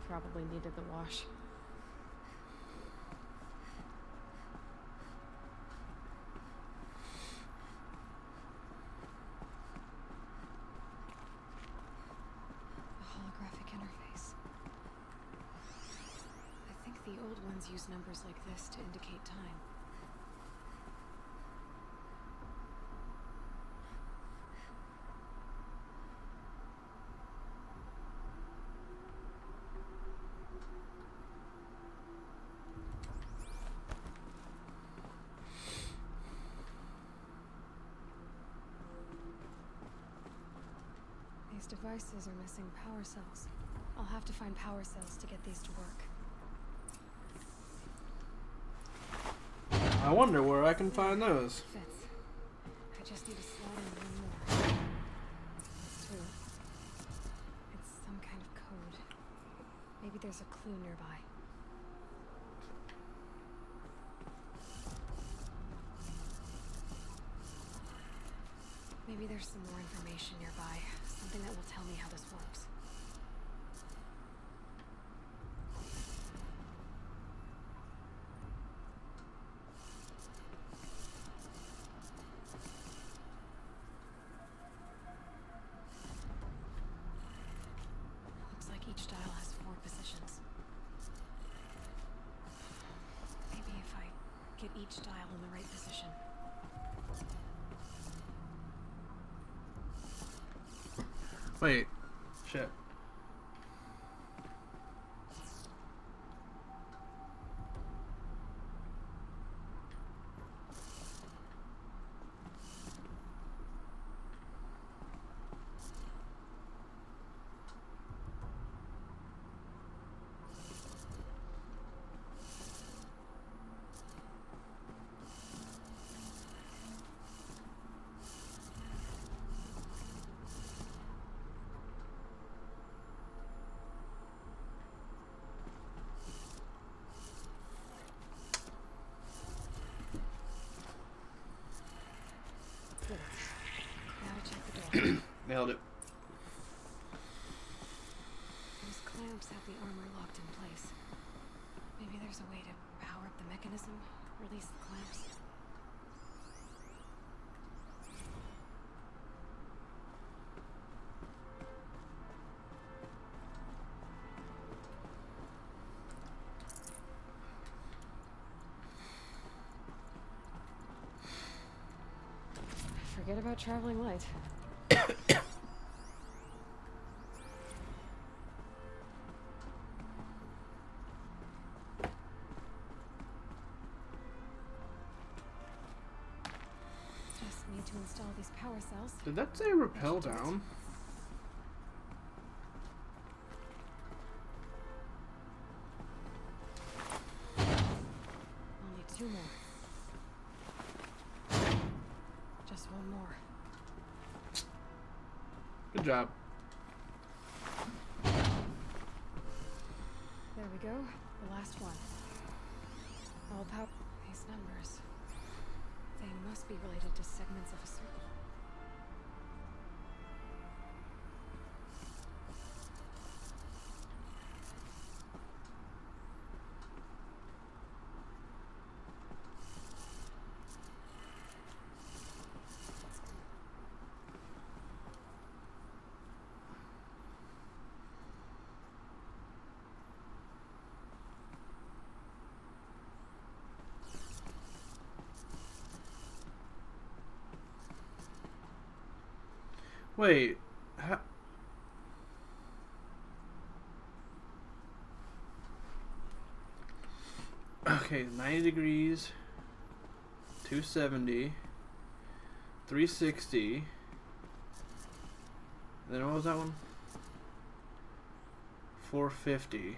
Probably needed the wash. A holographic interface. I think the old ones use numbers like this to indicate time. These devices are missing power cells. I'll have to find power cells to get these to work. I wonder where I can find those. Fits. I just need to slot in one more. That's two. It's some kind of code. Maybe there's a clue nearby. Maybe there's some more information nearby. Something that will tell me how this works. Looks like each dial has 4 positions. Maybe if I get each dial in the right position. Wait. Shit. Now to check the door. Nailed it. Those clamps have the armor locked in place. Maybe there's a way to power up the mechanism, release the clamps. Forget about traveling light. Just need to install these power cells. Did that say rappel down? Only 2 more. Just 1 more. Good job. There we go. The last one. All power. These numbers. They must be related to segments of a circle. Wait. Ha okay, 90 degrees, 270, 360. Then what was that one? 450.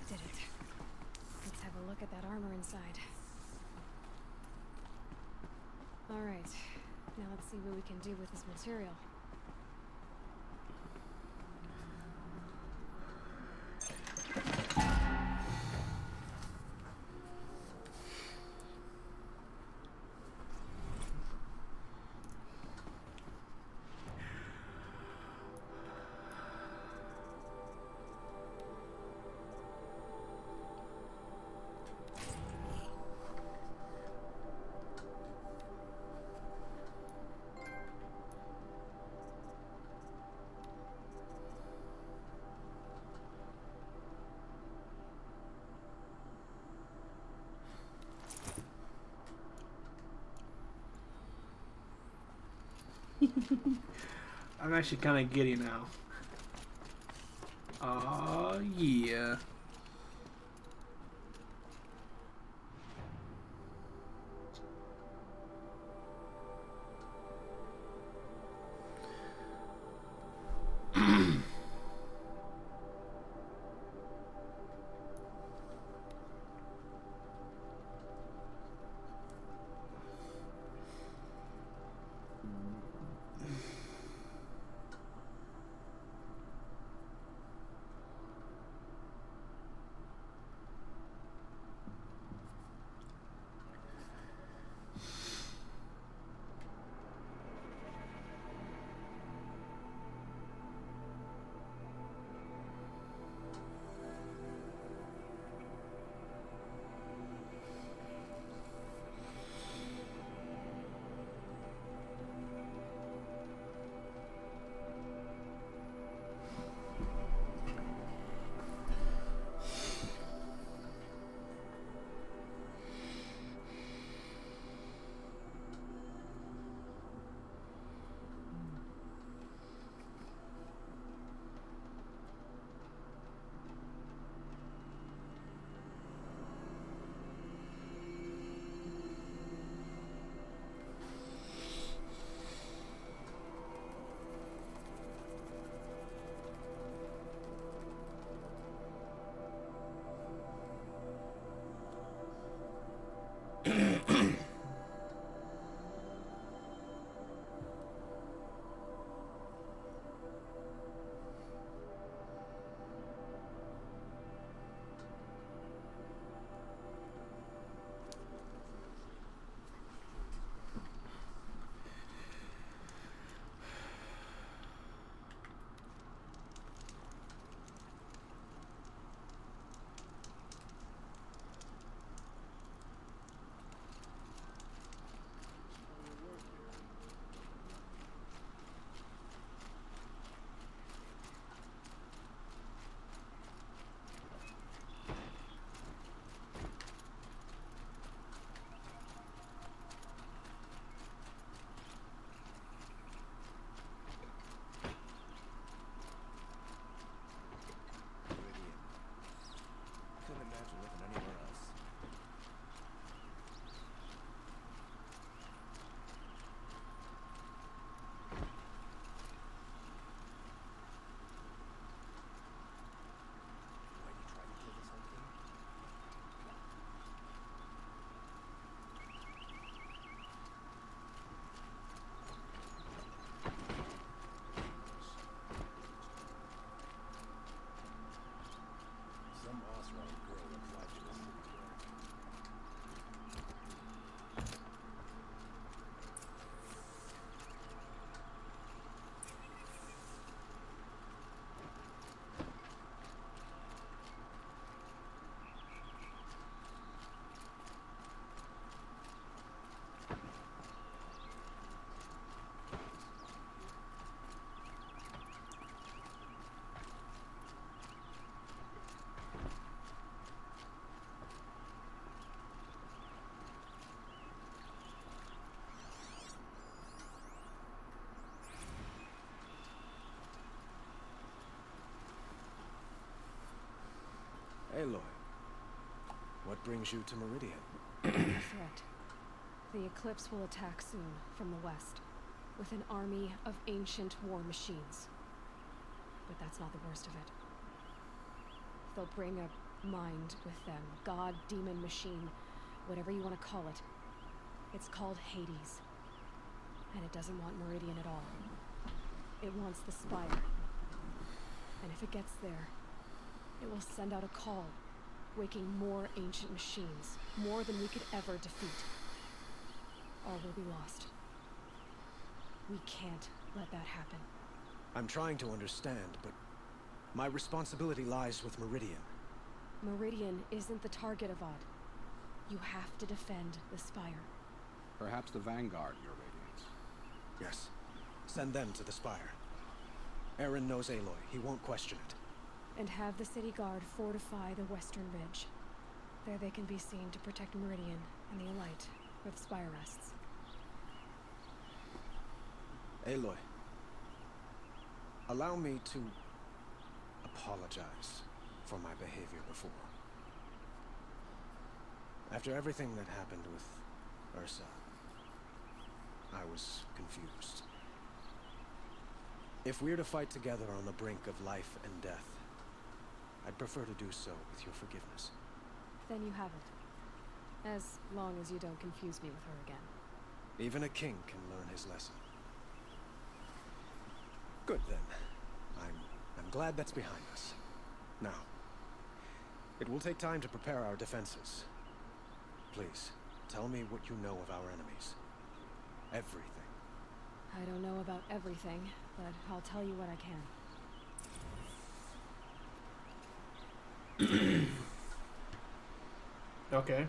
Did it. Let's have a look at that armor inside. Alright, now let's see what we can do with this material. I'm actually kind of giddy now. Oh yeah. Aloy, what brings you to Meridian? A threat. The Eclipse will attack soon, from the west, with an army of ancient war machines. But that's not the worst of it. They'll bring a mind with them. God, demon, machine, whatever you want to call it. It's called Hades. And it doesn't want Meridian at all. It wants the Spire. And if it gets there, it will send out a call, waking more ancient machines, more than we could ever defeat. All will be lost. We can't let that happen. I'm trying to understand, but my responsibility lies with Meridian. Meridian isn't the target, Avad. You have to defend the Spire. Perhaps the Vanguard, Your Radiance. Yes. Send them to the Spire. Eren knows Aloy. He won't question it. And have the City Guard fortify the Western Ridge. There they can be seen to protect Meridian and the Elite, where the Spire rests. Aloy, allow me to apologize for my behavior before. After everything that happened with Ursa, I was confused. If we're to fight together on the brink of life and death, I'd prefer to do so with your forgiveness. Then you have it. As long as you don't confuse me with her again. Even a king can learn his lesson. Good then. I'm glad that's behind us. Now, it will take time to prepare our defenses. Please, tell me what you know of our enemies. Everything. I don't know about everything, but I'll tell you what I can. Okay.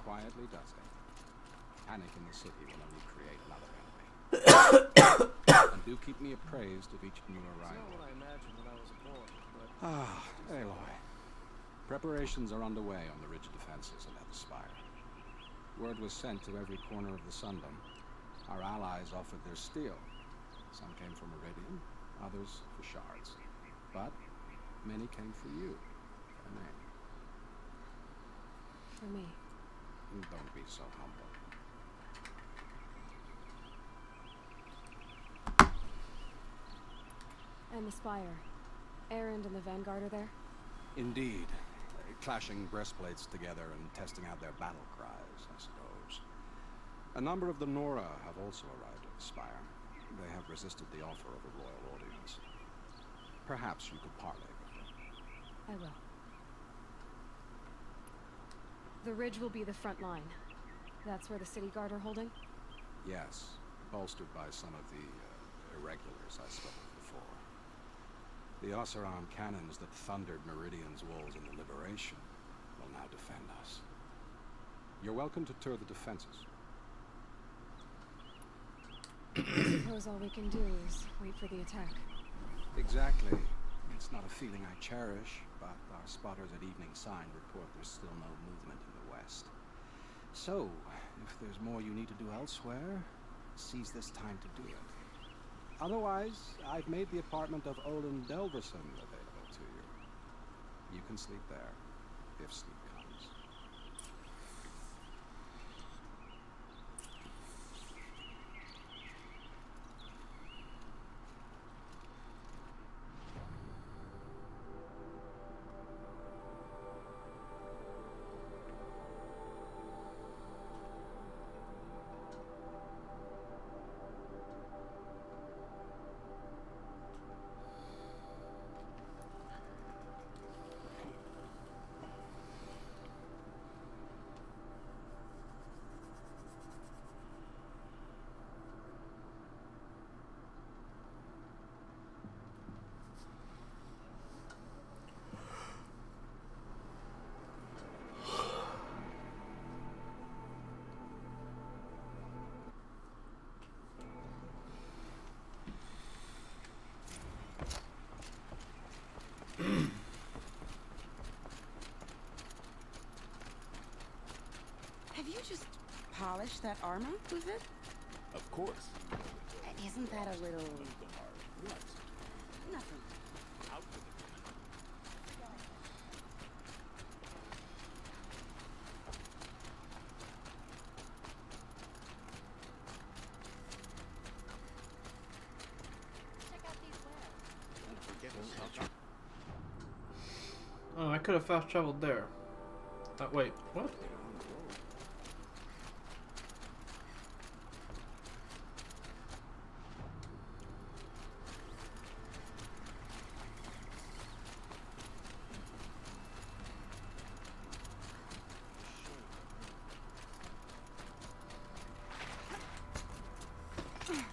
Quietly does it. Panic in the city will only create another enemy. And do keep me appraised of each new arrival. It's not what I imagined when I was a boy, but... Ah, Aloy. Preparations are underway on the ridge defenses and at the Spire. Word was sent to every corner of the Sundom. Our allies offered their steel. Some came from Meridian, others for shards. But many came for you, Anae. For me. Don't be so humble. And the Spire. Erend and the Vanguard are there? Indeed. Clashing breastplates together and testing out their battle cries, I suppose. A number of the Nora have also arrived at the Spire. They have resisted the offer of a royal audience. Perhaps you could parley with them. I will. The ridge will be the front line. That's where the City Guard are holding? Yes, bolstered by some of the irregulars I spoke of before. The Oseram cannons that thundered Meridian's walls in the Liberation will now defend us. You're welcome to tour the defenses. I suppose all we can do is wait for the attack. Exactly. It's not a feeling I cherish, but our spotters at Evening Sign report there's still no movement in the west. So, if there's more you need to do elsewhere, seize this time to do it. Otherwise, I've made the apartment of Olin Delverson available to you. You can sleep there, if sleep comes. that armor with it? Of course. Isn't that a little... Nothing. Oh, I could have fast traveled there. Wait, what?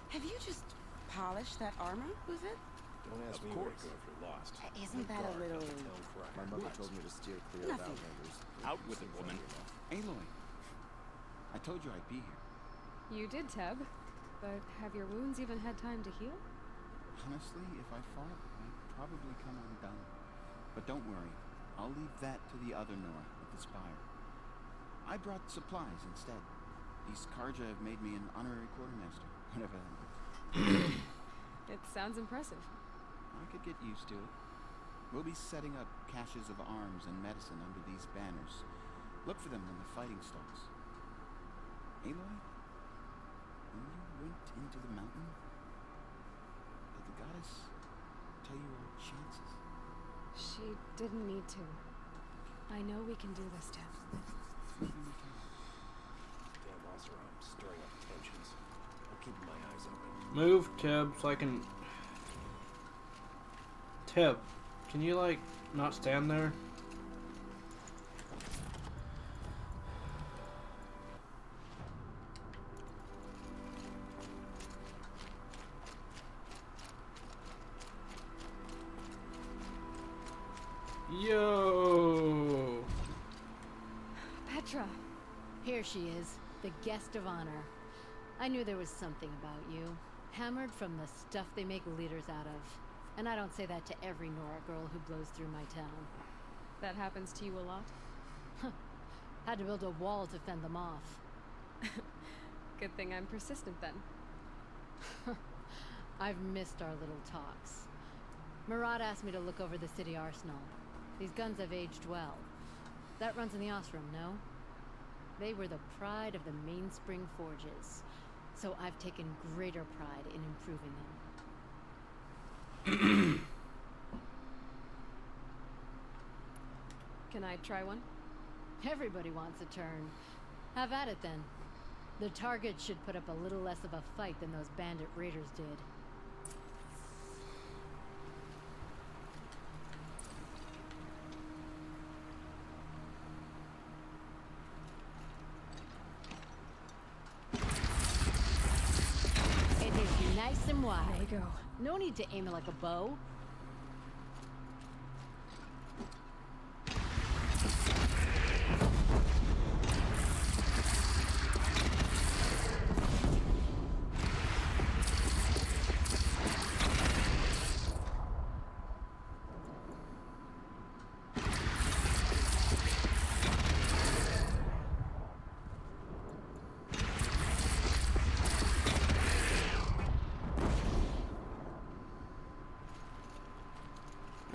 Have you just polished that armor with it? Don't ask me where to go if you're lost. Isn't that a little... My mother told me to steer clear of Nothing. outlanders. Out with it, woman. Aloy, I told you I'd be here. You did, Teb. But have your wounds even had time to heal? Honestly, if I fought, I'd probably come undone. But don't worry, I'll leave that to the other Nora at the Spire. I brought supplies instead. These Karja have made me an honorary quartermaster, whatever that means. It sounds impressive. I could get used to it. We'll be setting up caches of arms and medicine under these banners. Look for them when the fighting starts. Aloy, when you went into the mountain, did the goddess tell you our chances? She didn't need to. I know we can do this, Teb. Damn Oseram, stirring up tensions. I'm keeping my eyes open. Move, Teb, so I can... Teb, can you, like, not stand there? Yo! Petra! Here she is, the guest of honor. I knew there was something about you. Hammered from the stuff they make leaders out of. And I don't say that to every Nora girl who blows through my town. That happens to you a lot? Had to build a wall to fend them off. Good thing I'm persistent then. I've missed our little talks. Murad asked me to look over the city arsenal. These guns have aged well. That runs in the Osram, no? They were the pride of the Mainspring Forges. So I've taken greater pride in improving them. Can I try one? Everybody wants a turn. Have at it then. The target should put up a little less of a fight than those bandit raiders did. It is nice and wide. There we go. No need to aim it like a bow.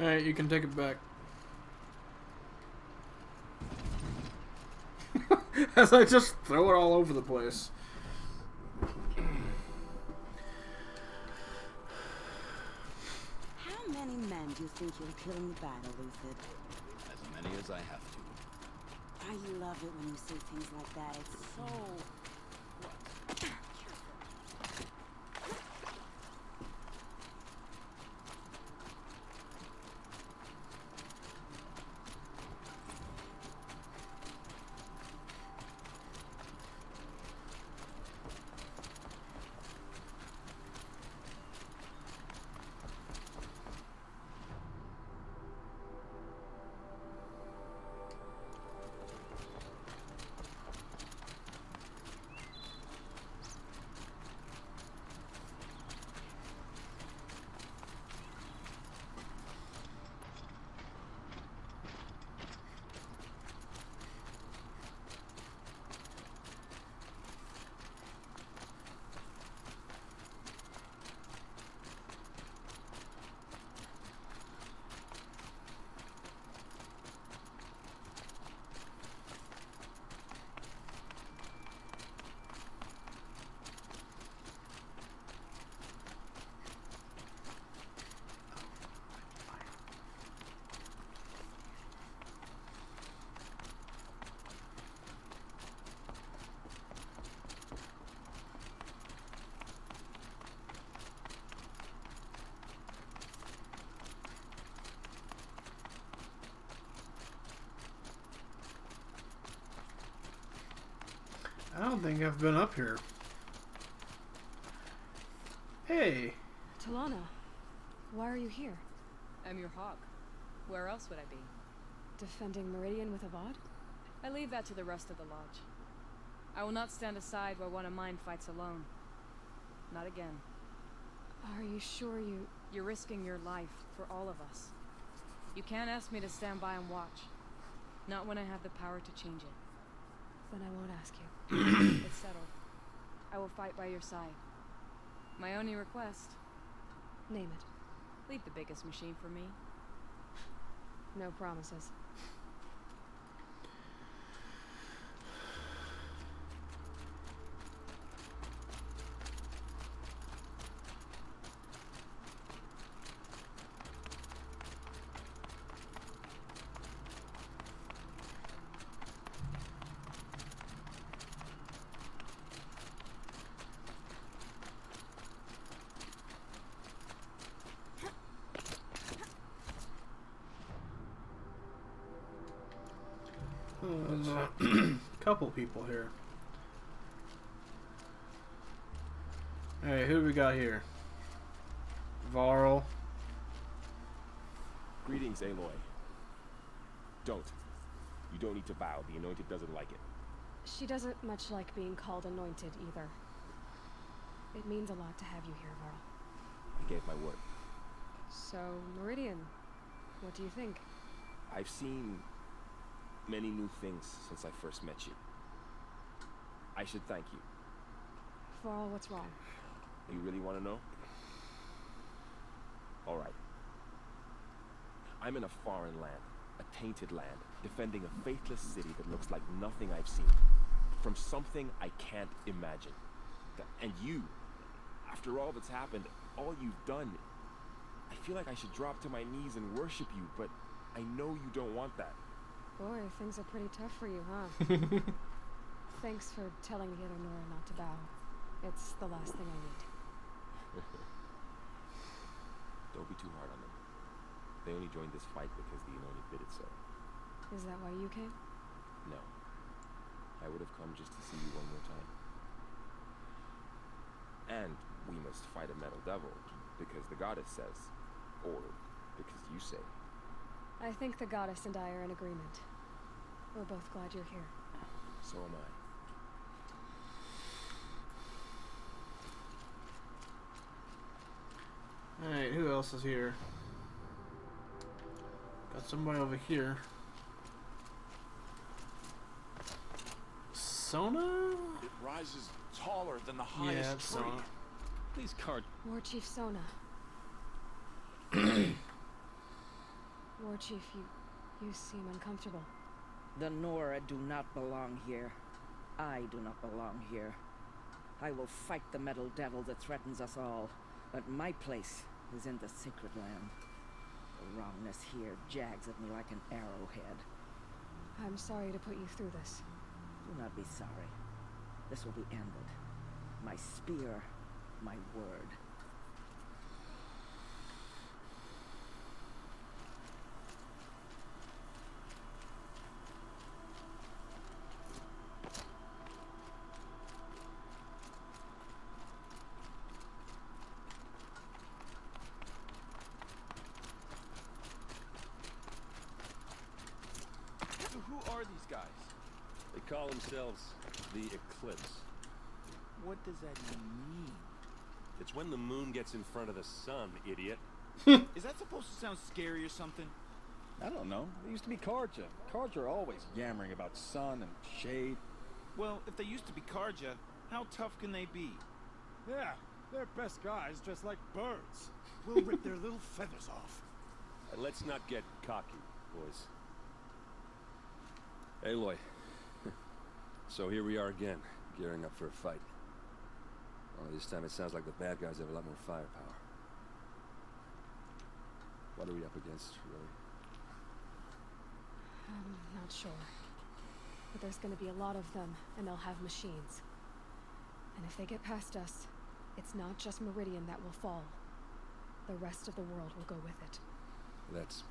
Alright, you can take it back. As I just throw it all over the place. How many men do you think you'll kill in the battle, Lucid? As many as I have to. I love it when you say things like that. It's so... don't think I've been up here. Hey. Talana, why are you here? I'm your hawk. Where else would I be? Defending Meridian with Avad? I leave that to the rest of the Lodge. I will not stand aside while one of mine fights alone. Not again. Are you sure you... You're risking your life for all of us. You can't ask me to stand by and watch. Not when I have the power to change it. Then I won't ask you. It's settled. I will fight by your side. My only request... Name it. Leave the biggest machine for me. No promises. Couple people here. Alright, who do we got here? Varl. Greetings, Aloy. Don't. You don't need to bow. The Anointed doesn't like it. She doesn't much like being called Anointed either. It means a lot to have you here, Varl. I gave my word. So, Meridian, what do you think? I've seen many new things since I first met you. I should thank you. Varl, what's wrong? You really want to know? Alright. I'm in a foreign land, a tainted land, defending a faithless city that looks like nothing I've seen. From something I can't imagine. And you, after all that's happened, all you've done, I feel like I should drop to my knees and worship you, but I know you don't want that. Boy, things are pretty tough for you, huh? Thanks for telling Yeronora not to bow. It's the last thing I need. Don't be too hard on them. They only joined this fight because the Anointed bid it so. Is that why you came? No. I would have come just to see you one more time. And we must fight a metal devil, because the goddess says, or because you say. I think the goddess and I are in agreement. We're both glad you're here. So am I. Alright, who else is here? Got somebody over here. Sona? It rises taller than the highest tree. Sona. These cards. War Chief Sona. War Chief, you seem uncomfortable. The Nora do not belong here. I do not belong here. I will fight the metal devil that threatens us all, but my place is in the sacred land. The wrongness here jags at me like an arrowhead. I'm sorry to put you through this. Do not be sorry. This will be ended. My spear, my word. So who are these guys? They call themselves the Eclipse. What does that even mean? It's when the moon gets in front of the sun, idiot. Is that supposed to sound scary or something? I don't know. They used to be Karja. Karja are always yammering about sun and shade. Well, if they used to be Karja, how tough can they be? Yeah, they're best guys dressed like birds. We'll rip their little feathers off. Let's not get cocky, boys. Aloy. So here we are again, gearing up for a fight. Only this time it sounds like the bad guys have a lot more firepower. What are we up against, really? I'm not sure. But there's gonna be a lot of them, and they'll have machines. And if they get past us, it's not just Meridian that will fall. The rest of the world will go with it. That's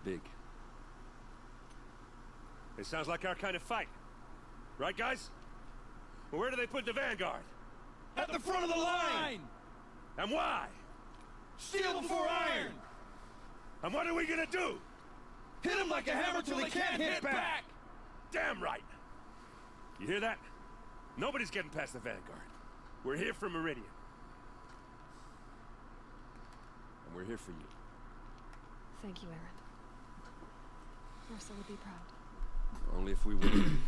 big. It sounds like our kind of fight. Right, guys? Well, where do they put the Vanguard? At the front of the line! And why? Steel before iron! And what are we gonna do? Hit him like a hammer till he can't hit back! Damn right! You hear that? Nobody's getting past the Vanguard. We're here for Meridian. And we're here for you. Thank you, Aaron. Mercer would be proud. Only if we win.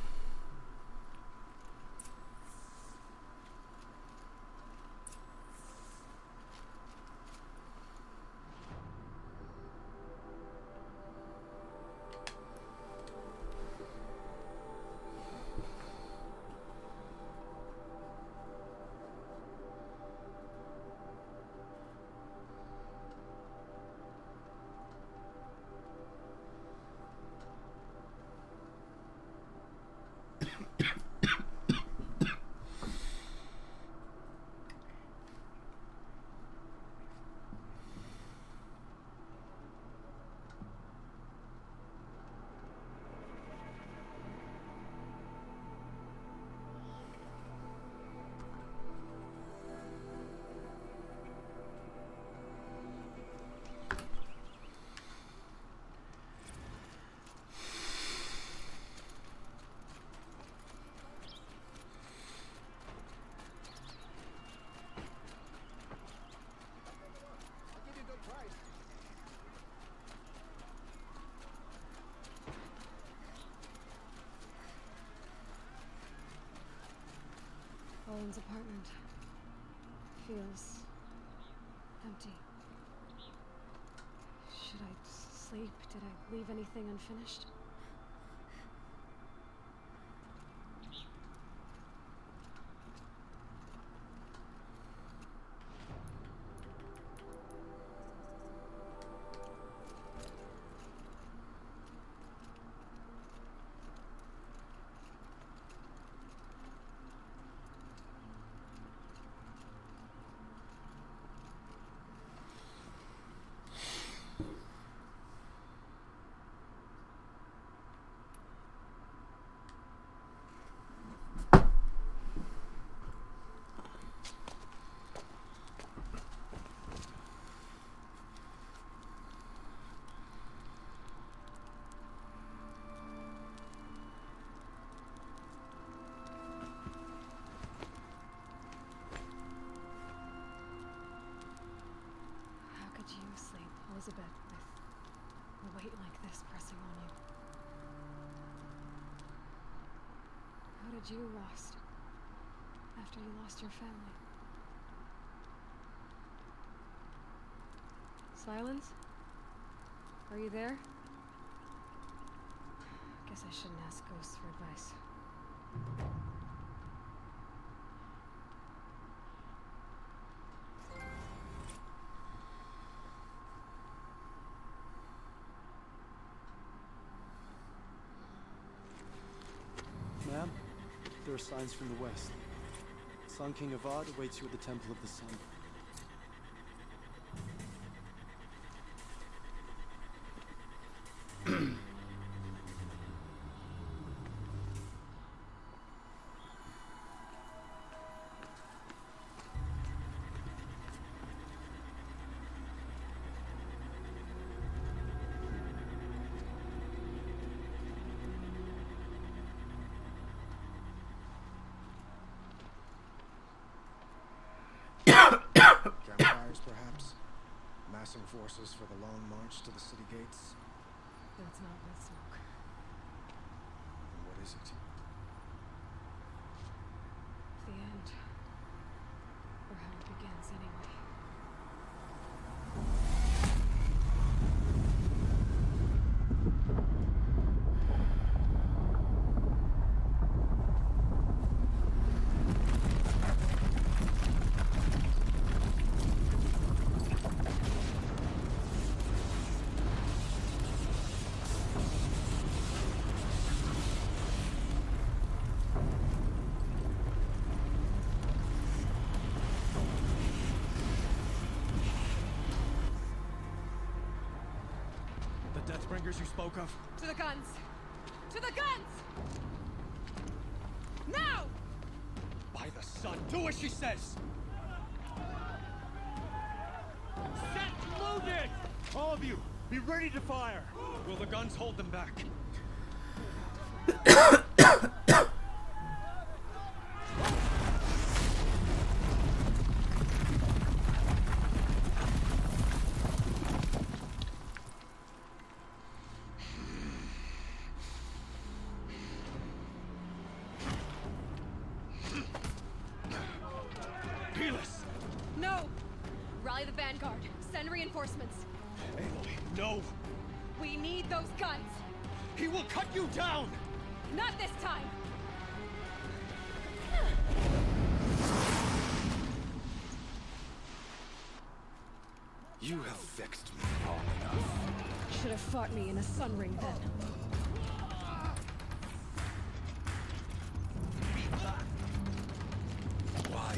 Owen's apartment feels empty. Should I sleep? Did I leave anything unfinished? Elizabeth, with a weight like this pressing on you. How did you rest after you lost your family? Silence? Are you there? Guess I shouldn't ask ghosts for advice. Ma'am, there are signs from the west. Sun King Avad awaits you at the Temple of the Sun. Campfires, perhaps? Massing forces for the long march to the city gates? That's not with smoke. Then what is it? The end. Or how it begins, anyway. Deathbringers you spoke of? To the guns! To the guns! Now! By the sun, do as she says! Set loaded! All of you, be ready to fire! Will the guns hold them back? No! Rally the vanguard. Send reinforcements. Aloy, no! We need those guns! He will cut you down! Not this time! You have vexed me long enough. Should have fought me in a sun ring then. Why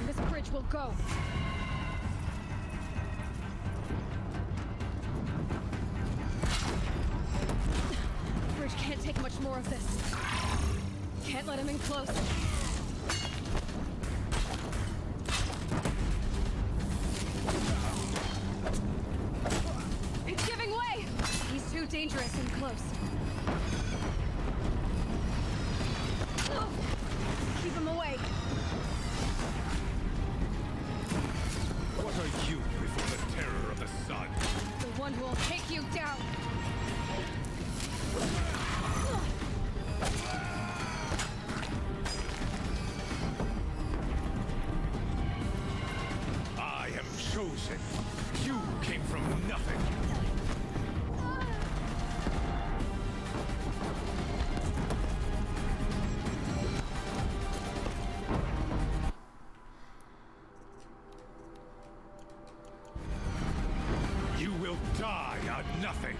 This bridge will go. Bridge can't take much more of this. Can't let him in close. It's giving way! He's too dangerous and close. Keep him away. What are you before the terror of the sun? The one who will take you down. I am chosen. You came from nothing. You will die on nothing.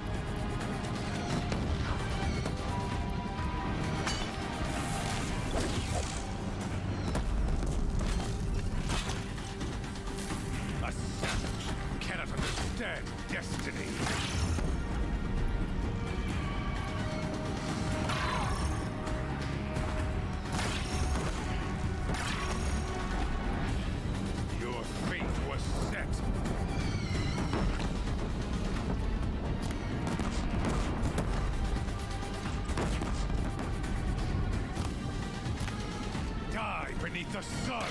A savage cannot understand destiny. Your fate was set. Die beneath the sun!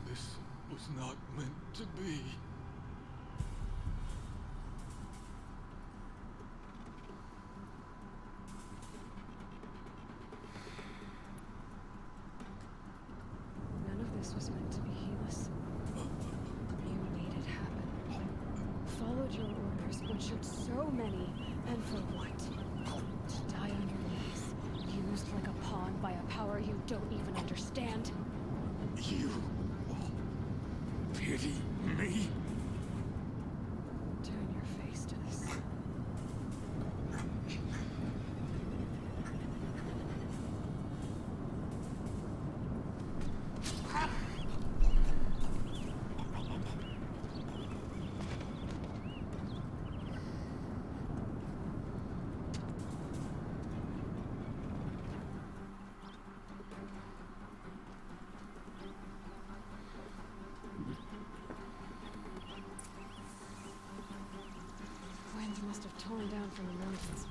This was not meant to be. None of this was meant to be, Helis. You made it happen. Follow captured so many, and for what? To die on your knees, used like a pawn by a power you don't even understand. You pity me? Turn your face to the sun. Winds must have torn down from the mountains.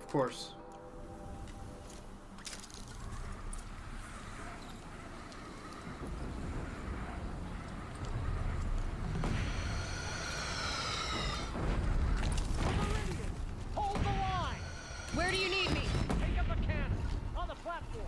Of course. Hold the line! Where do you need me? Take up a cannon on the platform.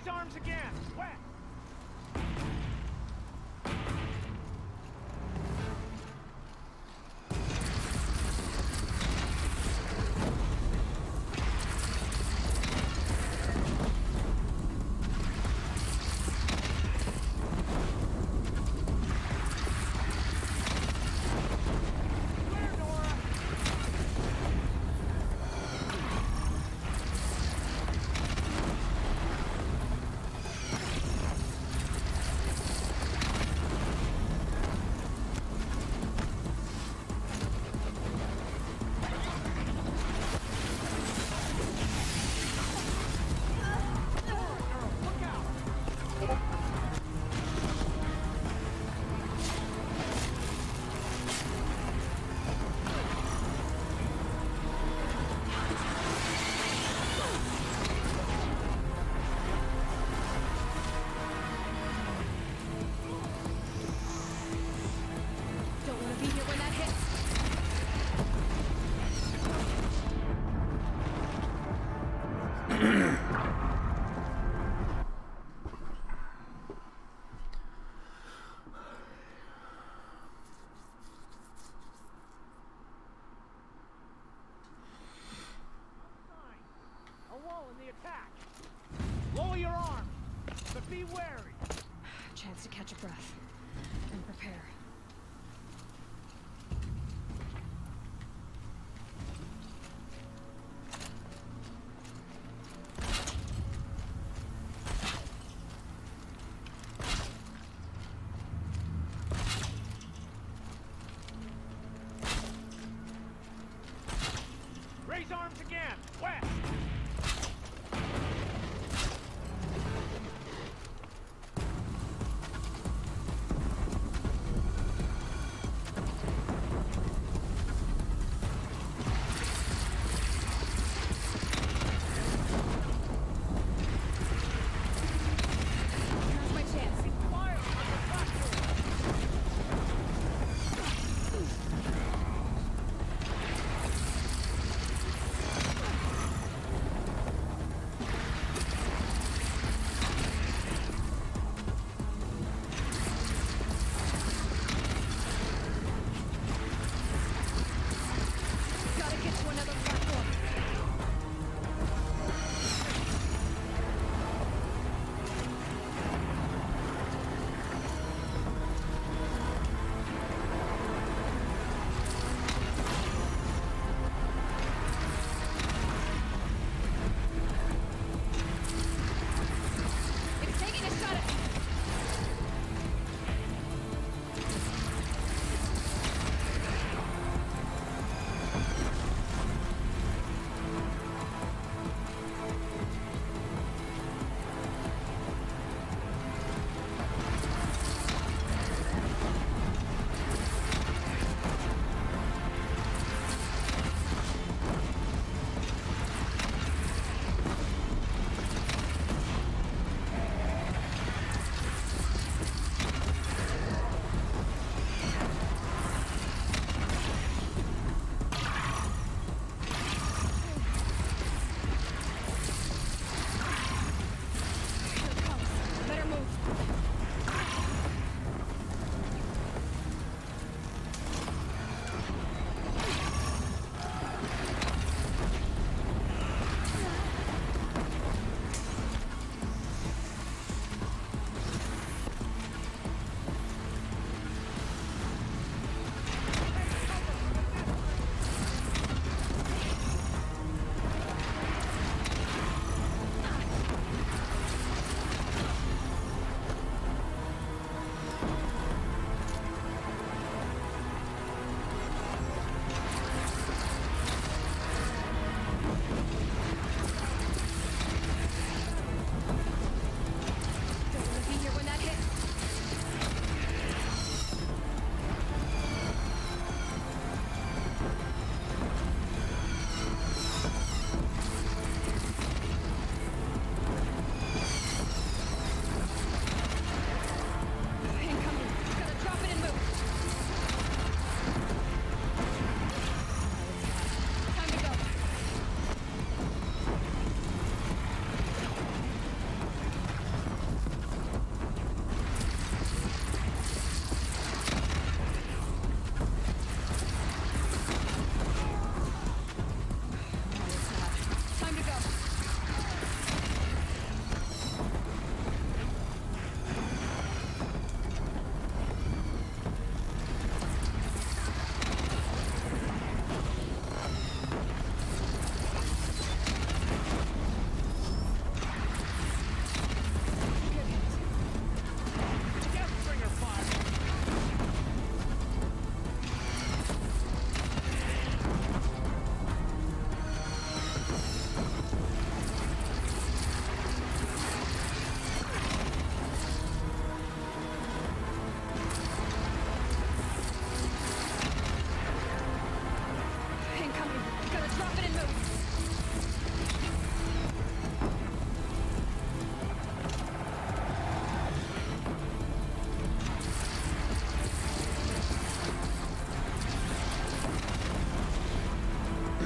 Raise arms again! West! The attack. Lower your arm, but be wary. Chance to catch a breath and prepare. Raise arms again. West.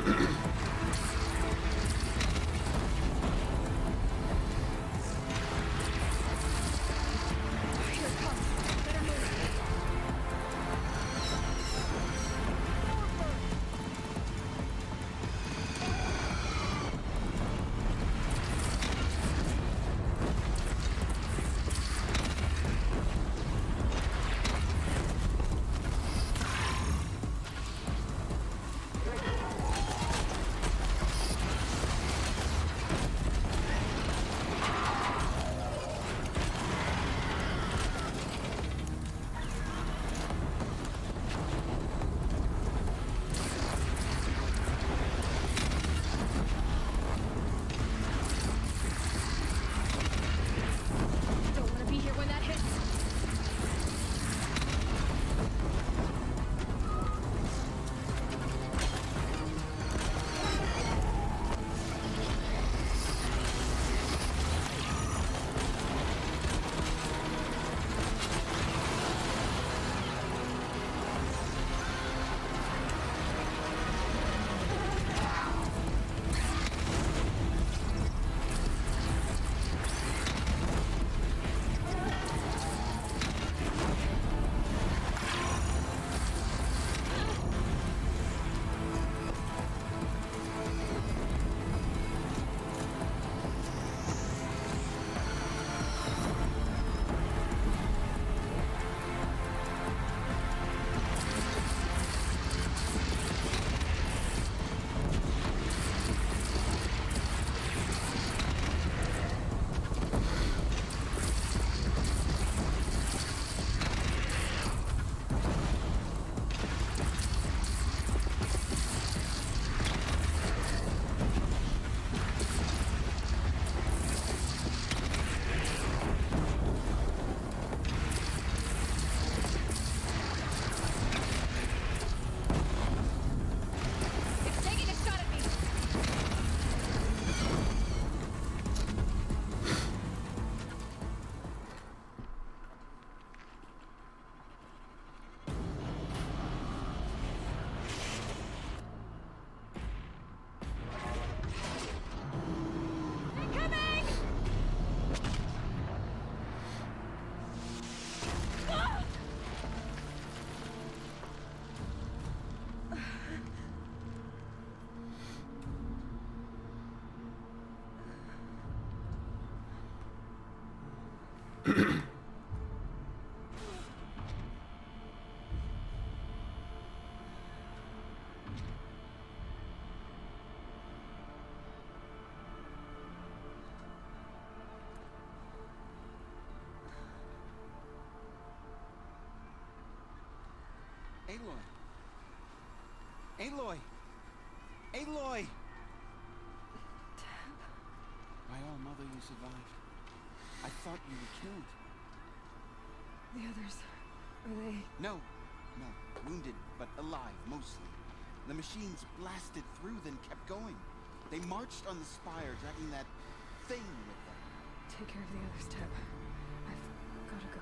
Don't want to be here when that hits. It's taking a shot at me. Incoming! Ah! Aloy! Aloy! Aloy! By all mother, you survived. I thought you were killed. The others, are they? No, wounded, but alive, mostly. The machines blasted through, then kept going. They marched on the spire, dragging that thing with them. Take care of the others, Teb. I've gotta go.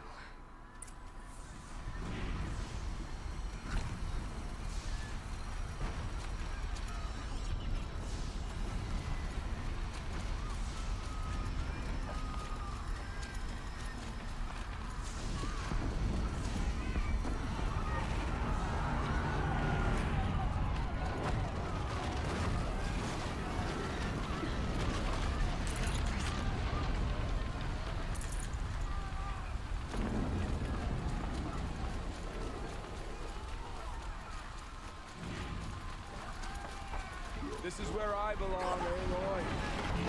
This is where I belong, Aloy.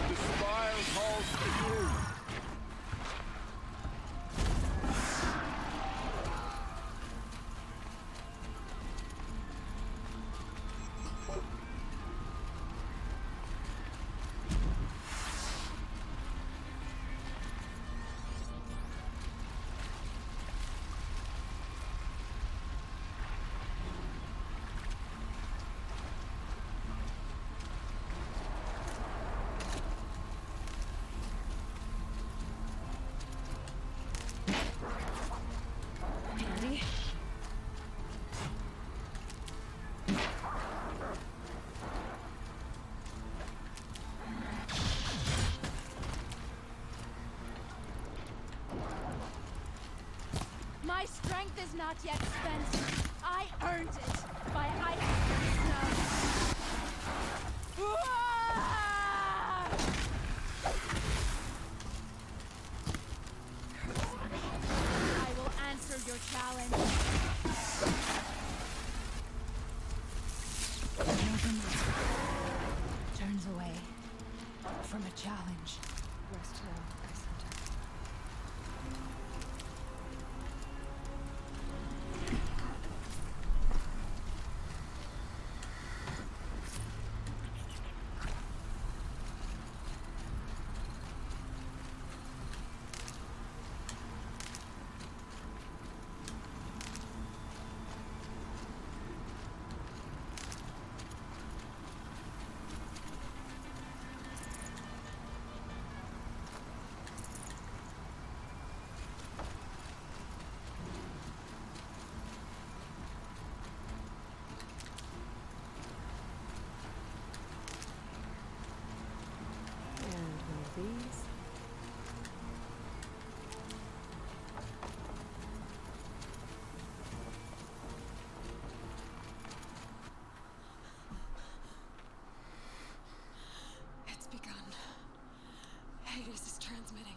The spire calls for you. strength is not yet spent. I earned it by ice and snow. I will answer your challenge. Turns away from a challenge. Rest home, Ice Hunter. These. It's begun. Hades is transmitting.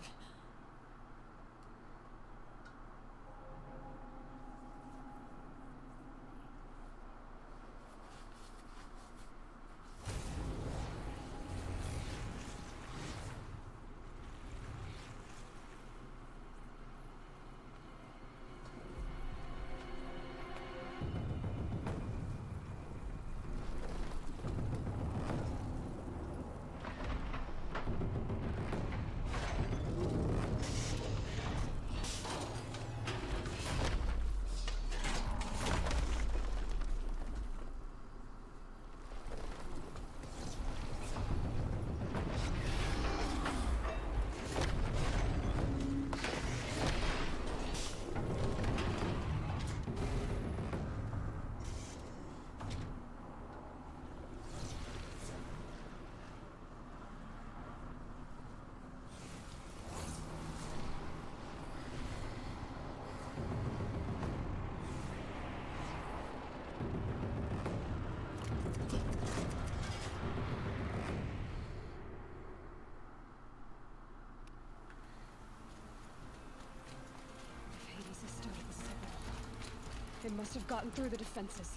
They must have gotten through the defenses.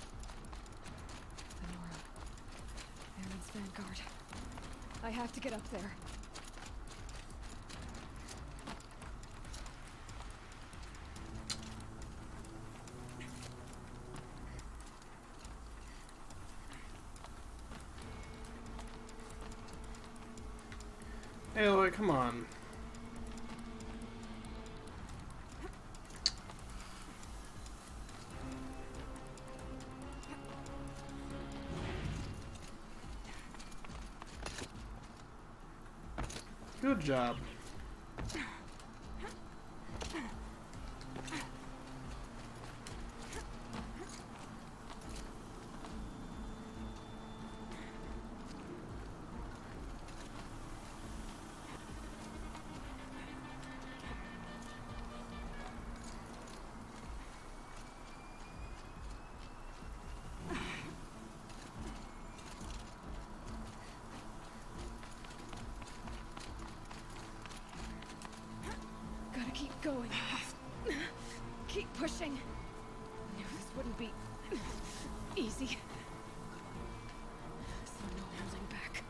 Lenora. Aaron's vanguard. I have to get up there. Aloy, come on. Good job. Keep going. Keep pushing. I knew this wouldn't be easy. So no holding back.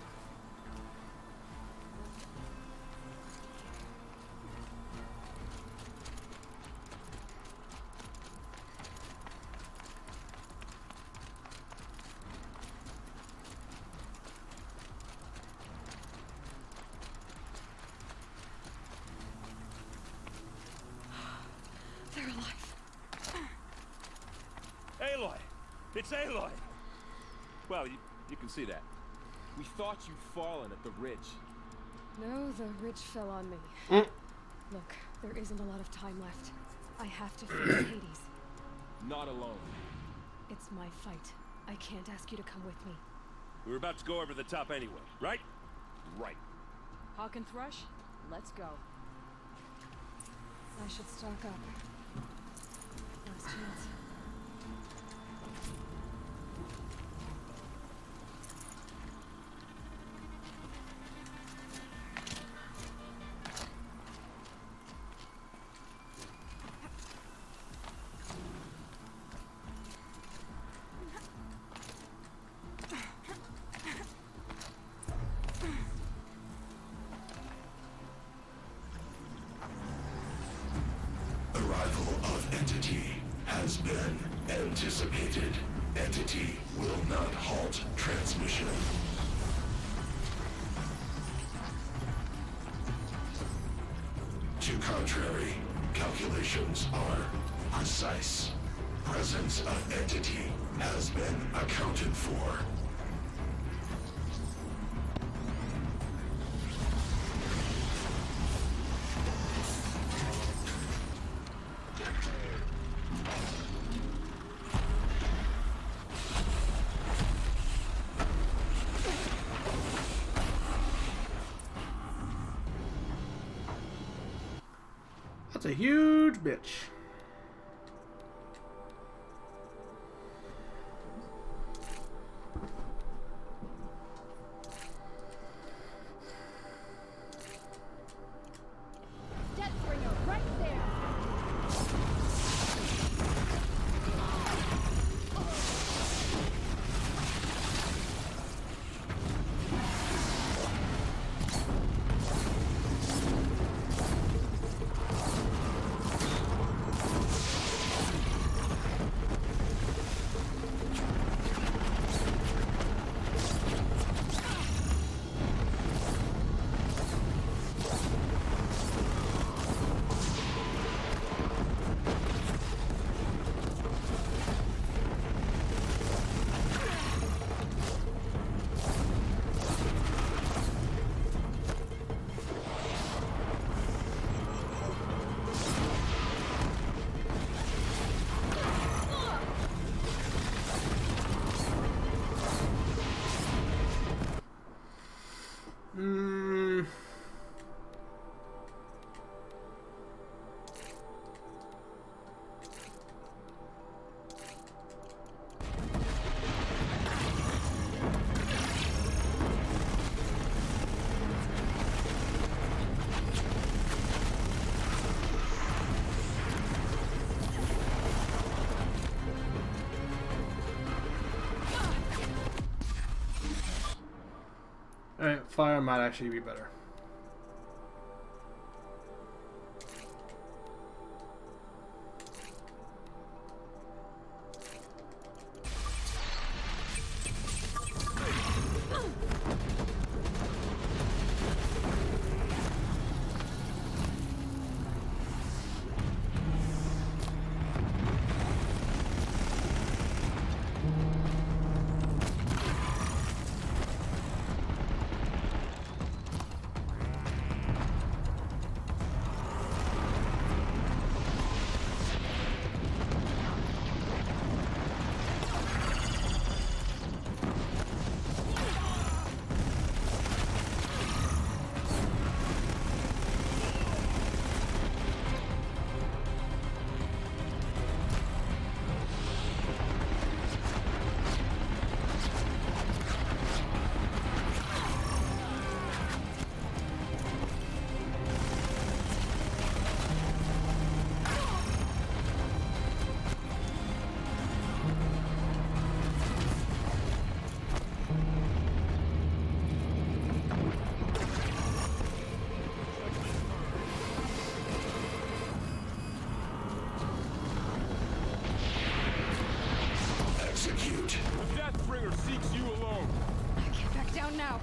Aloy! It's Aloy! Well, you can see that. We thought you'd fallen at the ridge. No, the ridge fell on me. Look, there isn't a lot of time left. I have to face Hades. Not alone. It's my fight. I can't ask you to come with me. We were about to go over the top anyway, right? Right. Hawk and Thrush, let's go. I should stock up. last chance. Arrival of Entity has been anticipated. Entity will not halt transmission. To contrary, calculations are precise. Presence of Entity has been accounted for. That's a huge bitch. Deathbringer, right there! Alright, fire might actually be better. Execute. The Deathbringer seeks you alone. Get back down now.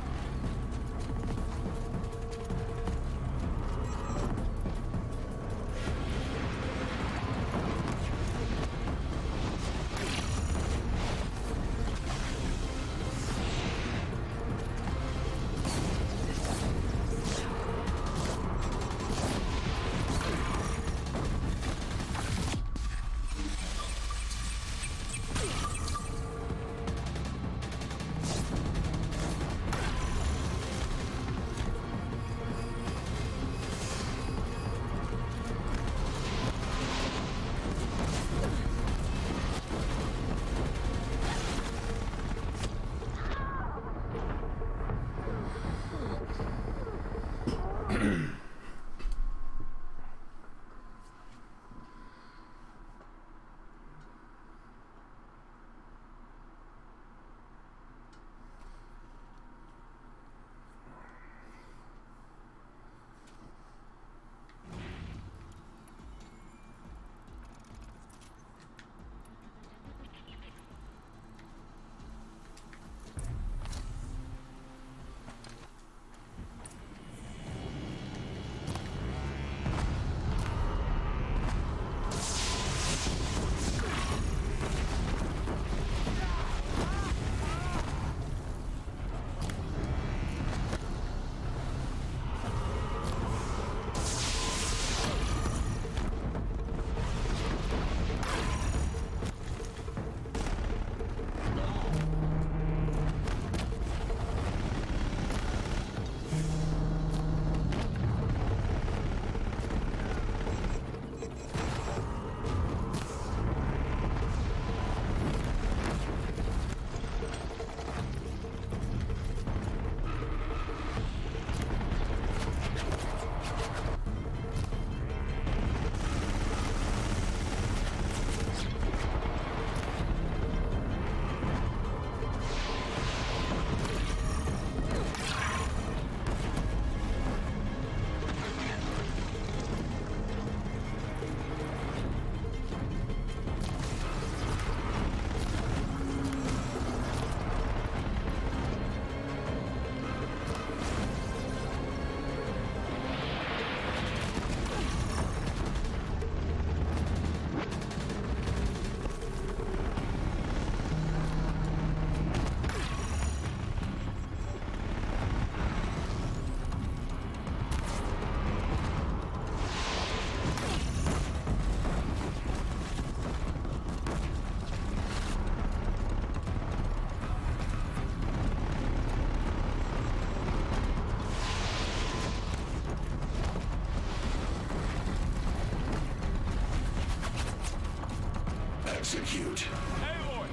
execute. Aloy!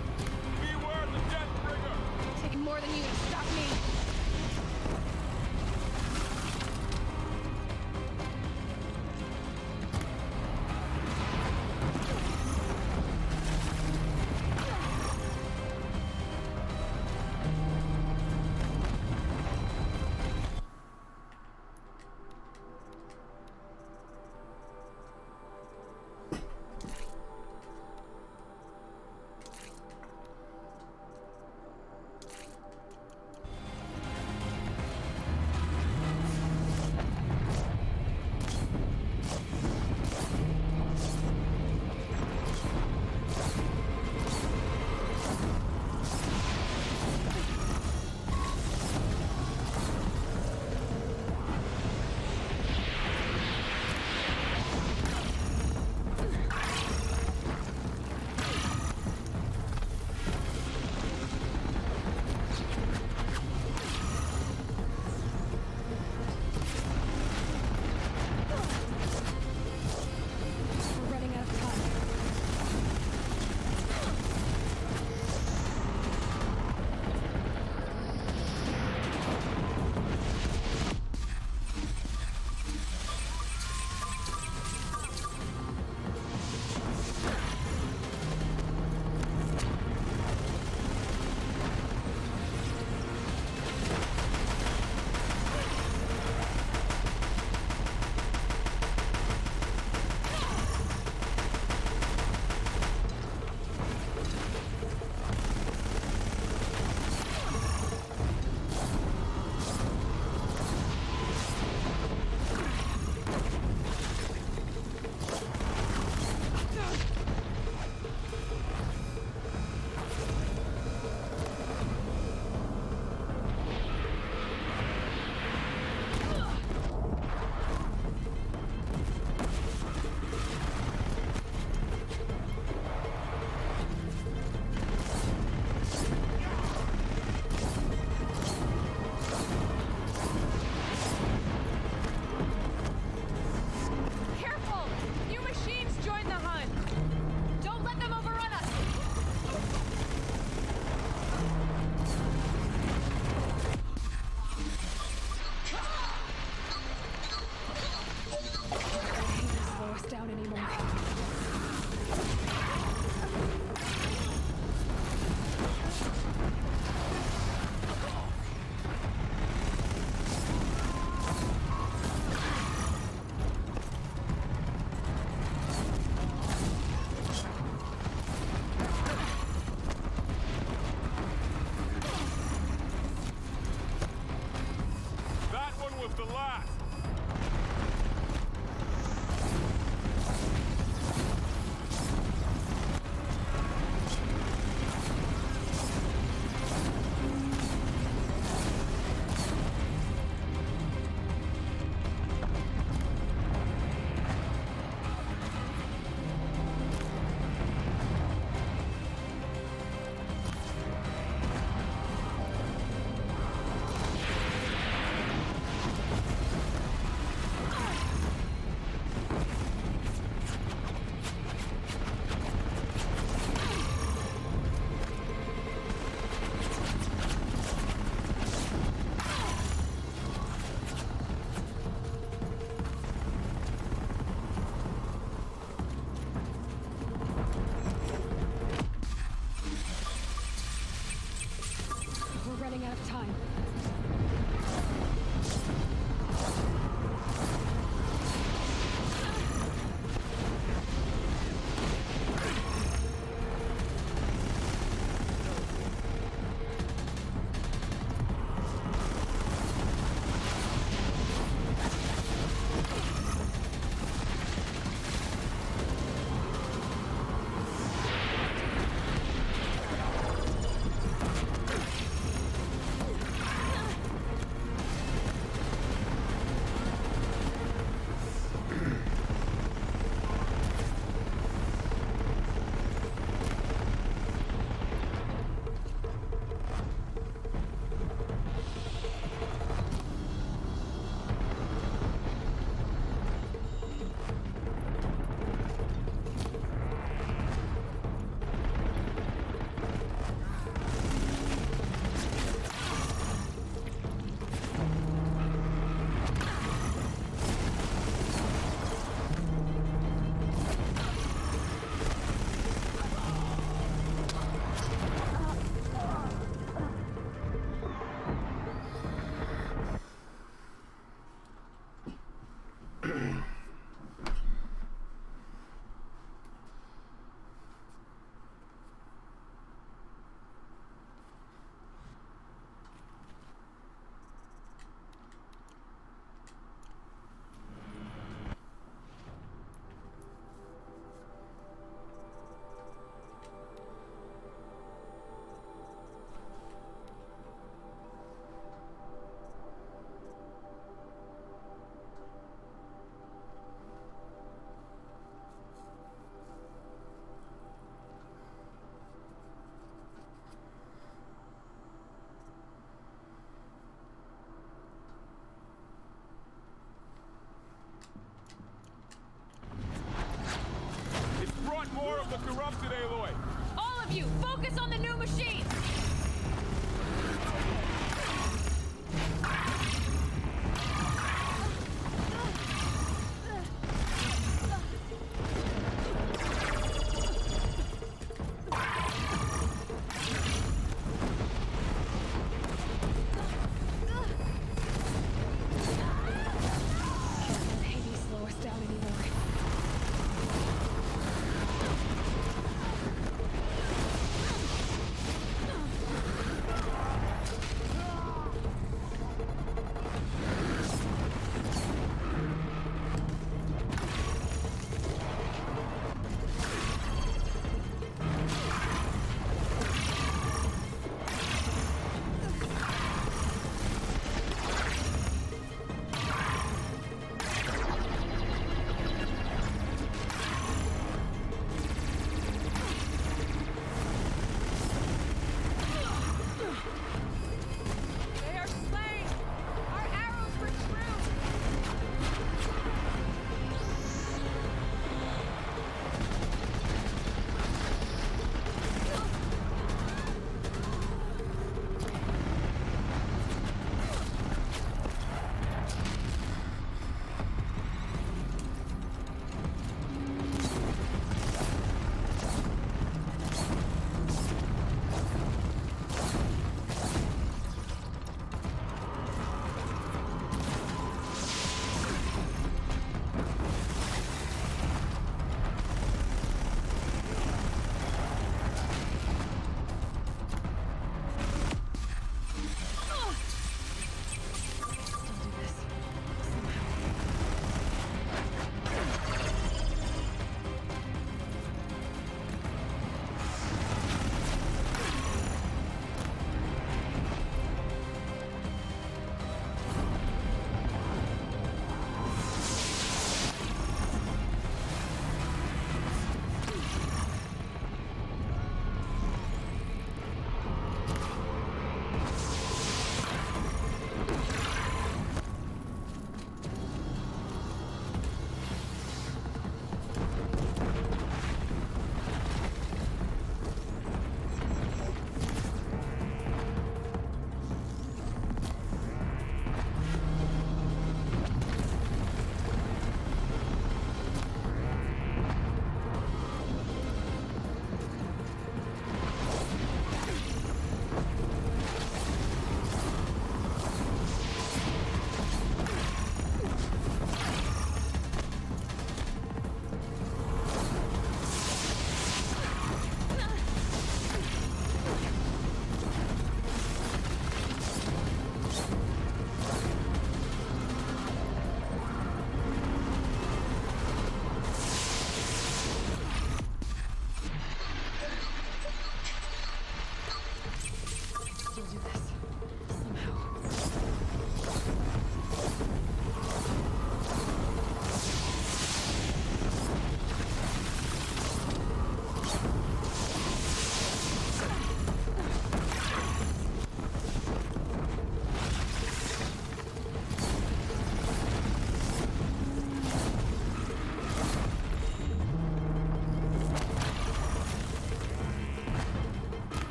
Beware the Deathbringer! Take more than you to stop me!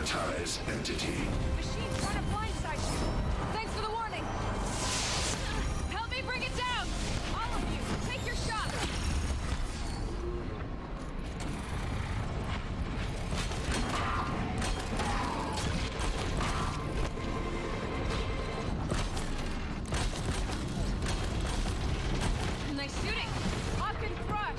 Prioritize entity. Machine trying to blindside you. Thanks for the warning. Help me bring it down. All of you, take your shot. Nice shooting. Hawk and crush.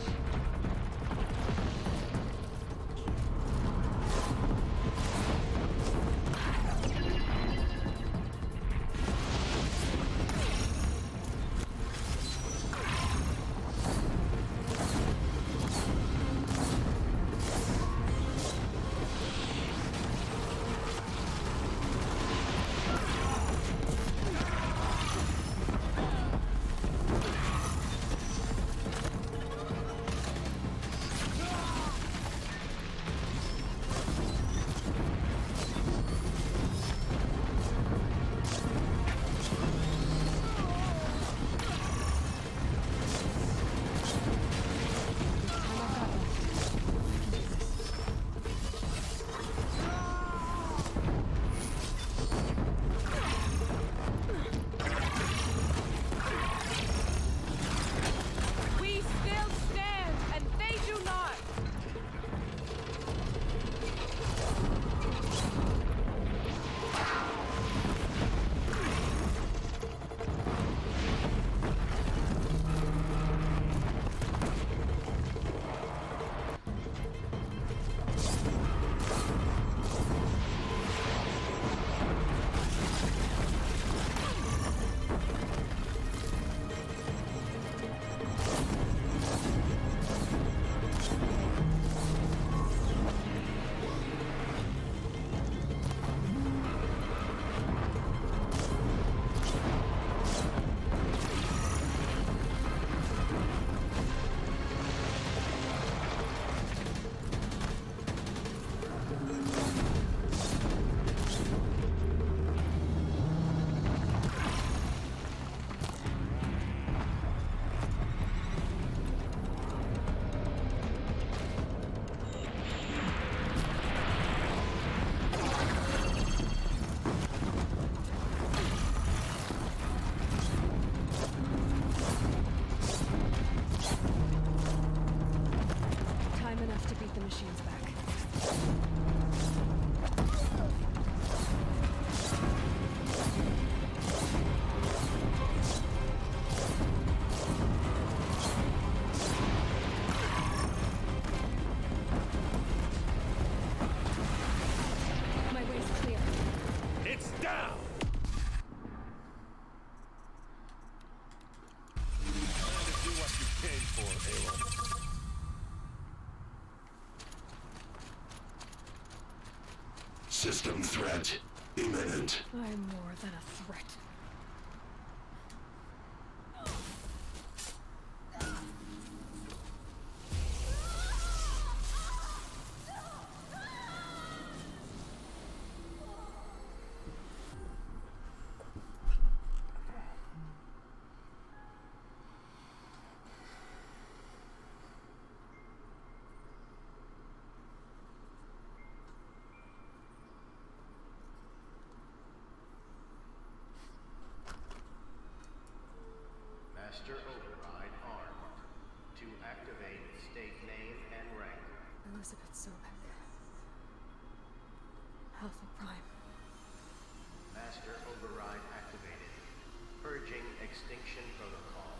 We still stand, and they do not. Time enough to beat the machines back. My way's clear. It's down! Time to do what you came for, Aloy. System threat imminent. I'm more than a threat. Master Override armed. To activate, state name and rank. Elizabeth Sobek. Alpha Prime. Master Override activated. Purging extinction protocol.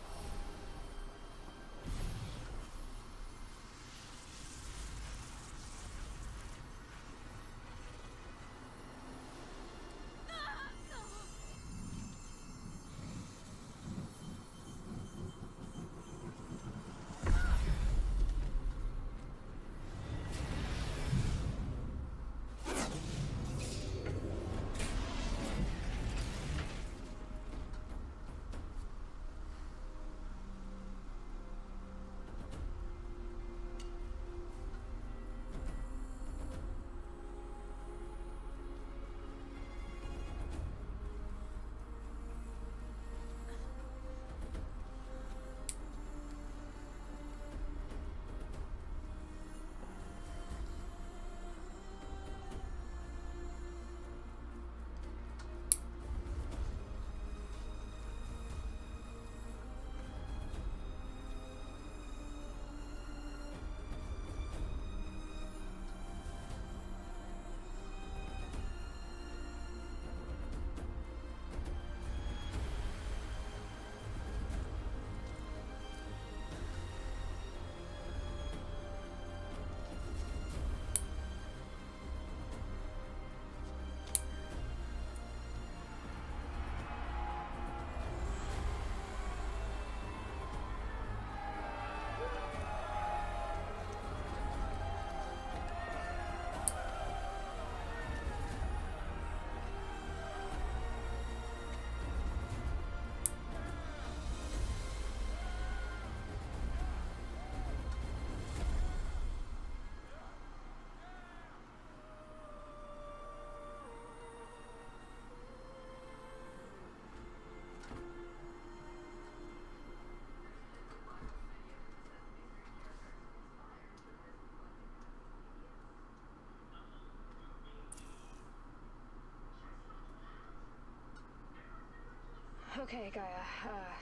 Okay, Gaia.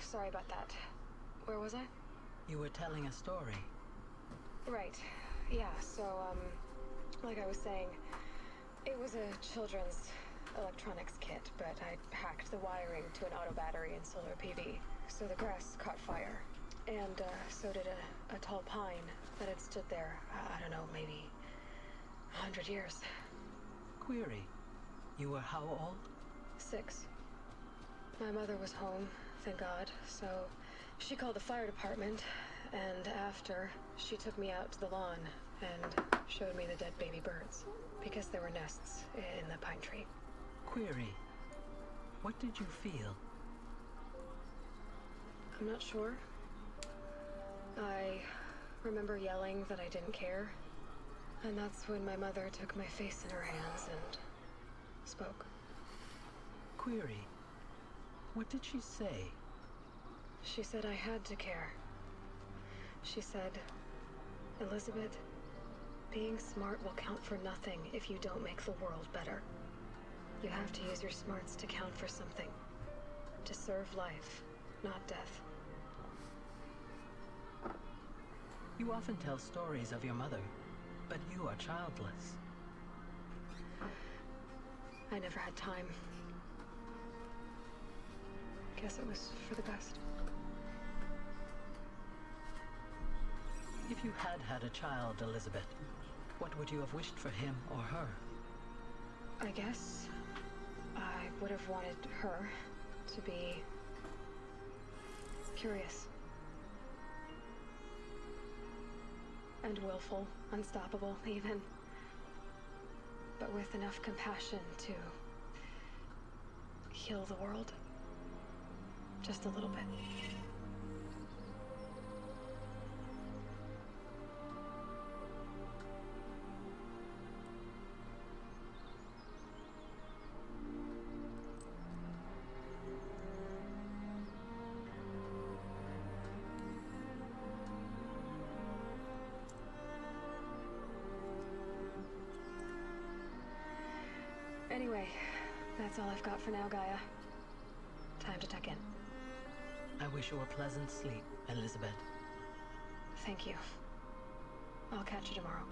Sorry about that. Where was I? You were telling a story. Right. Yeah, so, like I was saying, it was a children's electronics kit, but I hacked the wiring to an auto battery and solar PV. So the grass caught fire. And, so did a tall pine that had stood there, I don't know, maybe 100 years. Query. You were how old? 6. My mother was home, thank God, so she called the fire department, and after, she took me out to the lawn and showed me the dead baby birds, because there were nests in the pine tree. Query. What did you feel? I'm not sure. I remember yelling that I didn't care, and that's when my mother took my face in her hands and spoke. Query. What did she say? She said I had to care. She said, Elizabeth, being smart will count for nothing if you don't make the world better. You have to use your smarts to count for something. To serve life, not death. You often tell stories of your mother, but you are childless. I never had time. Guess it was for the best. If you had had a child, Elizabeth, what would you have wished for him or her? I guess I would have wanted her to be curious. And willful, unstoppable, even. But with enough compassion to heal the world. Just a little bit. Anyway, that's all I've got for now, Gaia. Time to tuck in. I wish you a pleasant sleep, Elizabeth. Thank you. I'll catch you tomorrow.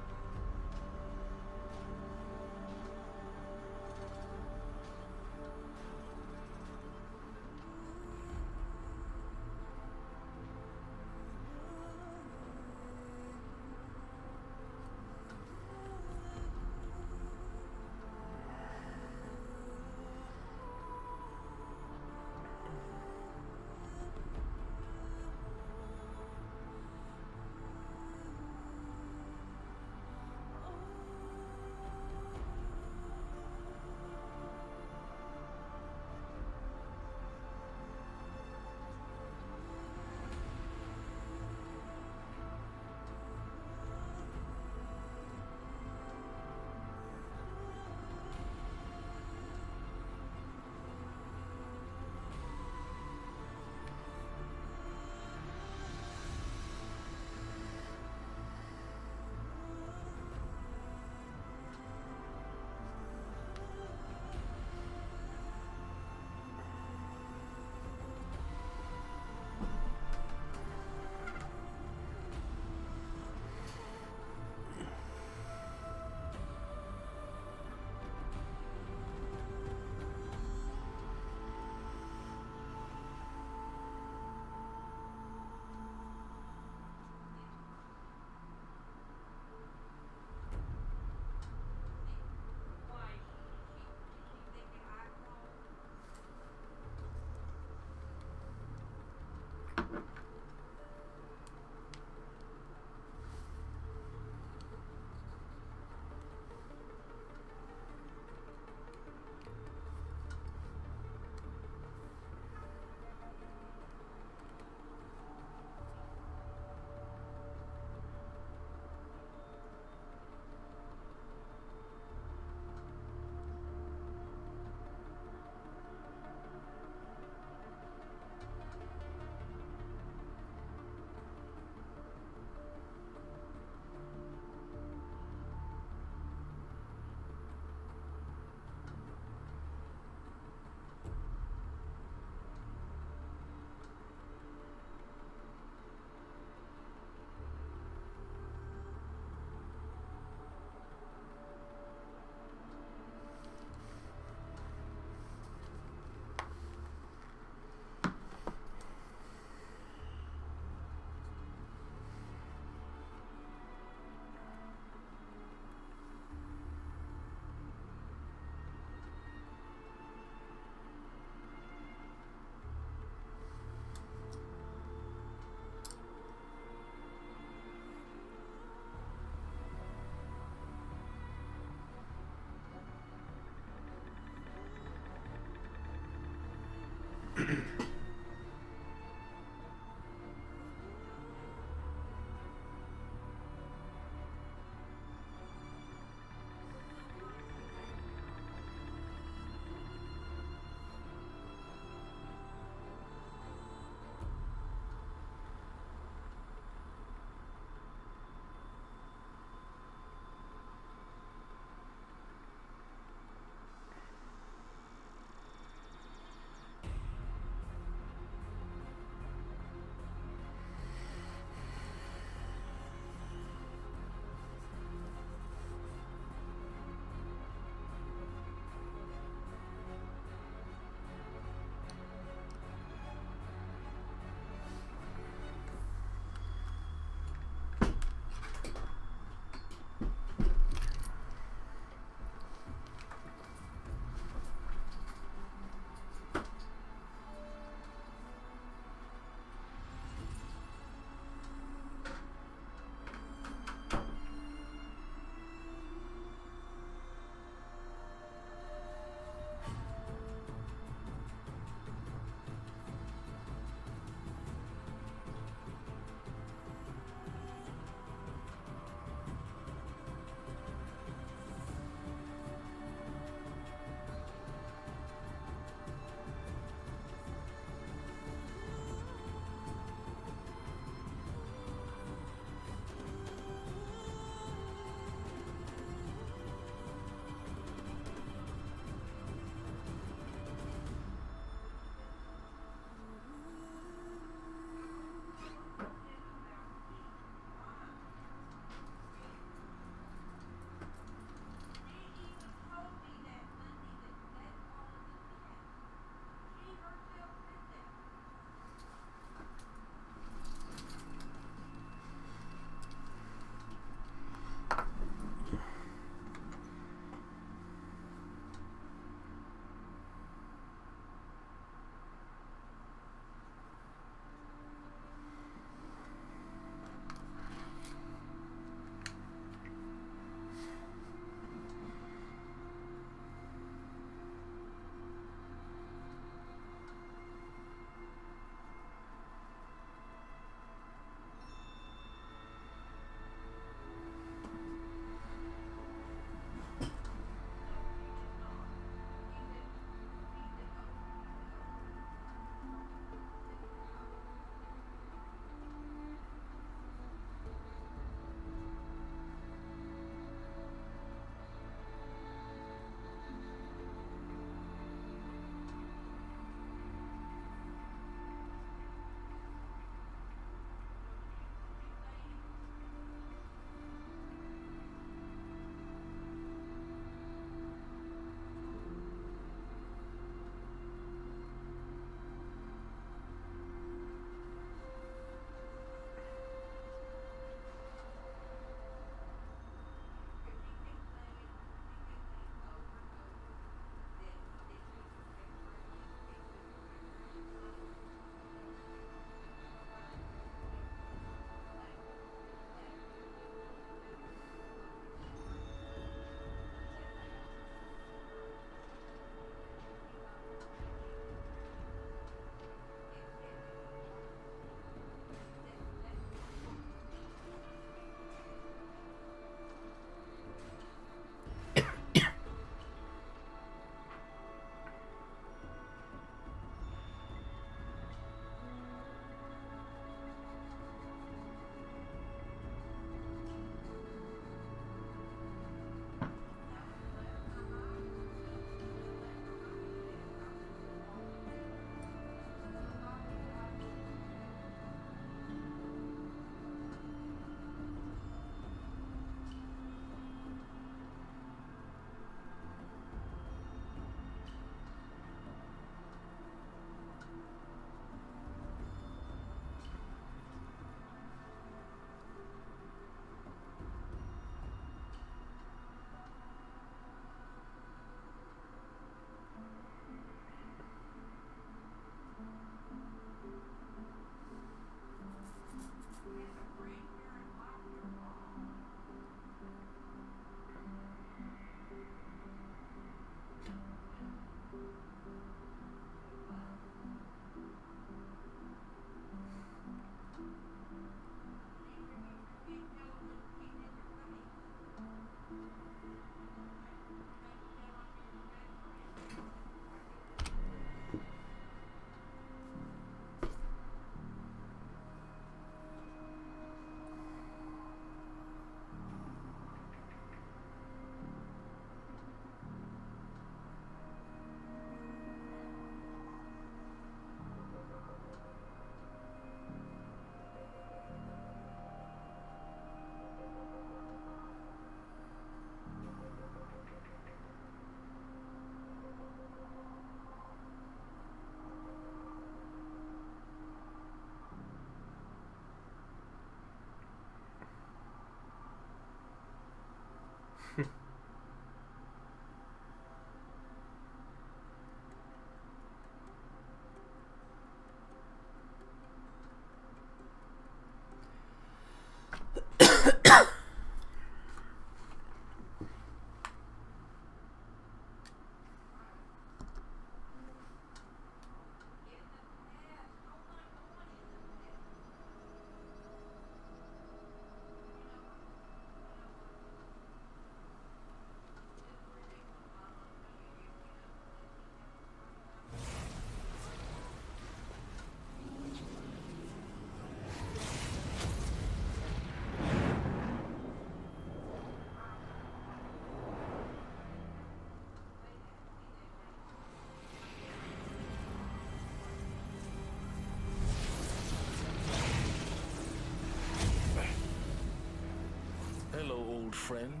Hello, old friend.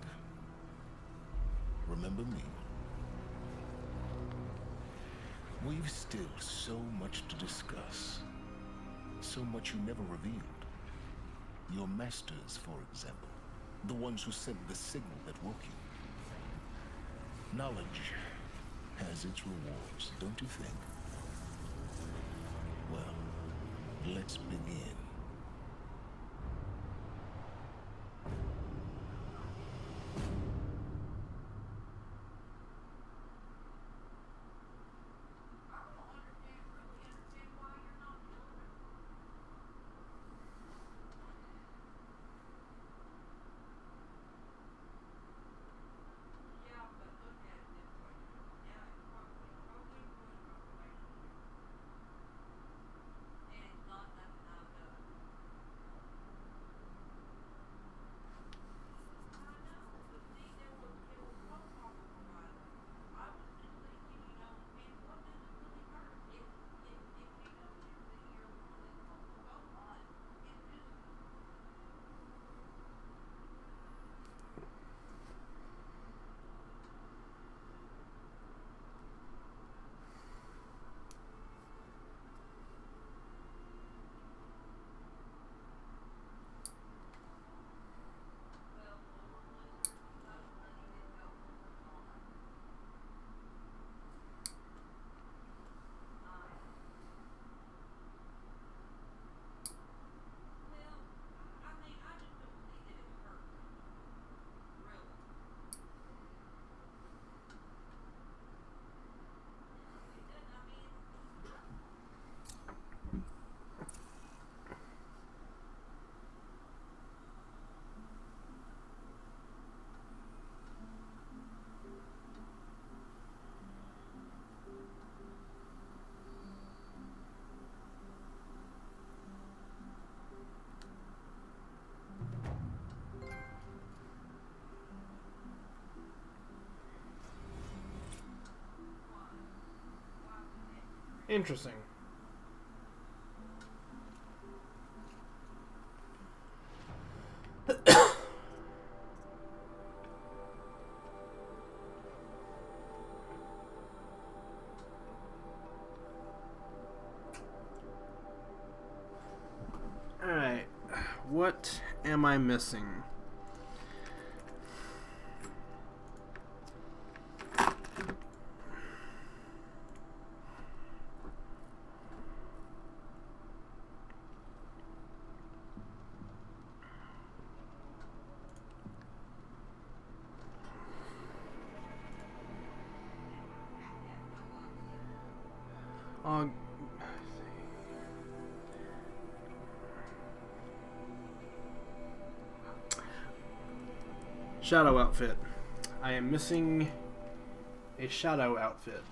Remember me? We've still so much to discuss. So much you never revealed. Your masters, for example. The ones who sent the signal that woke you. Knowledge has its rewards, don't you think? Well, let's begin. Interesting. Alright, what am I missing? Shadow outfit. I am missing a shadow outfit.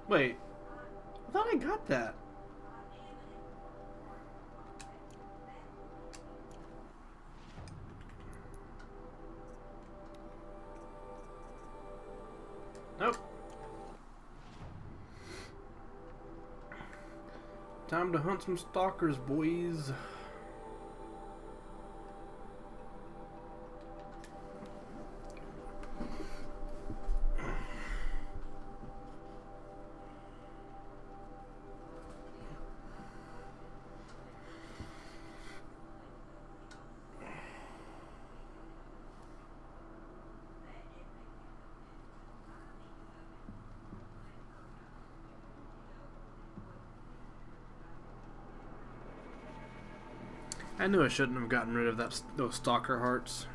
Wait. I thought I got that. Nope. Time to hunt some stalkers, boys. I knew I shouldn't have gotten rid of those stalker hearts.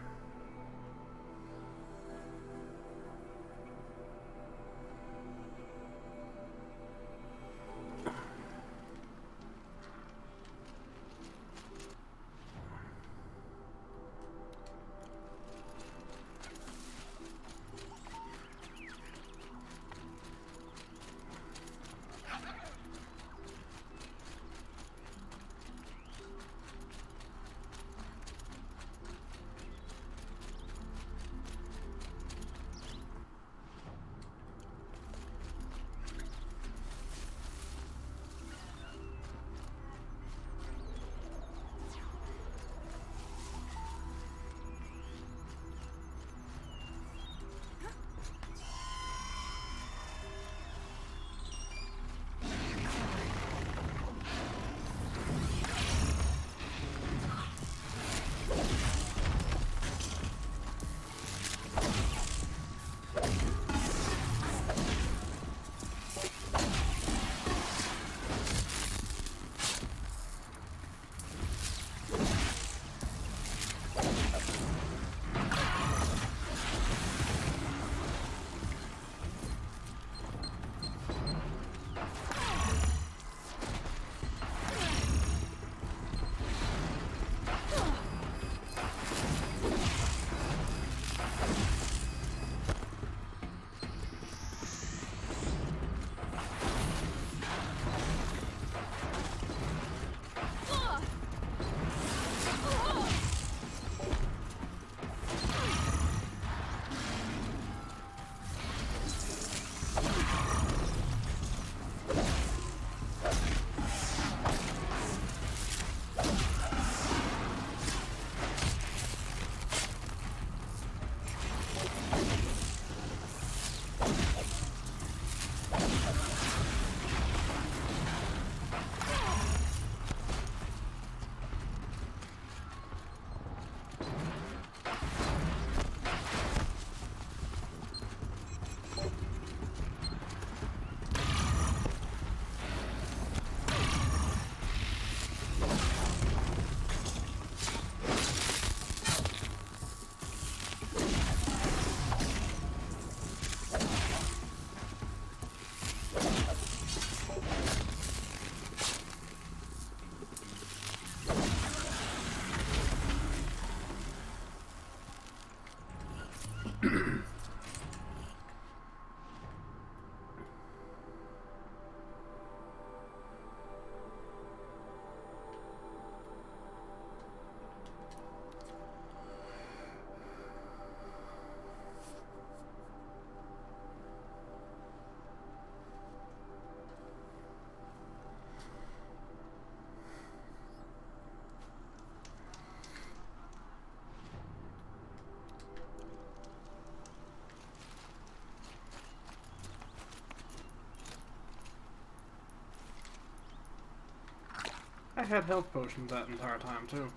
I had health potions that entire time, too.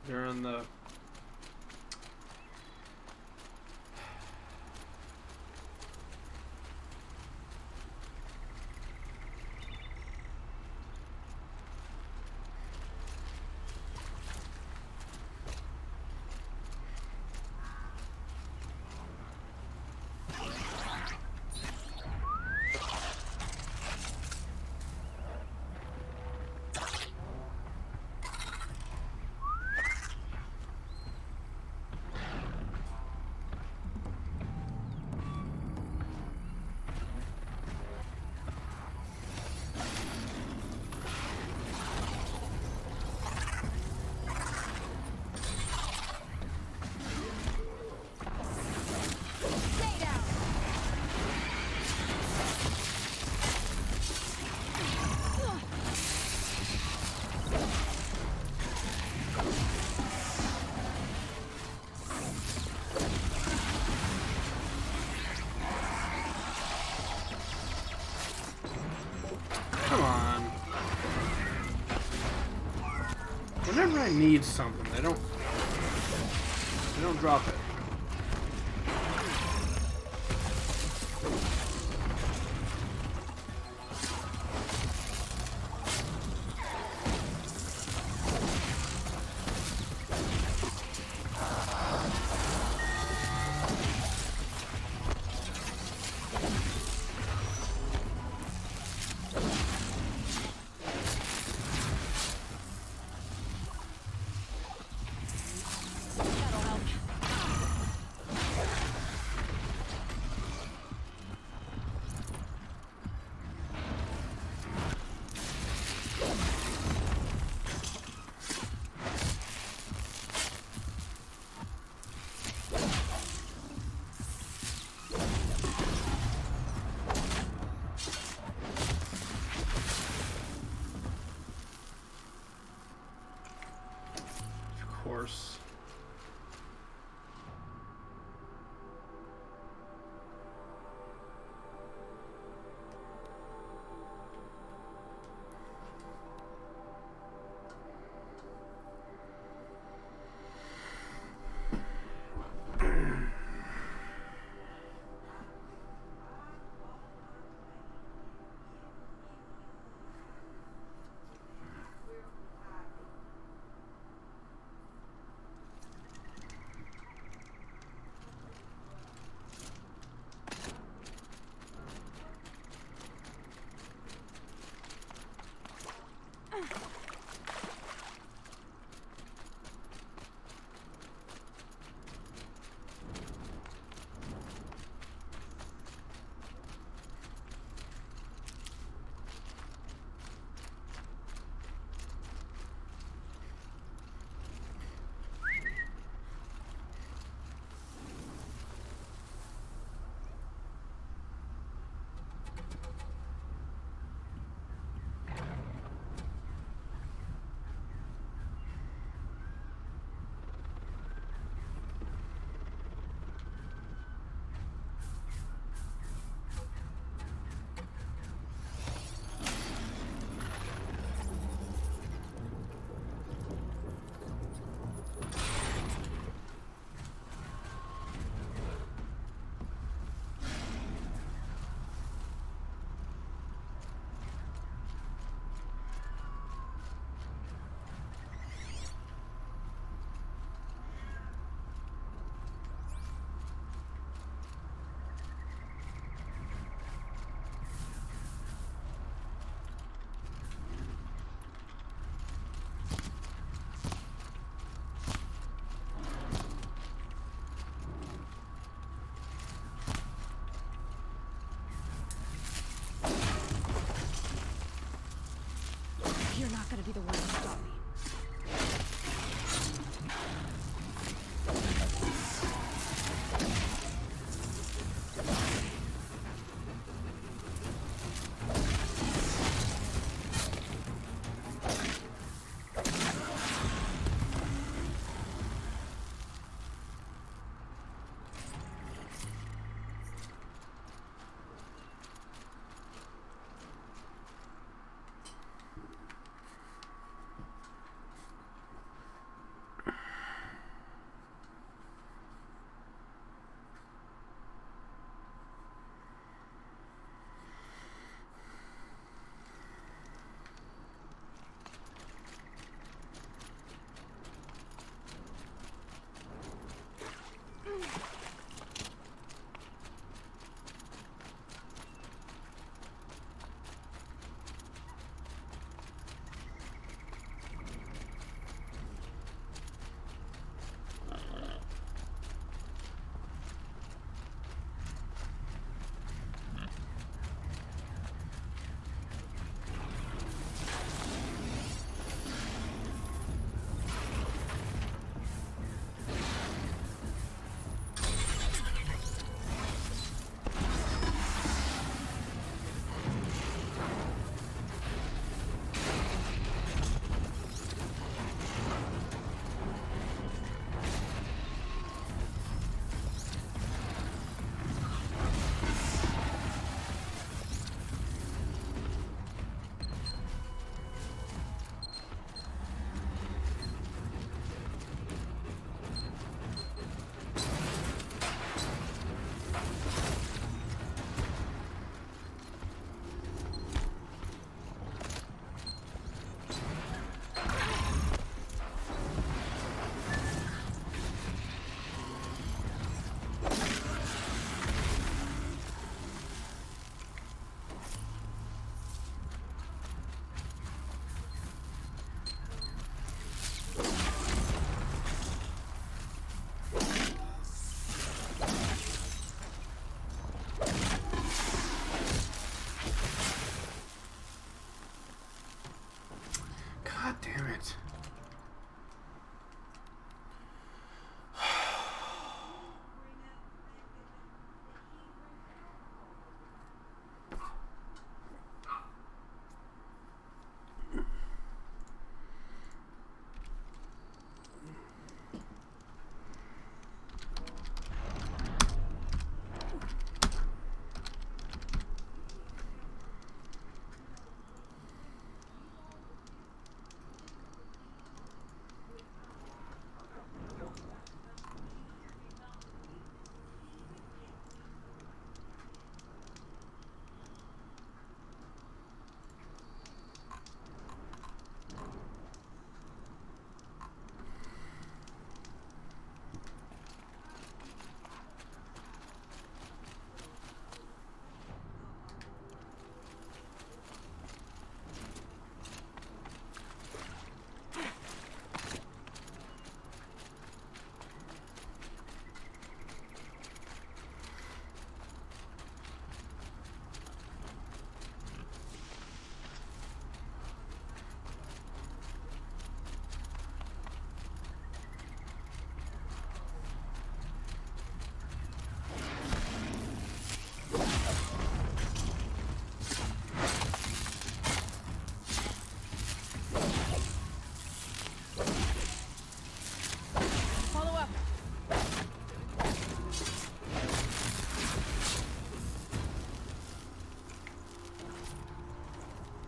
During the... I need something. They don't drop it.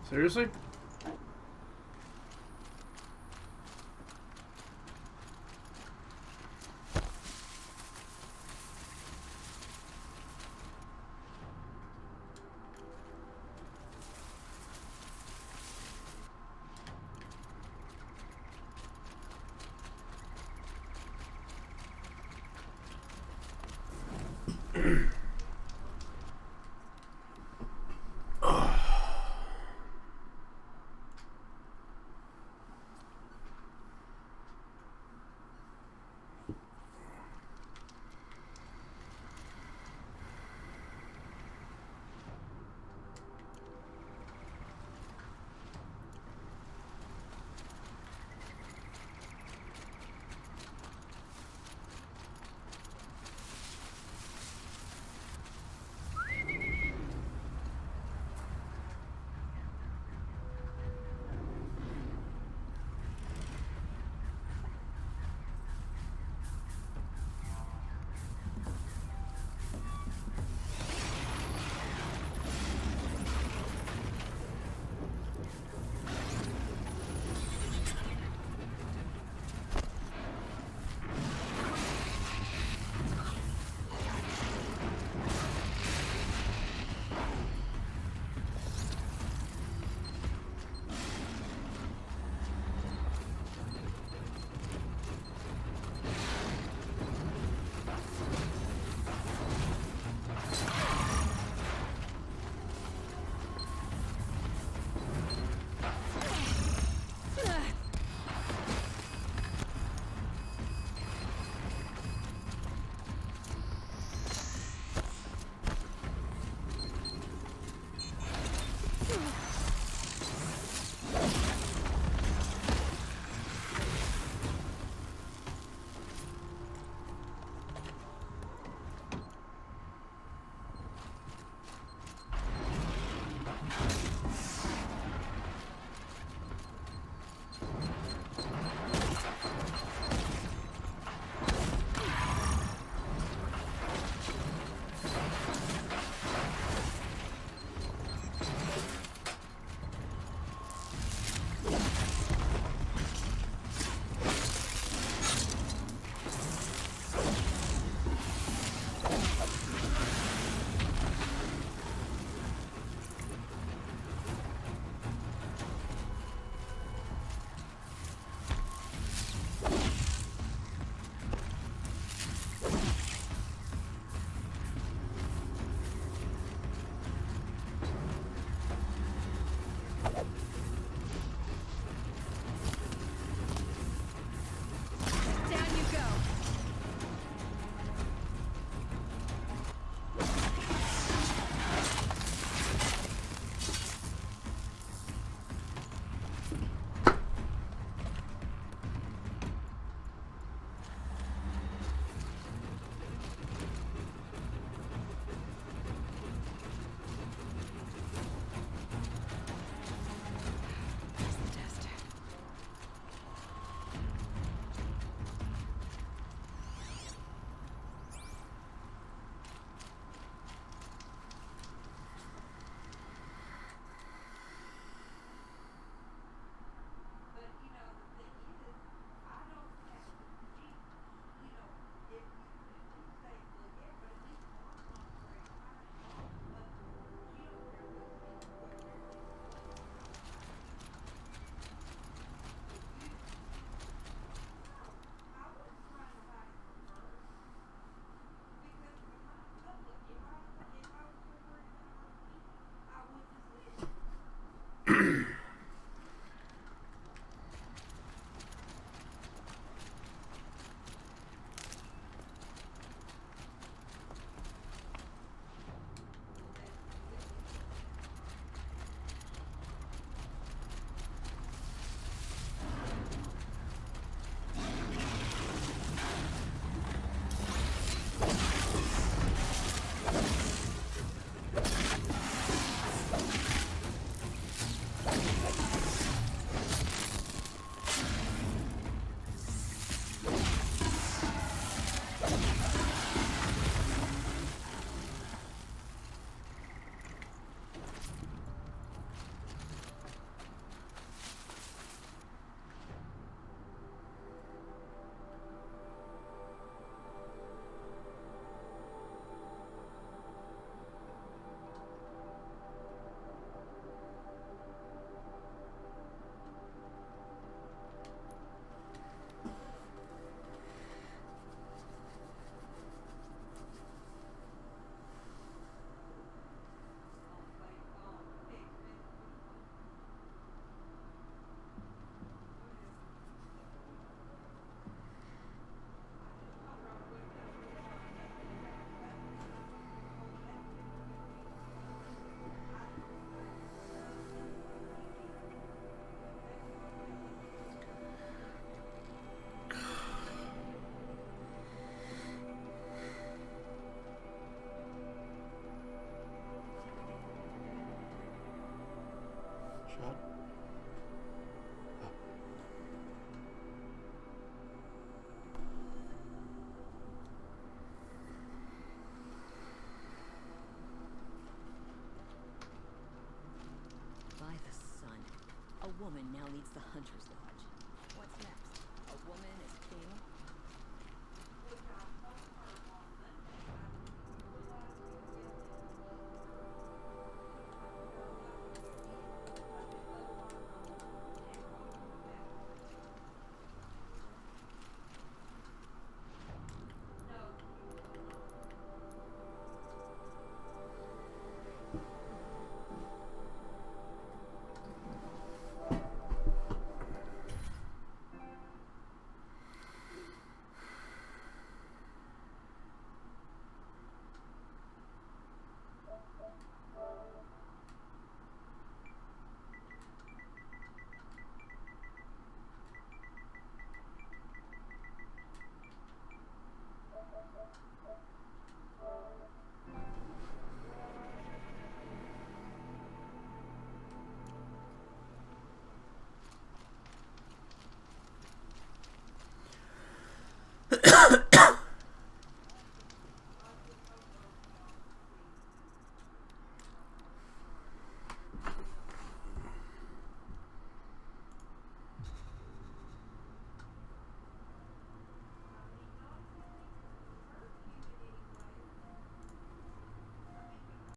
Seriously? needs the Hunter's Lodge.